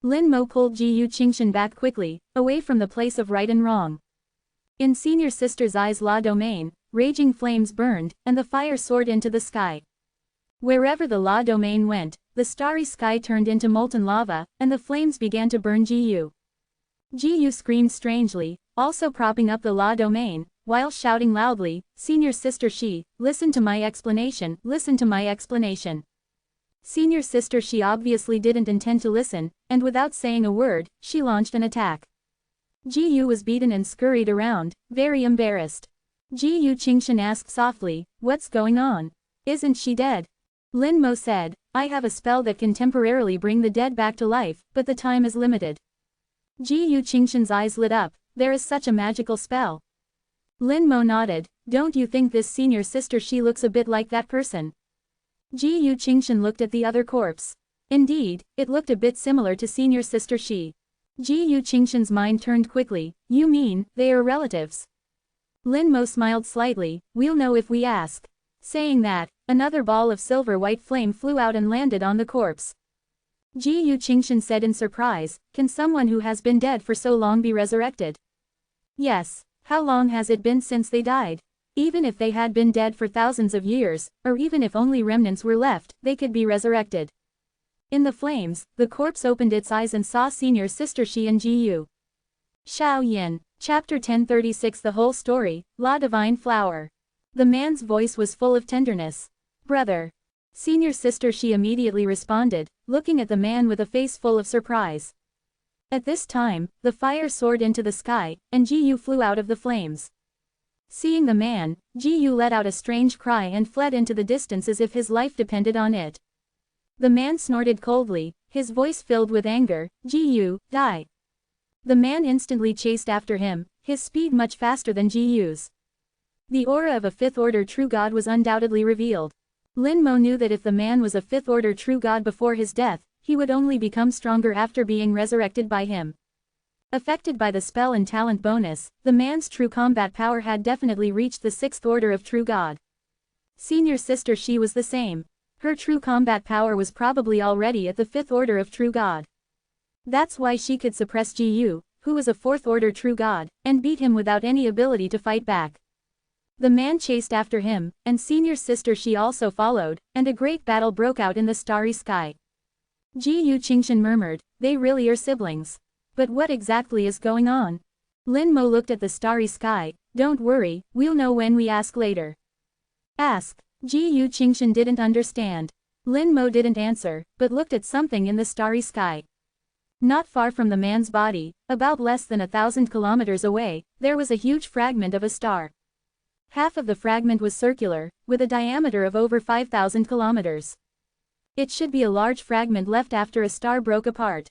Lin Mo pulled Ji Yu Qingshan back quickly, away from the place of right and wrong. In senior sister Zai's law domain, raging flames burned, and the fire soared into the sky. Wherever the law domain went, the starry sky turned into molten lava, and the flames began to burn Ji Yu. Ji Yu screamed strangely, also propping up the law domain, while shouting loudly, Senior sister She, listen to my explanation, listen to my explanation. Senior sister She obviously didn't intend to listen, and without saying a word, she launched an attack. Ji Yu was beaten and scurried around, very embarrassed. Ji Yu Qingshan asked softly, What's going on? Isn't she dead? Lin Mo said, I have a spell that can temporarily bring the dead back to life, but the time is limited. Ji Yu Qingshan's eyes lit up. There is such a magical spell. Lin Mo nodded. Don't you think this senior sister She looks a bit like that person? Ji Yu Qingshan looked at the other corpse. Indeed, it looked a bit similar to senior sister She. Ji Qingshan's mind turned quickly. You mean, they are relatives? Lin Mo smiled slightly. We'll know if we ask. Saying that, another ball of silver-white flame flew out and landed on the corpse. Ji Qingshan said in surprise, can someone who has been dead for so long be resurrected? Yes. How long has it been since they died? Even if they had been dead for thousands of years, or even if only remnants were left, they could be resurrected. In the flames, the corpse opened its eyes and saw senior sister Shi and Ji. Xiao Yin. Chapter 1036. The whole story, La Divine Flower. The man's voice was full of tenderness. Brother. Senior sister Shi immediately responded, looking at the man with a face full of surprise. At this time, the fire soared into the sky, and Ji flew out of the flames. Seeing the man, Ji let out a strange cry and fled into the distance as if his life depended on it. The man snorted coldly, his voice filled with anger, Ji, die. The man instantly chased after him, his speed much faster than Ji's. The aura of a fifth-order true god was undoubtedly revealed. Lin Mo knew that if the man was a fifth-order true god before his death, he would only become stronger after being resurrected by him. Affected by the spell and talent bonus, the man's true combat power had definitely reached the sixth order of true god. Senior sister Shi was the same. Her true combat power was probably already at the fifth order of true god. That's why she could suppress Ji, who was a fourth order true god, and beat him without any ability to fight back. The man chased after him, and senior sister Shi also followed, and a great battle broke out in the starry sky. Ji Qingshan murmured, they really are siblings. But what exactly is going on? Lin Mo looked at the starry sky. Don't worry, we'll know when we ask later. Ask. Ji Qingshan didn't understand. Lin Mo didn't answer, but looked at something in the starry sky. Not far from the man's body, about less than 1,000 kilometers away, there was a huge fragment of a star. Half of the fragment was circular, with a diameter of over 5,000 kilometers. It should be a large fragment left after a star broke apart.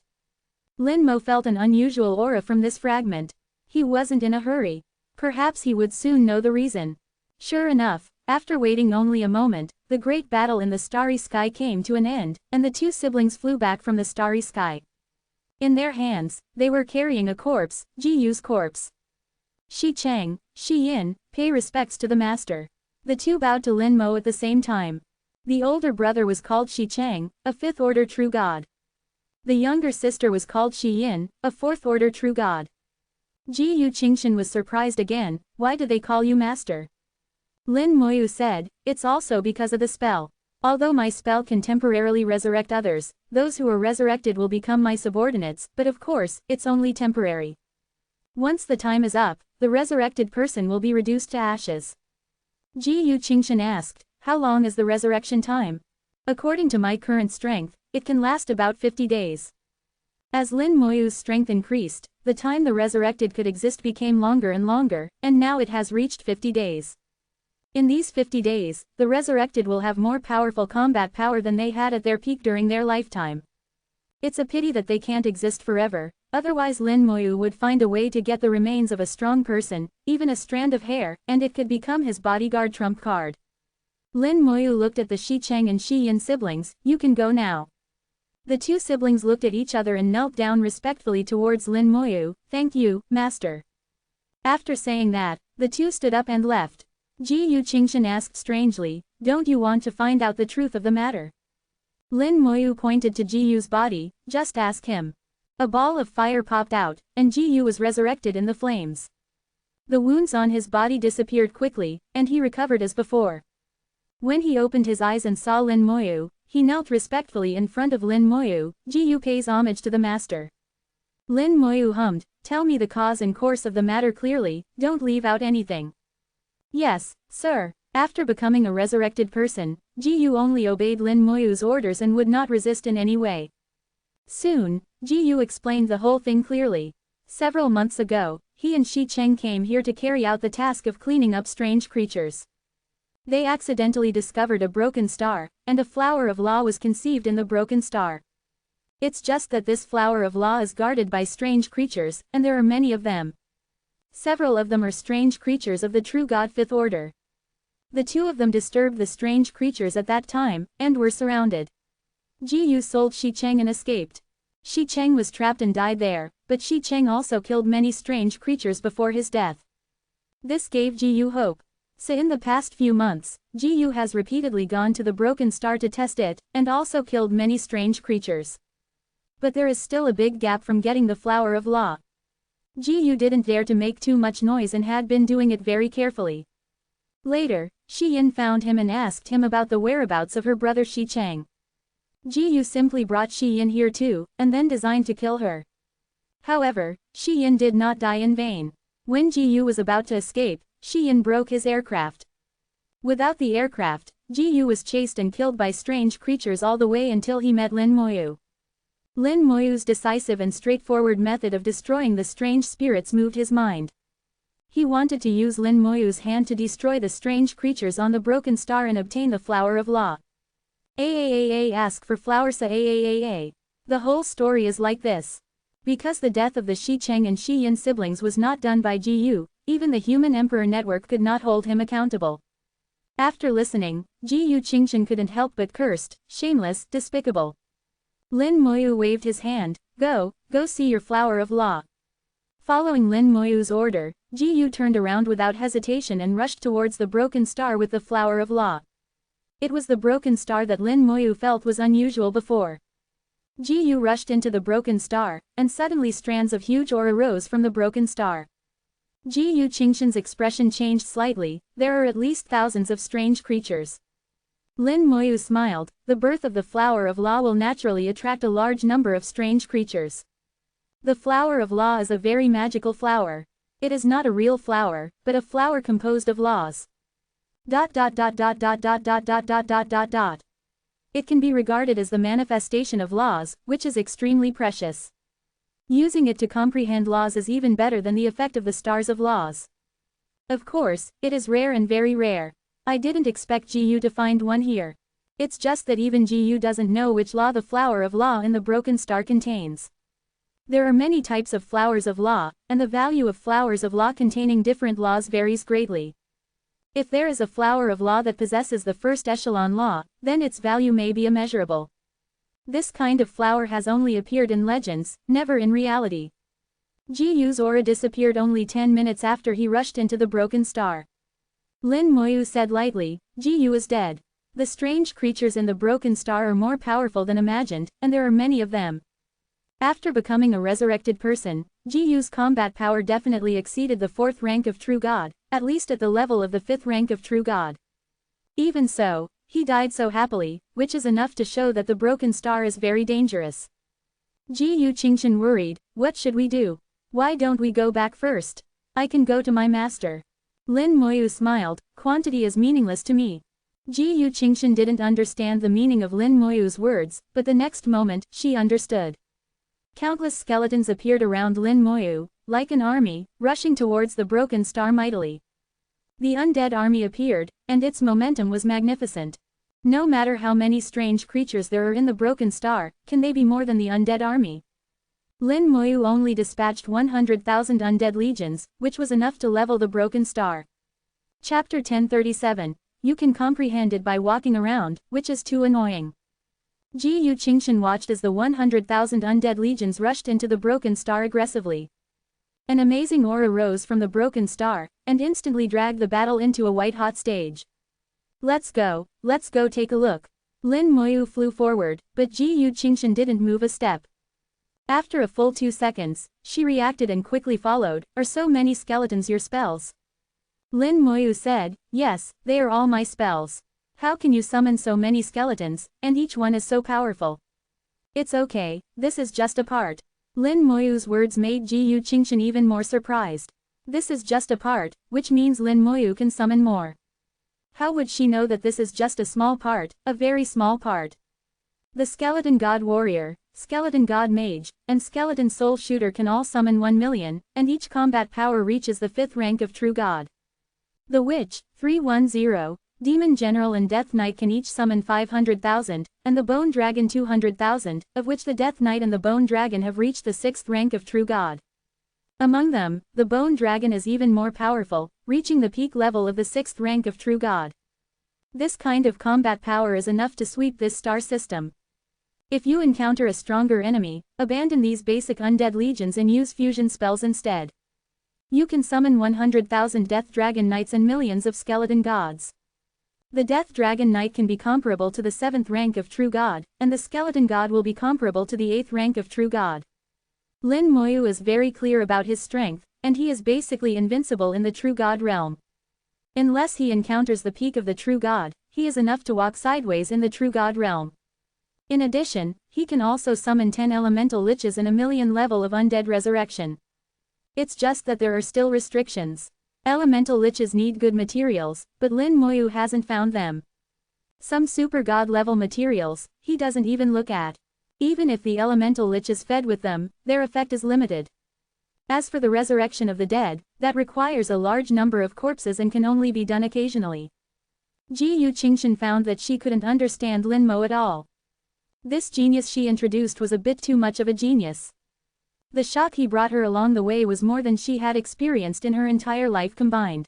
Lin Mo felt an unusual aura from this fragment. He wasn't in a hurry. Perhaps he would soon know the reason. Sure enough, after waiting only a moment, the great battle in the starry sky came to an end, and the two siblings flew back from the starry sky. In their hands, they were carrying a corpse, Ji's corpse. Shi Chang, Shi Yin, pay respects to the master. The two bowed to Lin Mo at the same time. The older brother was called Shi Chang, a fifth-order true god. The younger sister was called Shi Yin, a fourth-order true god. Ji Qingshan was surprised again. Why do they call you master? Lin Moyu said, it's also because of the spell. Although my spell can temporarily resurrect others, those who are resurrected will become my subordinates, but of course, it's only temporary. Once the time is up, the resurrected person will be reduced to ashes. Ji Qingshan asked, how long is the resurrection time? According to my current strength, it can last about 50 days. As Lin Moyu's strength increased, the time the resurrected could exist became longer and longer, and now it has reached 50 days. In these 50 days, the resurrected will have more powerful combat power than they had at their peak during their lifetime. It's a pity that they can't exist forever, otherwise Lin Moyu would find a way to get the remains of a strong person, even a strand of hair, and it could become his bodyguard trump card. Lin Moyu looked at the Shi Chang and Shi Yin siblings. You can go now. The two siblings looked at each other and knelt down respectfully towards Lin Moyu. Thank you, master. After saying that, the two stood up and left. Ji Qingshan asked strangely, don't you want to find out the truth of the matter? Lin Moyu pointed to Ji's body. Just ask him. A ball of fire popped out, and Ji was resurrected in the flames. The wounds on his body disappeared quickly, and he recovered as before. When he opened his eyes and saw Lin Moyu, he knelt respectfully in front of Lin Moyu. Ji pays homage to the master. Lin Moyu hummed, tell me the cause and course of the matter clearly, don't leave out anything. Yes, sir. After becoming a resurrected person, Ji only obeyed Lin Moyu's orders and would not resist in any way. Soon, Ji explained the whole thing clearly. Several months ago, he and Shi Cheng came here to carry out the task of cleaning up strange creatures. They accidentally discovered a broken star, and a flower of law was conceived in the broken star. It's just that this flower of law is guarded by strange creatures, and there are many of them. Several of them are strange creatures of the true God Fifth Order. The two of them disturbed the strange creatures at that time, and were surrounded. Ji sold Shi Cheng and escaped. Shi Cheng was trapped and died there, but Shi Cheng also killed many strange creatures before his death. This gave Ji Yu hope. So in the past few months, Ji Yu has repeatedly gone to the broken star to test it, and also killed many strange creatures. But there is still a big gap from getting the Flower of Law. Ji Yu didn't dare to make too much noise and had been doing it very carefully. Later, Shi Yin found him and asked him about the whereabouts of her brother Shi Cheng. Ji Yu simply brought Shi Yin here too, and then designed to kill her. However, Shi Yin did not die in vain. When Ji Yu was about to escape, Shi Yin broke his aircraft. Without the aircraft, Ji Yu was chased and killed by strange creatures all the way until he met Lin Moyu. Lin Moyu's decisive and straightforward method of destroying the strange spirits moved his mind. He wanted to use Lin Moyu's hand to destroy the strange creatures on the broken star and obtain the Flower of Law. Ask for flower sa aaa. The whole story is like this. Because the death of the Shi Cheng and Shi Yin siblings was not done by Ji Yu, even the Human Emperor Network could not hold him accountable. After listening, Ji Yu Qingshan couldn't help but cursed, shameless, despicable. Lin Moyu waved his hand, go see your Flower of Law. Following Lin Moyu's order, Ji Yu turned around without hesitation and rushed towards the broken star with the Flower of Law. It was the broken star that Lin Moyu felt was unusual before. Ji Yu rushed into the broken star, and suddenly strands of huge aura rose from the broken star. Ji Yu Qingshan's expression changed slightly. There are at least thousands of strange creatures. Lin Moyu smiled. The birth of the Flower of Law will naturally attract a large number of strange creatures. The Flower of Law is a very magical flower. It is not a real flower, but a flower composed of laws. It can be regarded as the manifestation of laws, which is extremely precious. Using it to comprehend laws is even better than the effect of the stars of laws. Of course, it is rare and very rare. I didn't expect Ji Yu to find one here. It's just that even Ji Yu doesn't know which law the Flower of Law in the broken star contains. There are many types of flowers of law, and the value of flowers of law containing different laws varies greatly. If there is a Flower of Law that possesses the first echelon law, then its value may be immeasurable. This kind of flower has only appeared in legends, never in reality. Ji Yu's aura disappeared only 10 minutes after he rushed into the broken star. Lin Moyu said lightly, Ji Yu is dead. The strange creatures in the broken star are more powerful than imagined, and there are many of them. After becoming a resurrected person, Ji Yu's combat power definitely exceeded the 4th rank of True God, at least at the level of the 5th rank of True God. Even so, he died so happily, which is enough to show that the broken star is very dangerous. Ji Yu Qingshan worried, what should we do? Why don't we go back first? I can go to my master. Lin Moyu smiled, quantity is meaningless to me. Ji Yu Qingshan didn't understand the meaning of Lin Moyu's words, but the next moment, she understood. Countless skeletons appeared around Lin Moyu, like an army, rushing towards the broken star mightily. The undead army appeared, and its momentum was magnificent. No matter how many strange creatures there are in the broken star, can they be more than the undead army? Lin Moyu only dispatched 100,000 undead legions, which was enough to level the broken star. Chapter 1037. You can comprehend it by walking around, which is too annoying. Ji Yu Qingshan watched as the 100,000 undead legions rushed into the broken star aggressively. An amazing aura rose from the broken star, and instantly dragged the battle into a white-hot stage. Let's go take a look. Lin Moyu flew forward, but Ji Yu Qingshan didn't move a step. After a full 2 seconds, she reacted and quickly followed, are so many skeletons your spells? Lin Moyu said, yes, they are all my spells. How can you summon so many skeletons, and each one is so powerful? It's okay, this is just a part. Lin Moyu's words made Ji Yu Qingshan even more surprised. This is just a part, which means Lin Moyu can summon more. How would she know that this is just a small part, a very small part? The Skeleton God Warrior, Skeleton God Mage, and Skeleton Soul Shooter can all summon 1 million, and each combat power reaches the 5th rank of True God. The Witch, 310, Demon General and Death Knight can each summon 500,000, and the Bone Dragon 200,000, of which the Death Knight and the Bone Dragon have reached the 6th rank of True God. Among them, the Bone Dragon is even more powerful, reaching the peak level of the 6th rank of True God. This kind of combat power is enough to sweep this star system. If you encounter a stronger enemy, abandon these basic undead legions and use fusion spells instead. You can summon 100,000 Death Dragon Knights and millions of Skeleton Gods. The Death Dragon Knight can be comparable to the 7th rank of True God, and the Skeleton God will be comparable to the 8th rank of True God. Lin Moyu is very clear about his strength, and he is basically invincible in the True God realm. Unless he encounters the peak of the True God, he is enough to walk sideways in the True God realm. In addition, he can also summon 10 elemental liches and a million level of undead resurrection. It's just that there are still restrictions. Elemental liches need good materials, but Lin Moyu hasn't found them. Some super god level materials, he doesn't even look at. Even if the elemental lich is fed with them, their effect is limited. As for the resurrection of the dead, that requires a large number of corpses and can only be done occasionally. Ji Yu Qingshan found that she couldn't understand Lin Mo at all. This genius she introduced was a bit too much of a genius. The shock he brought her along the way was more than she had experienced in her entire life combined.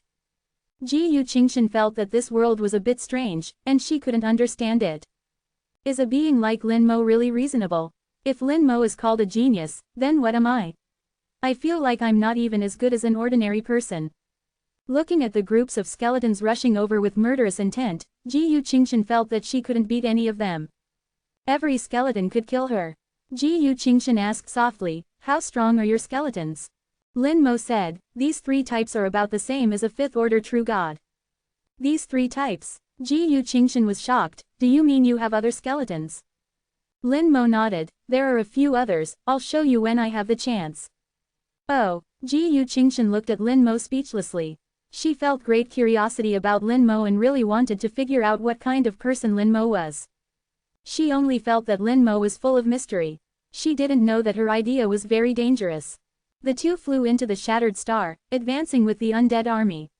Ji Yu Qingshan felt that this world was a bit strange, and she couldn't understand it. Is a being like Lin Mo really reasonable? If Lin Mo is called a genius, then what am I? I feel like I'm not even as good as an ordinary person. Looking at the groups of skeletons rushing over with murderous intent, Ji Yu Qingshan felt that she couldn't beat any of them. Every skeleton could kill her. Ji Yu Qingshan asked softly, "How strong are your skeletons?" Lin Mo said, "These 3 types are about the same as a 5th order True God." These 3 types? Ji Yu Qingshan was shocked. Do you mean you have other skeletons? Lin Mo nodded. There are a few others, I'll show you when I have the chance. Oh, Ji Yu Qingshan looked at Lin Mo speechlessly. She felt great curiosity about Lin Mo and really wanted to figure out what kind of person Lin Mo was. She only felt that Lin Mo was full of mystery. She didn't know that her idea was very dangerous. The two flew into the shattered star, advancing with the undead army.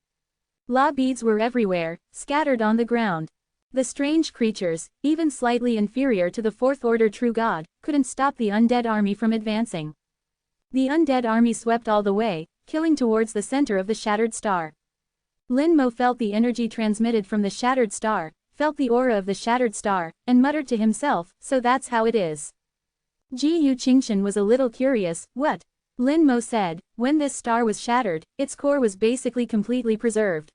Law beads were everywhere, scattered on the ground. The strange creatures, even slightly inferior to the 4th order True God, couldn't stop the undead army from advancing. The undead army swept all the way, killing towards the center of the shattered star. Lin Mo felt the energy transmitted from the shattered star, felt the aura of the shattered star, and muttered to himself, "So that's how it is." Ji Yu Qingshan was a little curious. What? Lin Mo said, "When this star was shattered, its core was basically completely preserved.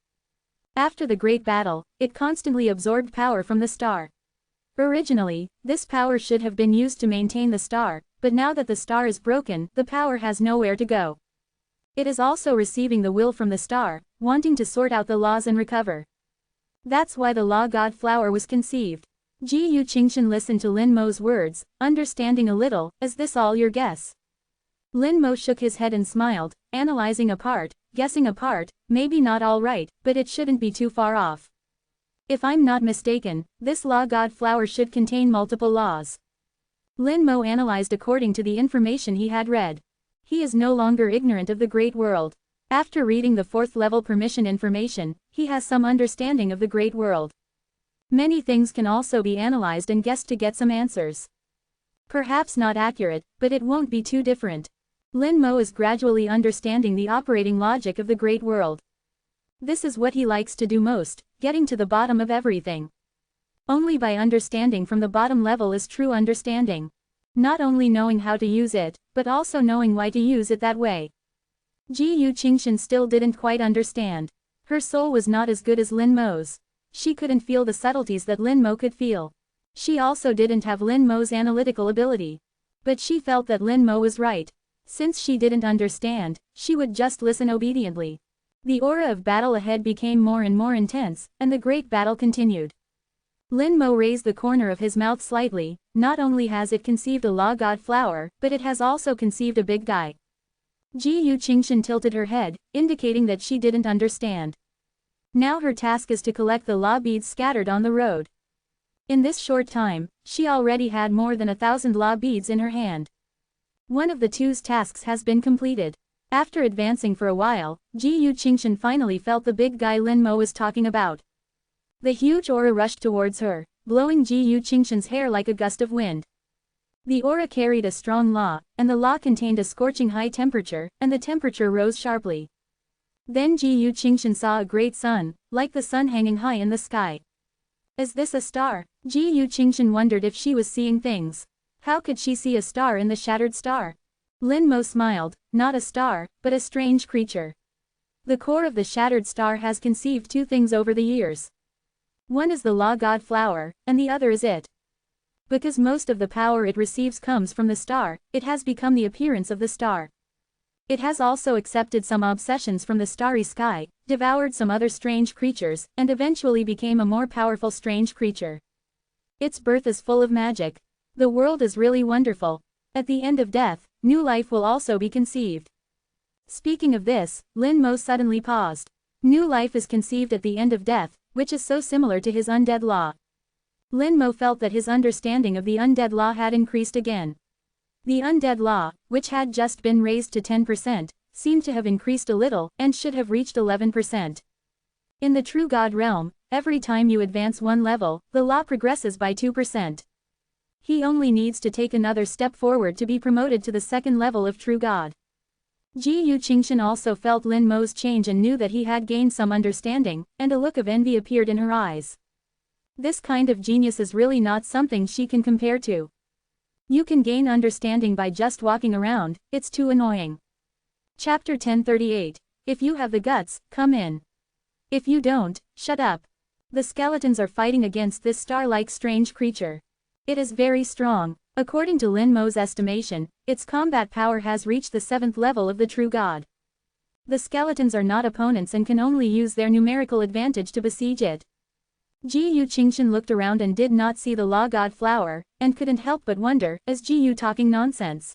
After the Great Battle, it constantly absorbed power from the star. Originally, this power should have been used to maintain the star, but now that the star is broken, the power has nowhere to go. It is also receiving the will from the star, wanting to sort out the laws and recover. That's why the Law God Flower was conceived." Ji Yu Qingshan listened to Lin Mo's words, understanding a little. "Is this all your guess?" Lin Mo shook his head and smiled, analyzing a part, guessing a part, maybe not all right, but it shouldn't be too far off. If I'm not mistaken, this Law God Flower should contain multiple laws. Lin Mo analyzed according to the information he had read. He is no longer ignorant of the great world. After reading the 4th level permission information, he has some understanding of the great world. Many things can also be analyzed and guessed to get some answers. Perhaps not accurate, but it won't be too different. Lin Mo is gradually understanding the operating logic of the great world. This is what he likes to do most, getting to the bottom of everything. Only by understanding from the bottom level is true understanding. Not only knowing how to use it, but also knowing why to use it that way. Ji Yu Qingshan still didn't quite understand. Her soul was not as good as Lin Mo's. She couldn't feel the subtleties that Lin Mo could feel. She also didn't have Lin Mo's analytical ability. But she felt that Lin Mo was right. Since she didn't understand, she would just listen obediently. The aura of battle ahead became more and more intense, and the great battle continued. Lin Mo raised the corner of his mouth slightly. Not only has it conceived a Law God Flower, but it has also conceived a big guy. Ji Yu Qingshan tilted her head, indicating that she didn't understand. Now her task is to collect the law beads scattered on the road. In this short time, she already had more than 1,000 law beads in her hand. One of the two's tasks has been completed. After advancing for a while, Ji Yu Qingshan finally felt the big guy Lin Mo was talking about. The huge aura rushed towards her, blowing Ji Yu Qingshan's hair like a gust of wind. The aura carried a strong law, and the law contained a scorching high temperature, and the temperature rose sharply. Then Ji Yu Qingshan saw a great sun, like the sun hanging high in the sky. Is this a star? Ji Yu Qingshan wondered if she was seeing things. How could she see a star in the shattered star? Lin Mo smiled, not a star, but a strange creature. The core of the shattered star has conceived two things over the years. One is the law god flower, and the other is it. Because most of the power it receives comes from the star, it has become the appearance of the star. It has also accepted some obsessions from the starry sky, devoured some other strange creatures, and eventually became a more powerful strange creature. Its birth is full of magic. The world is really wonderful. At the end of death, new life will also be conceived. Speaking of this, Lin Mo suddenly paused. New life is conceived at the end of death, which is so similar to his undead law. Lin Mo felt that his understanding of the undead law had increased again. The undead law, which had just been raised to 10%, seemed to have increased a little, and should have reached 11%. In the true God realm, every time you advance one level, the law progresses by 2%. He only needs to take another step forward to be promoted to the second level of true God. Ji Yu Qingshan also felt Lin Mo's change and knew that he had gained some understanding, and a look of envy appeared in her eyes. This kind of genius is really not something she can compare to. You can gain understanding by just walking around, it's too annoying. Chapter 1038. If you have the guts, come in. If you don't, shut up. The skeletons are fighting against this star-like strange creature. It is very strong. According to Lin Mo's estimation, its combat power has reached the 7th level of the true God. The skeletons are not opponents and can only use their numerical advantage to besiege it. Ji Yu Qingshan looked around and did not see the law god flower, and couldn't help but wonder, is Ji Yu talking nonsense?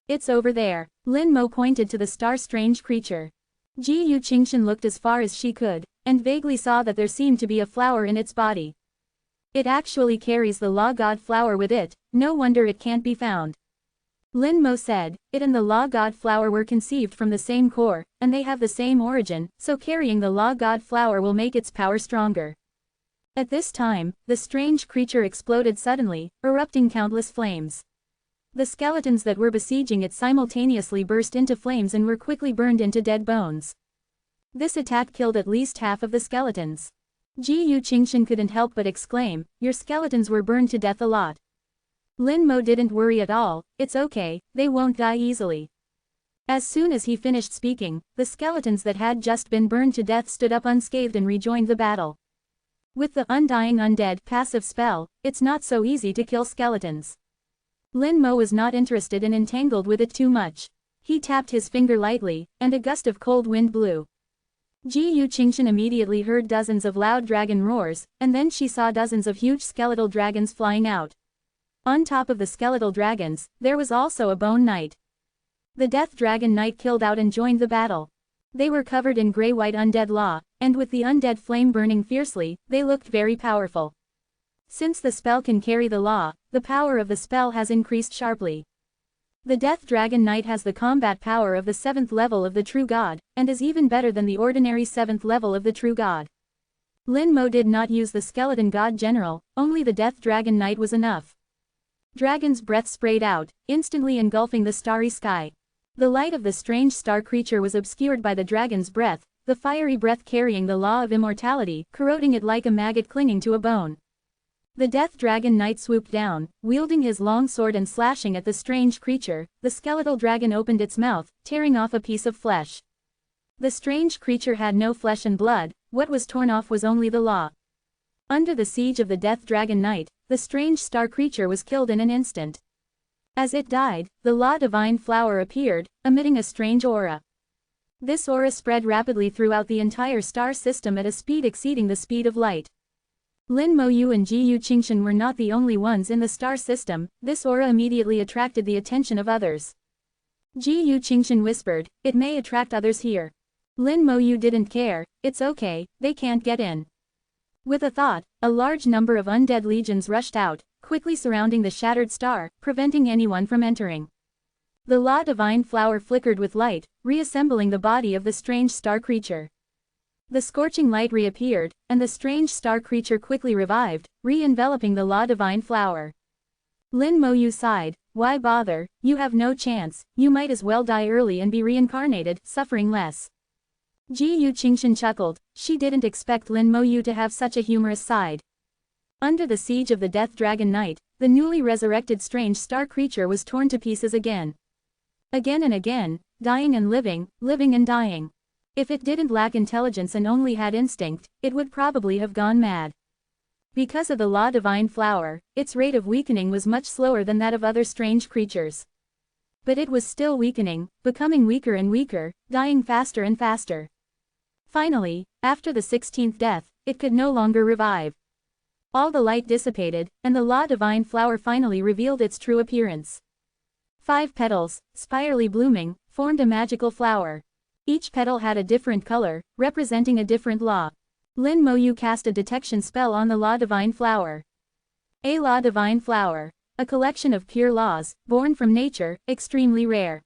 It's over there. Lin Mo pointed to the star-strange creature. Ji Yu Qingshan looked as far as she could, and vaguely saw that there seemed to be a flower in its body. It actually carries the law god flower with it, no wonder it can't be found. Lin Mo said, it and the law god flower were conceived from the same core, and they have the same origin, so carrying the law god flower will make its power stronger. At this time, the strange creature exploded suddenly, erupting countless flames. The skeletons that were besieging it simultaneously burst into flames and were quickly burned into dead bones. This attack killed at least half of the skeletons. Ji Yu Qingshan couldn't help but exclaim, your skeletons were burned to death a lot. Lin Mo didn't worry at all, it's okay, they won't die easily. As soon as he finished speaking, the skeletons that had just been burned to death stood up unscathed and rejoined the battle. With the Undying Undead passive spell, it's not so easy to kill skeletons. Lin Mo was not interested and entangled with it too much. He tapped his finger lightly, and a gust of cold wind blew. Ji Yu Qingshan immediately heard dozens of loud dragon roars, and then she saw dozens of huge skeletal dragons flying out. On top of the skeletal dragons, there was also a bone knight. The Death Dragon Knight killed out and joined the battle. They were covered in grey-white undead law, and with the undead flame burning fiercely, they looked very powerful. Since the spell can carry the law, the power of the spell has increased sharply. The Death Dragon Knight has the combat power of the 7th level of the True God, and is even better than the ordinary 7th level of the True God. Lin Mo did not use the Skeleton God General, only the Death Dragon Knight was enough. Dragon's breath sprayed out, instantly engulfing the starry sky. The light of the strange star creature was obscured by the dragon's breath, the fiery breath carrying the law of immortality, corroding it like a maggot clinging to a bone. The Death Dragon Knight swooped down, wielding his long sword and slashing at the strange creature. The skeletal dragon opened its mouth, tearing off a piece of flesh. The strange creature had no flesh and blood, what was torn off was only the law. Under the siege of the Death Dragon Knight, the strange star creature was killed in an instant. As it died, the law divine flower appeared, emitting a strange aura. This aura spread rapidly throughout the entire star system at a speed exceeding the speed of light. Lin Mo Yu and Ji Yu Qingshan were not the only ones in the star system, this aura immediately attracted the attention of others. Ji Yu Qingshan whispered, it may attract others here. Lin Mo Yu didn't care, it's okay, they can't get in. With a thought, a large number of undead legions rushed out, quickly surrounding the shattered star, preventing anyone from entering. The law divine flower flickered with light, reassembling the body of the strange star creature. The scorching light reappeared, and the strange star creature quickly revived, re-enveloping the law divine flower. Lin Mo Yu sighed, why bother, you have no chance, you might as well die early and be reincarnated, suffering less. Ji Yu Qingshan chuckled, she didn't expect Lin Mo Yu to have such a humorous side. Under the siege of the Death Dragon Knight, the newly resurrected strange star creature was torn to pieces again. Again and again, dying and living, living and dying. If it didn't lack intelligence and only had instinct, it would probably have gone mad. Because of the law divine flower, its rate of weakening was much slower than that of other strange creatures. But it was still weakening, becoming weaker and weaker, dying faster and faster. Finally, after the 16th death, it could no longer revive. All the light dissipated, and the law divine flower finally revealed its true appearance. 5 petals, spirally blooming, formed a magical flower. Each petal had a different color, representing a different law. Lin Moyu cast a detection spell on the law divine flower. A law divine flower. A collection of pure laws, born from nature, extremely rare.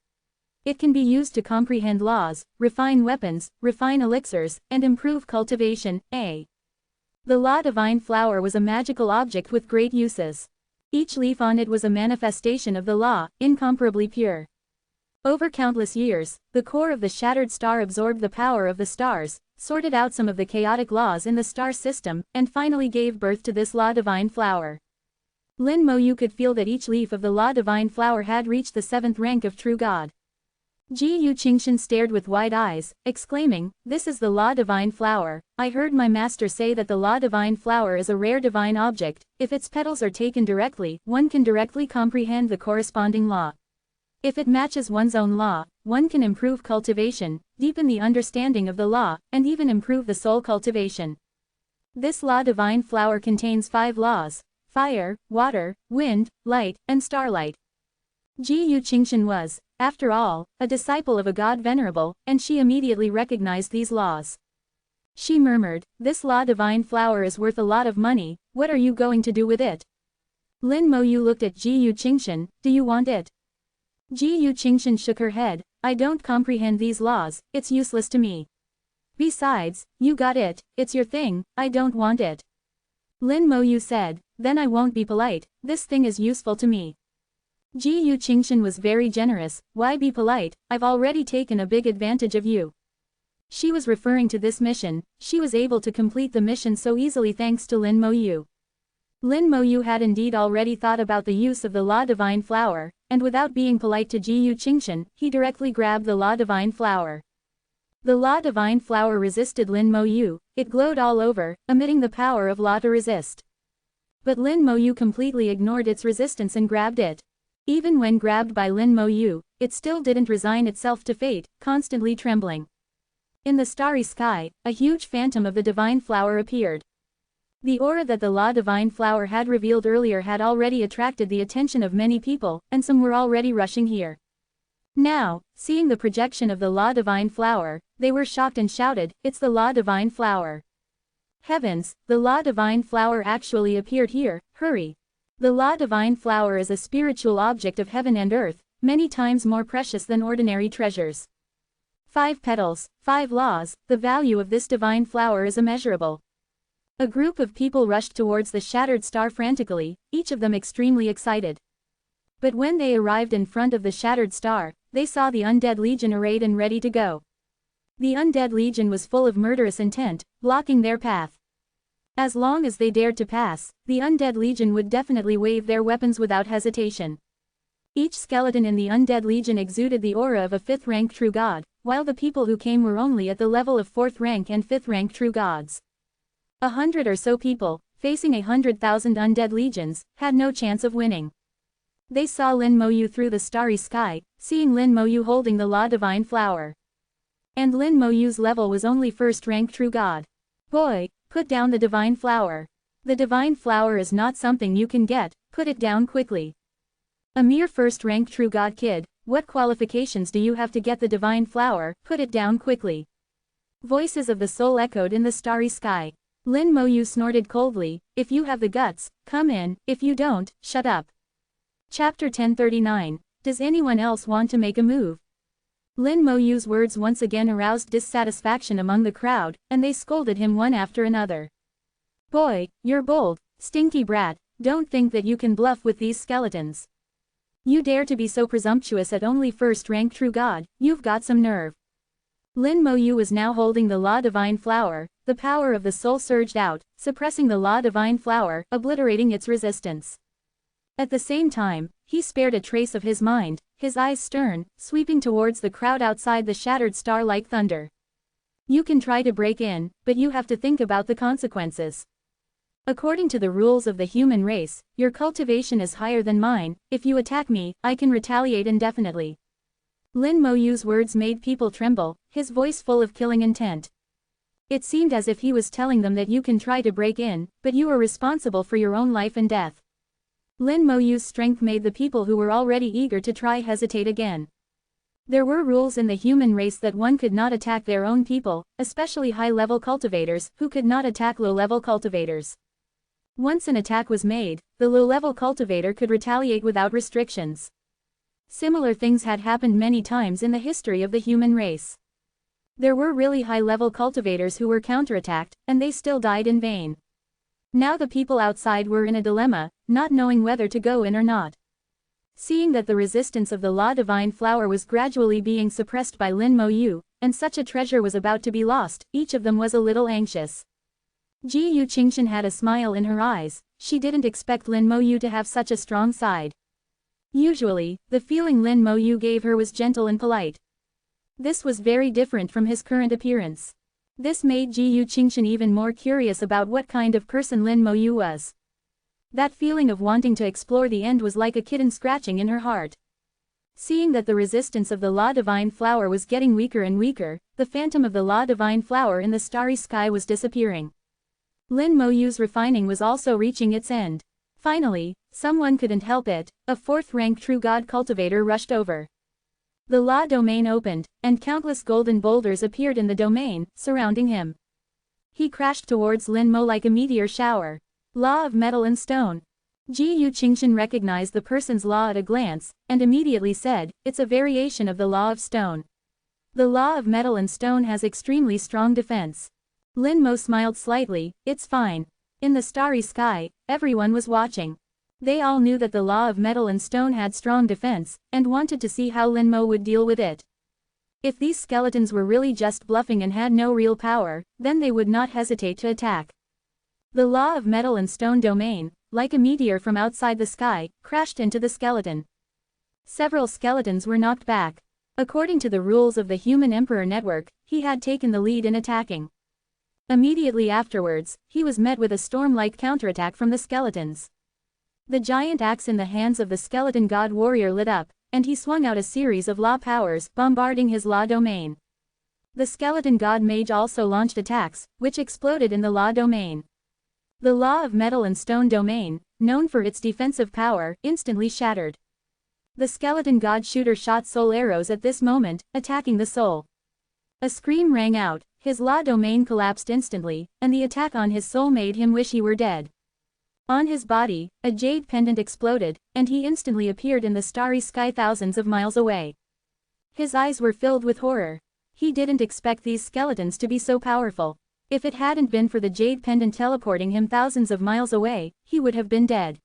It can be used to comprehend laws, refine weapons, refine elixirs, and improve cultivation. The law divine flower was a magical object with great uses. Each leaf on it was a manifestation of the law, incomparably pure. Over countless years, the core of the shattered star absorbed the power of the stars, sorted out some of the chaotic laws in the star system, and finally gave birth to this law divine flower. Lin Moyu could feel that each leaf of the law divine flower had reached the 7th rank of true God. Ji Yu Qingshan stared with wide eyes, exclaiming, "This is the law divine flower. I heard my master say that the law divine flower is a rare divine object. If its petals are taken directly, one can directly comprehend the corresponding law. If it matches one's own law, one can improve cultivation, deepen the understanding of the law, and even improve the soul cultivation. This law divine flower contains 5 laws: fire, water, wind, light, and starlight." Ji Yu Qingshan was, after all, a disciple of a god Venerable, and she immediately recognized these laws. She murmured, "This law divine flower is worth a lot of money. What are you going to do with it?" Lin Moyu looked at Ji Yu Qingshan. "Do you want it?" Ji Yu Qingshan shook her head. "I don't comprehend these laws, it's useless to me. Besides, you got it, it's your thing, I don't want it." Lin Moyu said, "Then I won't be polite, this thing is useful to me." Ji Yu Qingshan was very generous. "Why be polite? I've already taken a big advantage of you." She was referring to this mission. She was able to complete the mission so easily thanks to Lin Moyu. Lin Moyu had indeed already thought about the use of the law divine flower, and without being polite to Ji Yu Qingshan, he directly grabbed the law divine flower. The law divine flower resisted Lin Moyu. It glowed all over, emitting the power of law to resist. But Lin Moyu completely ignored its resistance and grabbed it. Even when grabbed by Lin Moyu, it still didn't resign itself to fate, constantly trembling. In the starry sky, a huge phantom of the divine flower appeared. The aura that the law divine flower had revealed earlier had already attracted the attention of many people, and some were already rushing here. Now, seeing the projection of the law divine flower, they were shocked and shouted, "It's the law divine flower! Heavens, the law divine flower actually appeared here, hurry!" The law divine flower is a spiritual object of heaven and earth, many times more precious than ordinary treasures. 5 petals, 5 laws, the value of this divine flower is immeasurable. A group of people rushed towards the shattered star frantically, each of them extremely excited. But when they arrived in front of the shattered star, they saw the undead legion arrayed and ready to go. The undead legion was full of murderous intent, blocking their path. As long as they dared to pass, the undead legion would definitely wave their weapons without hesitation. Each skeleton in the undead legion exuded the aura of a 5th rank true god, while the people who came were only at the level of 4th rank and 5th rank true gods. 100 or so people, facing 100,000 undead legions, had no chance of winning. They saw Lin Moyu through the starry sky, seeing Lin Moyu holding the law divine flower. And Lin Moyu's level was only 1st rank true god. "Boy, put down the divine flower. The divine flower is not something you can get, put it down quickly. A mere 1st rank true god kid, what qualifications do you have to get the divine flower, put it down quickly." Voices of the soul echoed in the starry sky. Lin Moyu snorted coldly, "If you have the guts, come in, if you don't, shut up." Chapter 1039, Does anyone else want to make a move? Lin Moyu's words once again aroused dissatisfaction among the crowd, and they scolded him one after another. "Boy, you're bold, stinky brat, don't think that you can bluff with these skeletons. You dare to be so presumptuous at only 1st rank true god, you've got some nerve." Lin Moyu was now holding the law divine flower. The power of the soul surged out, suppressing the law divine flower, obliterating its resistance. At the same time, he spared a trace of his mind, his eyes stern, sweeping towards the crowd outside the shattered star like thunder. You can try to break in, but you have to think about the consequences. According to the rules of the human race, your cultivation is higher than mine. If you attack me, I can retaliate indefinitely. Lin Moyu's words made people tremble, his voice full of killing intent. It seemed as if he was telling them that you can try to break in, but you are responsible for your own life and death. Lin Moyu's strength made the people who were already eager to try hesitate again. There were rules in the human race that one could not attack their own people, especially high-level cultivators, who could not attack low-level cultivators. Once an attack was made, the low-level cultivator could retaliate without restrictions. Similar things had happened many times in the history of the human race. There were really high-level cultivators who were counterattacked, and they still died in vain. Now the people outside were in a dilemma, not knowing whether to go in or not. Seeing that the resistance of the law divine flower was gradually being suppressed by Lin Moyu, and such a treasure was about to be lost, each of them was a little anxious. Ji Yu Qingshan had a smile in her eyes, she didn't expect Lin Moyu to have such a strong side. Usually, the feeling Lin Moyu gave her was gentle and polite. This was very different from his current appearance. This made Ji Yu Qingshan even more curious about what kind of person Lin Moyu was. That feeling of wanting to explore the end was like a kitten scratching in her heart. Seeing that the resistance of the law divine flower was getting weaker and weaker, the phantom of the law divine flower in the starry sky was disappearing. Lin Moyu's refining was also reaching its end. Finally, someone couldn't help it, a fourth-rank true god cultivator rushed over. The law domain opened, and countless golden boulders appeared in the domain, surrounding him. He crashed towards Lin Mo like a meteor shower. Law of metal and stone. Ji Yu Qingshan recognized the person's law at a glance, and immediately said, it's a variation of the law of stone. The law of metal and stone has extremely strong defense. Lin Mo smiled slightly, it's fine. In the starry sky, everyone was watching. They all knew that the law of metal and stone had strong defense, and wanted to see how Lin Mo would deal with it. If these skeletons were really just bluffing and had no real power, then they would not hesitate to attack. The law of metal and stone domain, like a meteor from outside the sky, crashed into the skeleton. Several skeletons were knocked back. According to the rules of the Human Emperor Network, he had taken the lead in attacking. Immediately afterwards, he was met with a storm-like counterattack from the skeletons. The giant axe in the hands of the skeleton god warrior lit up, and he swung out a series of law powers, bombarding his law domain. The skeleton god mage also launched attacks, which exploded in the law domain. The law of metal and stone domain, known for its defensive power, instantly shattered. The skeleton god shooter shot soul arrows at this moment, attacking the soul. A scream rang out, his law domain collapsed instantly, and the attack on his soul made him wish he were dead. On his body, a jade pendant exploded, and he instantly appeared in the starry sky thousands of miles away. His eyes were filled with horror. He didn't expect these skeletons to be so powerful. If it hadn't been for the jade pendant teleporting him thousands of miles away, he would have been dead.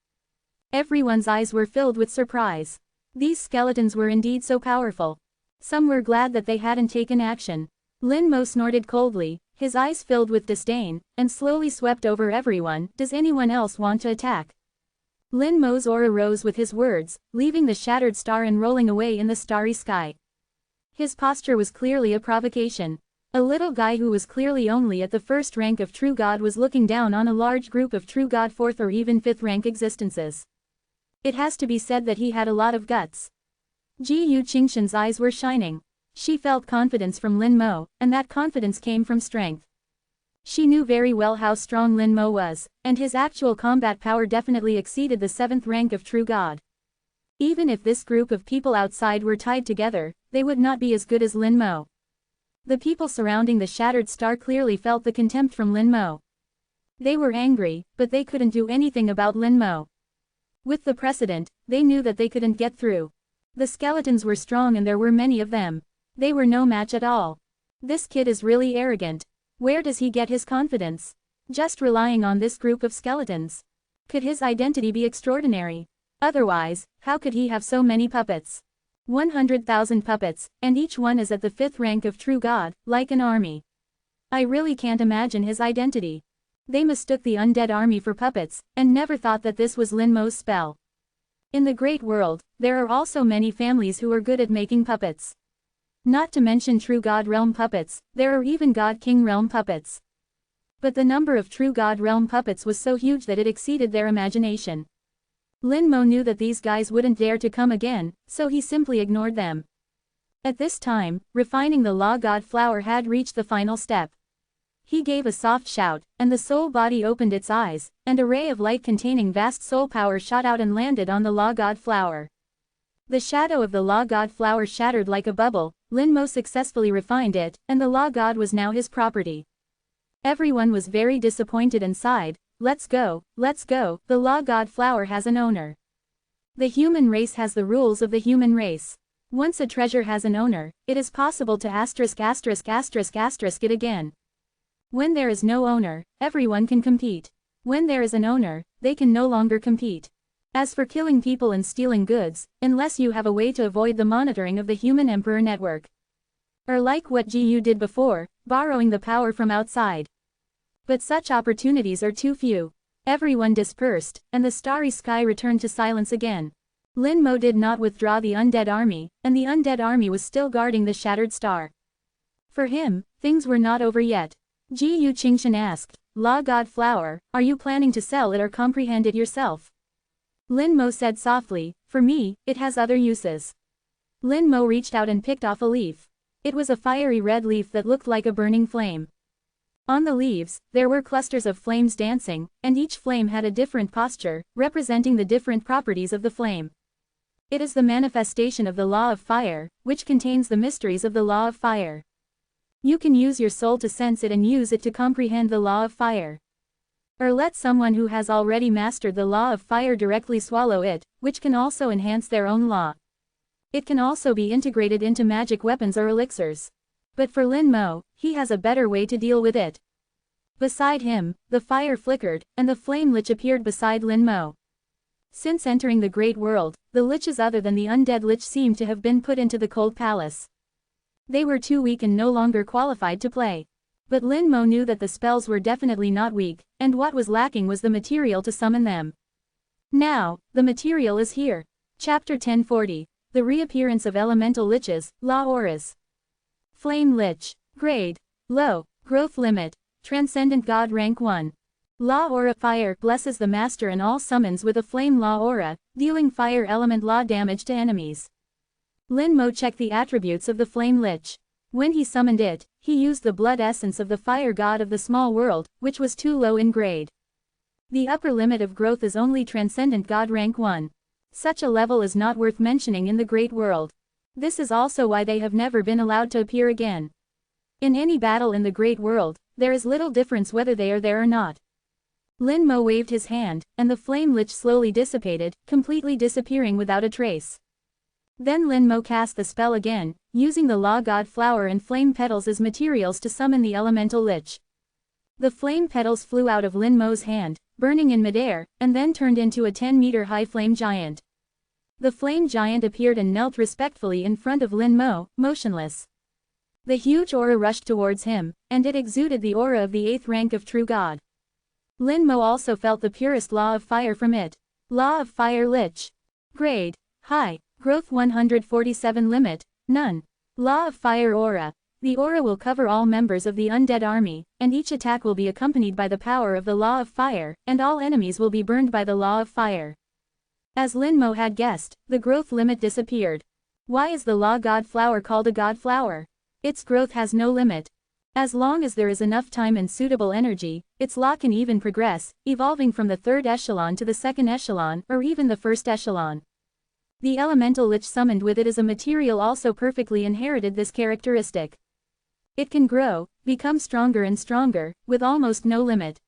Everyone's eyes were filled with surprise. These skeletons were indeed so powerful. Some were glad that they hadn't taken action. Lin Mo snorted coldly, his eyes filled with disdain, and slowly swept over everyone. Does anyone else want to attack? Lin Mo's aura rose with his words, leaving the shattered star and rolling away in the starry sky. His posture was clearly a provocation. A little guy who was clearly only at the first rank of true god was looking down on a large group of true god fourth or even fifth rank existences. It has to be said that he had a lot of guts. Ji Yu Qingshan's eyes were shining. She felt confidence from Lin Mo, and that confidence came from strength. She knew very well how strong Lin Mo was, and his actual combat power definitely exceeded the 7th rank of true god. Even if this group of people outside were tied together, they would not be as good as Lin Mo. The people surrounding the shattered star clearly felt the contempt from Lin Mo. They were angry, but they couldn't do anything about Lin Mo. With the precedent, they knew that they couldn't get through. The skeletons were strong and there were many of them. They were no match at all. This kid is really arrogant. Where does he get his confidence? Just relying on this group of skeletons. Could his identity be extraordinary? Otherwise, how could he have so many puppets? 100,000 puppets, and each one is at the 5th rank of true god, like an army. I really can't imagine his identity. They mistook the undead army for puppets, and never thought that this was Lin Mo's spell. In the great world, there are also many families who are good at making puppets. Not to mention true God realm puppets, there are even God King realm puppets. But the number of true God realm puppets was so huge that it exceeded their imagination. Lin Mo knew that these guys wouldn't dare to come again, so he simply ignored them. At this time, refining the Law God flower had reached the final step. He gave a soft shout, and the soul body opened its eyes, and a ray of light containing vast soul power shot out and landed on the Law God flower. The shadow of the Law God flower shattered like a bubble. Lin Mo successfully refined it, and the Law God was now his property. Everyone was very disappointed and sighed, let's go, the Law God flower has an owner. The human race has the rules of the human race. Once a treasure has an owner, it is possible to it again. When there is no owner, everyone can compete. When there is an owner, they can no longer compete. As for killing people and stealing goods, unless you have a way to avoid the monitoring of the human emperor network. Or like what GU did before, borrowing the power from outside. But such opportunities are too few. Everyone dispersed, and the starry sky returned to silence again. Lin Mo did not withdraw the undead army, and the undead army was still guarding the shattered star. For him, things were not over yet. Gu Qingshan asked, Law God flower, are you planning to sell it or comprehend it yourself? Lin Mo said softly, for me, it has other uses. Lin Mo reached out and picked off a leaf. It was a fiery red leaf that looked like a burning flame. On the leaves, there were clusters of flames dancing, and each flame had a different posture, representing the different properties of the flame. It is the manifestation of the law of fire, which contains the mysteries of the law of fire. You can use your soul to sense it and use it to comprehend the law of fire. Or let someone who has already mastered the law of fire directly swallow it, which can also enhance their own law. It can also be integrated into magic weapons or elixirs. But for Lin Mo, he has a better way to deal with it. Beside him, the fire flickered, and the flame lich appeared beside Lin Mo. Since entering the great world, the liches other than the undead lich seemed to have been put into the cold palace. They were too weak and no longer qualified to play. But Lin Mo knew that the spells were definitely not weak, and what was lacking was the material to summon them. Now, the material is here. Chapter 1040. The reappearance of elemental liches, law auras. Flame lich. Grade. Low. Growth limit. Transcendent God rank 1. Law aura fire blesses the master and all summons with a flame law aura, dealing fire element law damage to enemies. Lin Mo checked the attributes of the flame lich. When he summoned it, he used the blood essence of the fire god of the small world, which was too low in grade. The upper limit of growth is only transcendent god rank 1. Such a level is not worth mentioning in the great world. This is also why they have never been allowed to appear again. In any battle in the great world, there is little difference whether they are there or not. Lin Mo waved his hand, and the flame lich slowly dissipated, completely disappearing without a trace. Then Lin Mo cast the spell again, using the Law God flower and flame petals as materials to summon the elemental lich. The flame petals flew out of Lin Mo's hand, burning in midair, and then turned into a 10-meter-high flame giant. The flame giant appeared and knelt respectfully in front of Lin Mo, motionless. The huge aura rushed towards him, and it exuded the aura of the 8th rank of True God. Lin Mo also felt the purest law of fire from it. Law of Fire Lich. Grade. High. Growth 147 limit. None. Law of Fire Aura. The aura will cover all members of the undead army, and each attack will be accompanied by the power of the Law of Fire, and all enemies will be burned by the Law of Fire. As Lin Mo had guessed, the growth limit disappeared. Why is the Law God flower called a God flower? Its growth has no limit. As long as there is enough time and suitable energy, its law can even progress, evolving from the 3rd echelon to the 2nd echelon, or even the 1st echelon. The elemental lich summoned with it as a material also perfectly inherited this characteristic. It can grow, become stronger and stronger, with almost no limit.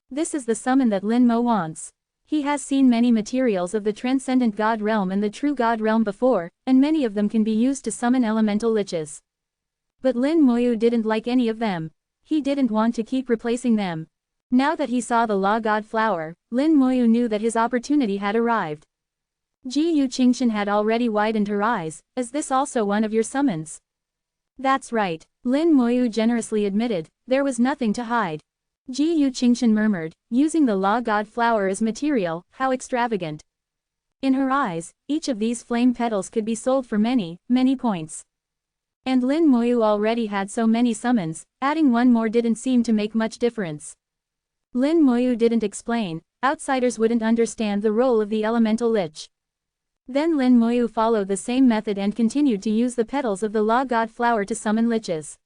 This is the summon that Lin Mo wants. He has seen many materials of the Transcendent God Realm and the True God Realm before, and many of them can be used to summon elemental liches. But Lin Moyu didn't like any of them. He didn't want to keep replacing them. Now that he saw the Law God flower, Lin Moyu knew that his opportunity had arrived. Gu Qingshan had already widened her eyes. Is this also one of your summons? That's right, Lin Moyu generously admitted. There was nothing to hide. Gu Qingshan murmured, using the Law God flower as material, how extravagant. In her eyes, each of these flame petals could be sold for many, many points. And Lin Moyu already had so many summons, adding one more didn't seem to make much difference. Lin Moyu didn't explain, outsiders wouldn't understand the role of the elemental lich. Then Lin Moyu followed the same method and continued to use the petals of the Law God flower to summon liches.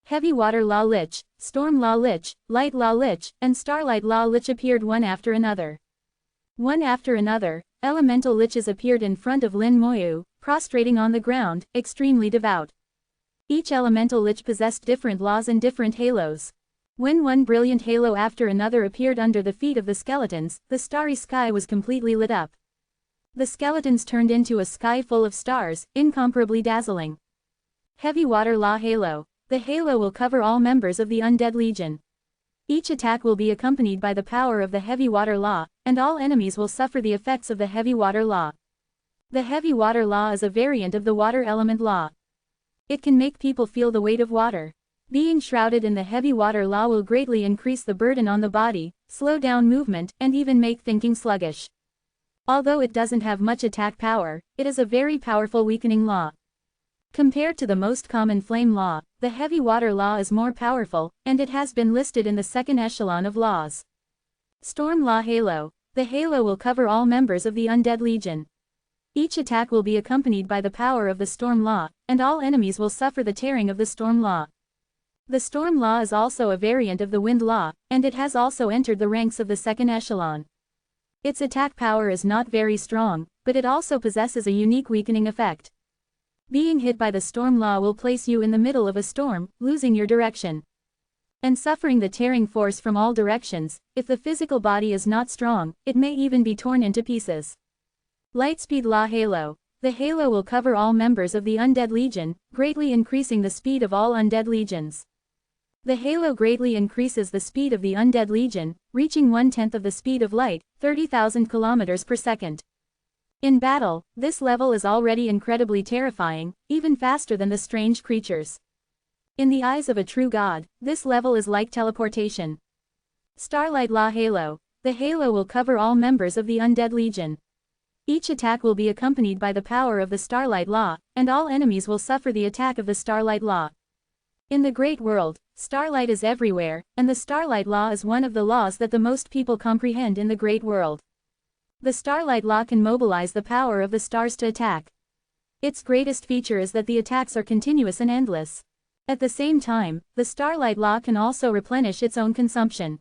Heavy Water Law Lich, Storm Law Lich, Light Law Lich, and Starlight Law Lich appeared one after another. One after another, elemental liches appeared in front of Lin Moyu, prostrating on the ground, extremely devout. Each elemental lich possessed different laws and different halos. When one brilliant halo after another appeared under the feet of the skeletons, the starry sky was completely lit up. The skeletons turned into a sky full of stars, incomparably dazzling. Heavy Water Law Halo. The halo will cover all members of the Undead Legion. Each attack will be accompanied by the power of the Heavy Water Law, and all enemies will suffer the effects of the Heavy Water Law. The Heavy Water Law is a variant of the Water Element Law. It can make people feel the weight of water. Being shrouded in the Heavy Water Law will greatly increase the burden on the body, slow down movement, and even make thinking sluggish. Although it doesn't have much attack power, it is a very powerful weakening law. Compared to the most common flame law, the Heavy Water Law is more powerful, and it has been listed in the second echelon of laws. Storm Law Halo. The halo will cover all members of the Undead Legion. Each attack will be accompanied by the power of the Storm Law, and all enemies will suffer the tearing of the Storm Law. The Storm Law is also a variant of the Wind Law, and it has also entered the ranks of the second echelon. Its attack power is not very strong, but it also possesses a unique weakening effect. Being hit by the Storm Law will place you in the middle of a storm, losing your direction. And suffering the tearing force from all directions. If the physical body is not strong, it may even be torn into pieces. Lightspeed Law Halo. The halo will cover all members of the Undead Legion, greatly increasing the speed of all Undead Legions. The halo greatly increases the speed of the Undead Legion, reaching 1/10 of the speed of light, 30,000 kilometers per second. In battle, this level is already incredibly terrifying, even faster than the strange creatures. In the eyes of a true god, this level is like teleportation. Starlight Law Halo. The halo will cover all members of the Undead Legion. Each attack will be accompanied by the power of the Starlight Law, and all enemies will suffer the attack of the Starlight Law. In the Great World, starlight is everywhere, and the Starlight Law is one of the laws that the most people comprehend in the Great World. The Starlight Law can mobilize the power of the stars to attack. Its greatest feature is that the attacks are continuous and endless. At the same time, the Starlight Law can also replenish its own consumption.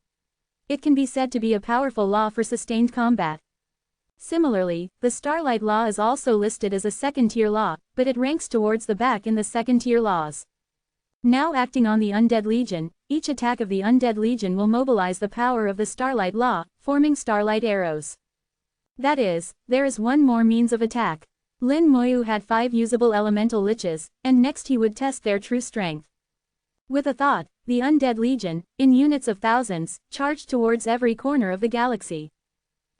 It can be said to be a powerful law for sustained combat. Similarly, the Starlight Law is also listed as a second-tier law, but it ranks towards the back in the second-tier laws. Now acting on the Undead Legion, each attack of the Undead Legion will mobilize the power of the Starlight Law, forming starlight arrows. That is, there is one more means of attack. Lin Moyu had 5 usable elemental liches, and next he would test their true strength. With a thought, the Undead Legion, in units of thousands, charged towards every corner of the galaxy.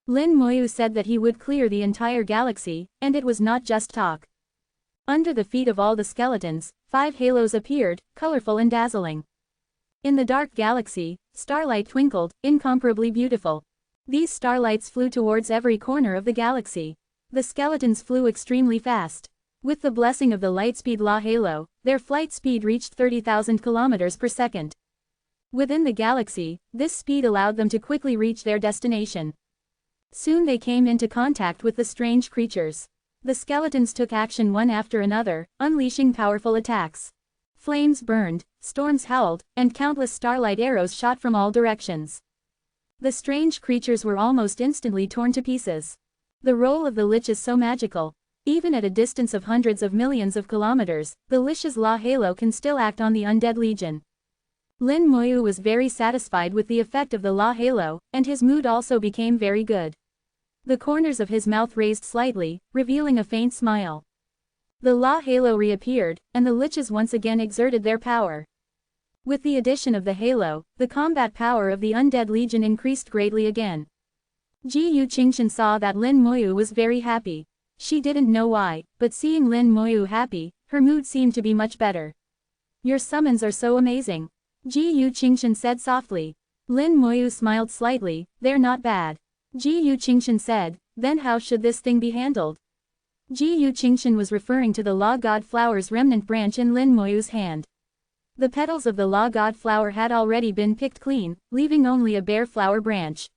Lin Moyu said that he would clear the entire galaxy, and it was not just talk. Under the feet of all the skeletons, 5 halos appeared, colorful and dazzling. In the dark galaxy, starlight twinkled, incomparably beautiful. These starlights flew towards every corner of the galaxy. The skeletons flew extremely fast. With the blessing of the Lightspeed Law Halo, their flight speed reached 30,000 kilometers per second. Within the galaxy, this speed allowed them to quickly reach their destination. Soon they came into contact with the strange creatures. The skeletons took action one after another, unleashing powerful attacks. Flames burned, storms howled, and countless starlight arrows shot from all directions. The strange creatures were almost instantly torn to pieces. The role of the lich is so magical. Even at a distance of hundreds of millions of kilometers, the lich's Law Halo can still act on the Undead Legion. Lin Moyu was very satisfied with the effect of the Law Halo, and his mood also became very good. The corners of his mouth raised slightly, revealing a faint smile. The Law Halo reappeared, and the liches once again exerted their power. With the addition of the halo, the combat power of the Undead Legion increased greatly again. Ji Yu Qingshan saw that Lin Moyu was very happy. She didn't know why, but seeing Lin Moyu happy, her mood seemed to be much better. "Your summons are so amazing," Ji Yu Qingshan said softly. Lin Moyu smiled slightly. "They're not bad. Ji Yu Qingshan said, then how should this thing be handled? Ji Yu Qingshan was referring to the Law God Flower's remnant branch in Lin Moyu's hand. The petals of the Law God Flower had already been picked clean, leaving only a bare flower branch.